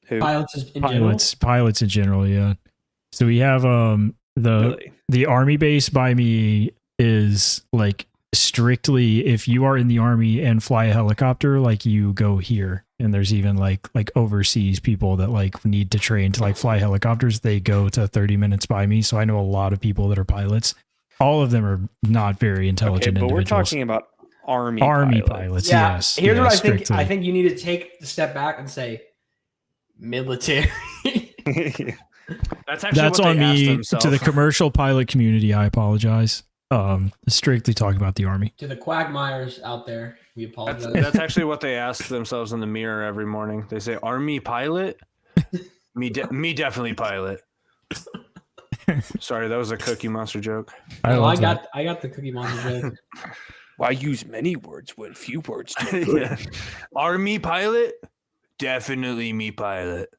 Who? Pilots in general. Pilots in general, yeah. So we have Really? the army base by me is like strictly if you are in the army and fly a helicopter, like you go here. And there's even like overseas people that like need to train to like fly helicopters. They go to 30 minutes by me. So I know a lot of people that are pilots. All of them are not very Okay, intelligent but we're individuals. talking about army pilots, Yeah. yes. Here's yeah, what I think. strictly. I think you need to take the step back and say military. That's actually That's what on they asked me themselves. to the commercial pilot community. I apologize. Strictly talking about the army. To the quagmires out there, we apologize. That's actually what they ask themselves in the mirror every morning. They say, "Army pilot, me definitely pilot." Sorry, that was a Cookie Monster joke. I love that. got the Cookie Monster joke. Why use many words when few words do good? Yeah. Army pilot, definitely me pilot.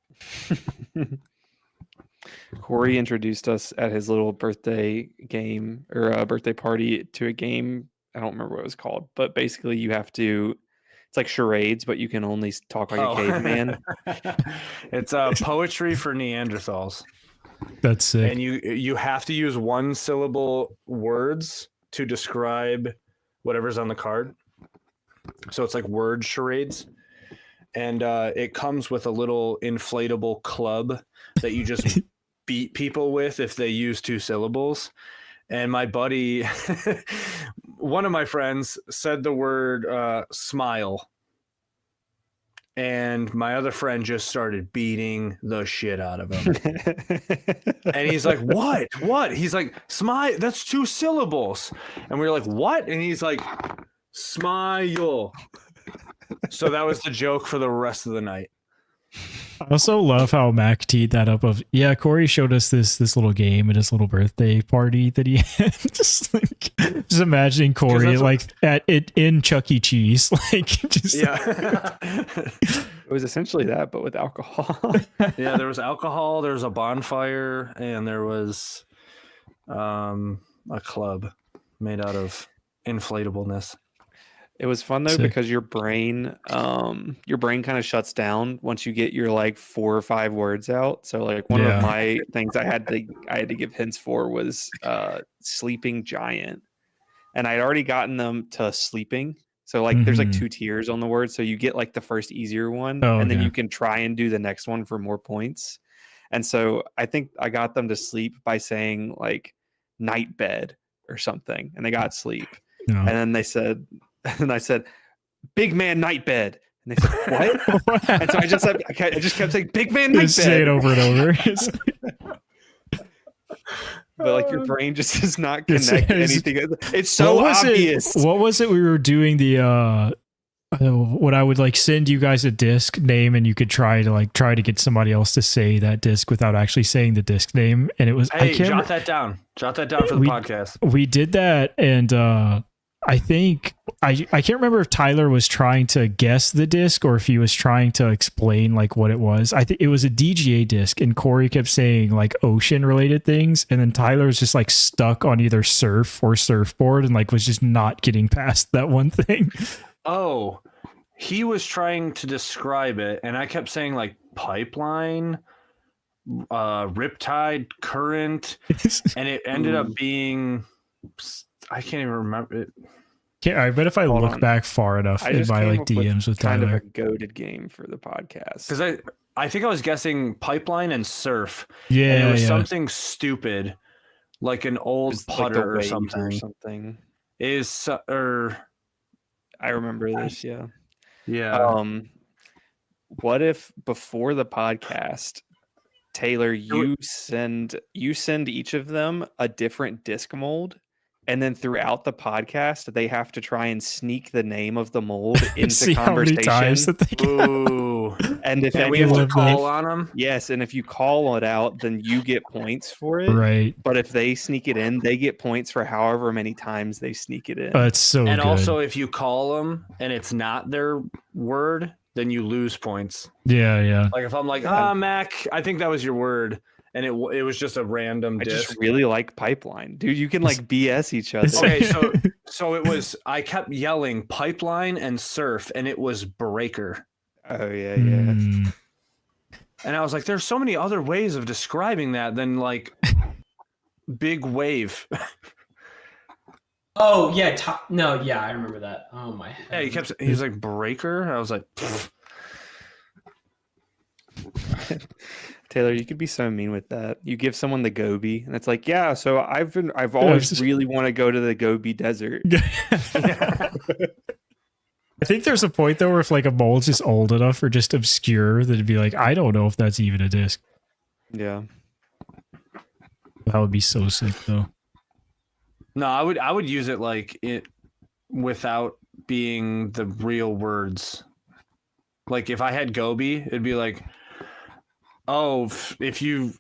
Corey introduced us at his little birthday game or birthday party to a game. I don't remember what it was called, but basically you have to. It's like charades, but you can only talk like a caveman. It's poetry for Neanderthals, That's sick. and you have to use one syllable words to describe whatever's on the card. So it's like word charades, and it comes with a little inflatable club that you just beat people with if they use two syllables. And my buddy, one of my friends, said the word smile. And my other friend just started beating the shit out of him. And he's like, what? What? He's like, smile. That's two syllables. And we were like, what? And he's like, smile. So that was the joke for the rest of the night. I also love how Mac teed that up of, yeah, Corey showed us this little game at his little birthday party that he had. just imagining Corey like in Chuck E. Cheese. Like just Yeah. It was essentially that, but with alcohol. Yeah, there was alcohol, there was a bonfire, and there was a club made out of inflatableness. It was fun though Sick. because your brain kind of shuts down once you get your like 4 or 5 words out. So like one Yeah. of my things I had to give hints for was sleeping giant, and I'd already gotten them to sleeping, So like there's like Mhm. 2 tiers on the word. So you get like the first easier one, Oh, and then okay. you can try and do the next one for more points. And so I think I got them to sleep by saying like night bed or something, and they got sleep. No. And then they said, and I said, big man night bed. And they said, what? And so I just kept saying big man night Just say it bed. over and over. It's- But like your brain just does not It's- connect it's- anything. It's so what was obvious. It, what was it we were doing when I would like send you guys a disc name and you could try to get somebody else to say that disc without actually saying the disc name, and it was I Hey, can't jot that down. Jot that down for the We- podcast. we did that, and I think I can't remember if Tyler was trying to guess the disc or if he was trying to explain like what it was. I think it was a DGA disc, and Corey kept saying like ocean related things, and then Tyler was just like stuck on either surf or surfboard and like was just not getting past that one thing. Oh, he was trying to describe it, and I kept saying like pipeline, riptide, current, and it ended up being, I can't even remember it. I bet if I Hold look on. back far enough I in just my came like up with DMs with kind Tyler. of a goated game for the podcast. Because I think I was guessing pipeline and surf, Yeah, and it was yeah. something stupid, like an old It's like putter the or wave something. Or I remember this, yeah. yeah. What if before the podcast, Taylor, you send each of them a different disc mold, and then throughout the podcast, they have to try and sneak the name of the mold into See how many conversation. times that they can. Ooh. And if And we any have of to love that. call on them. yes, and if you call it out, then you get points for it. Right. But if they sneak it in, they get points for however many times they sneak it in. It's so And good. also, if you call them and it's not their word, then you lose points. yeah. Like if I'm like, Mac, I think that was your word, and it was just a random I disc. just really like pipeline, dude. You can like BS each other. Okay, so it was. I kept yelling pipeline and surf, and it was breaker. Oh yeah. Mm. And I was like, there's so many other ways of describing that than like big wave. Oh yeah, no, yeah, I remember that. Oh my. Yeah, he was like breaker. I was like, pfft. Taylor, you could be so mean with that. You give someone the Gobi, and it's like, yeah. So I've always just- really want to go to the Gobi Desert. I think there's a point though where if like a mold's just old enough or just obscure that it'd be like, I don't know if that's even a disc. Yeah. That would be so sick though. No, I would use it like it without being the real words. Like if I had Gobi, it'd be like, oh, if you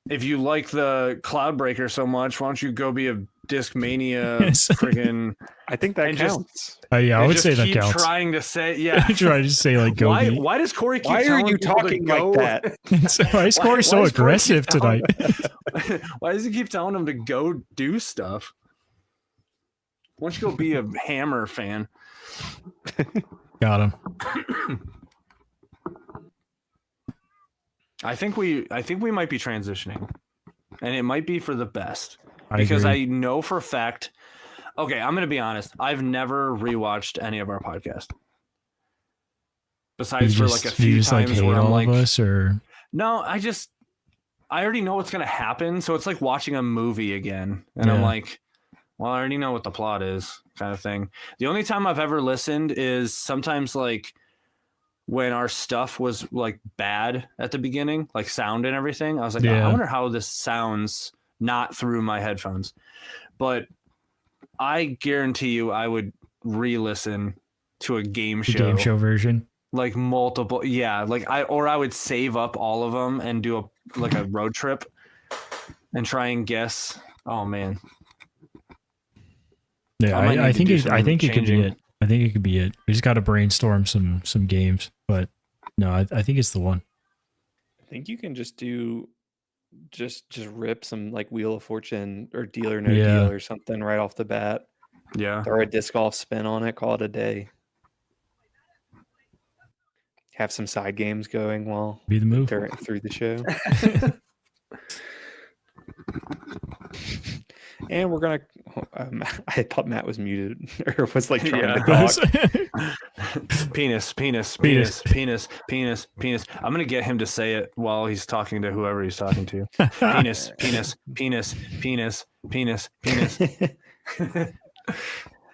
like the Cloudbreaker so much, why don't you go be a Discmania friggin' I think that And just- counts. Yeah, I and would just say that keep counts. trying to say yeah. Try to say like go. Why does Corey keep Why are telling you people to talking go? like that? Why is Corey so why does Corey aggressive keep telling- tonight? Why does he keep telling him to go do stuff? Why don't you go be a Hammer fan? Got him. I think we might be transitioning, and it might be for the best I because agree. I know for a fact. Okay, I'm gonna be honest. I've never rewatched any of our podcast, besides for like a you few just like times hate where I'm all like, of us, or no, I already know what's gonna happen. So it's like watching a movie again, and I'm Yeah. like, well, I already know what the plot is, kind of thing. The only time I've ever listened is sometimes like when our stuff was like bad at the beginning, like sound and everything. I was like, Yeah. I wonder how this sounds not through my headphones. But I guarantee you I would re-listen to a game the show, game show version. like multiple. Yeah. Like I would save up all of them and do a road trip and try and guess. Oh man. Yeah, I might need I to think do it. I some think it could be changing. it. I think it could be it. We just got to brainstorm some games, but no, I think it's the one. I think you can just do just rip some like Wheel of Fortune or Deal or No Yeah. Deal or something right off the bat. Yeah. Throw a disc golf spin on it, call it a day. Have some side games going while Be the move. through the show. And we're gonna. I thought Matt was muted or was like trying to Yeah. talk. Penis. I'm gonna get him to say it while he's talking to whoever he's talking to. Penis.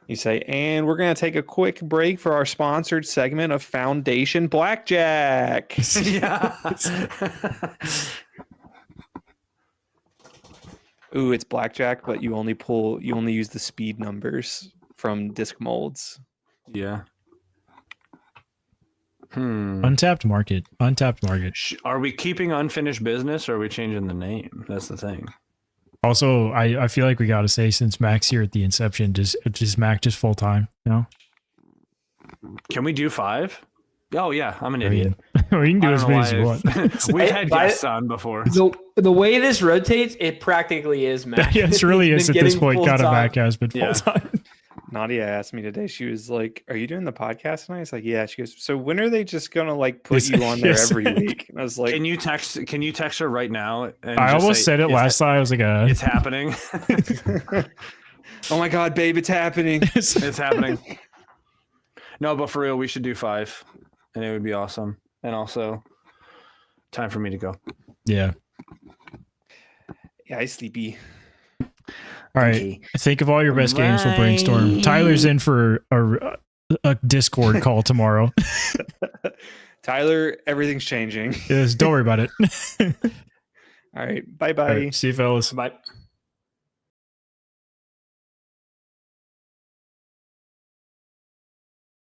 You say, and we're gonna take a quick break for our sponsored segment of Foundation Blackjack. Yeah. Ooh, it's blackjack, but you only use the speed numbers from disc molds. Yeah. Untapped market. Are we keeping unfinished business or are we changing the name? That's the thing. Also, I feel like we got to say, since Mac's here at the inception, just Mac just full time. No, Can we do 5? Oh yeah, I'm an I idiot. mean, we can do I as don't know many as you why want. We've had By- guests on before. The way this rotates, it practically is Mac. Yeah, it really He's is been at this getting point. Got a full-time. Mac has been Yeah. full time. Nadia asked me today. She was like, "Are you doing the podcast tonight?" I was like, "Yeah." She goes, "So when are they just gonna like put you on there Yes. every week?" And I was like, Can you text her right now? And I just almost say, said it "It's last time. I was like, It's happening. "Oh my god, babe, it's happening." It's happening. No, but for real, we should do 5, and it would be awesome. And also, time for me to go. yeah. Yeah, I sleepy. All right. Okay. Think of all your best games. We'll brainstorm. Tyler's in for a Discord call tomorrow. Tyler, everything's changing. Yes, don't worry about it. All right, bye All bye. right, see you fellas. Bye.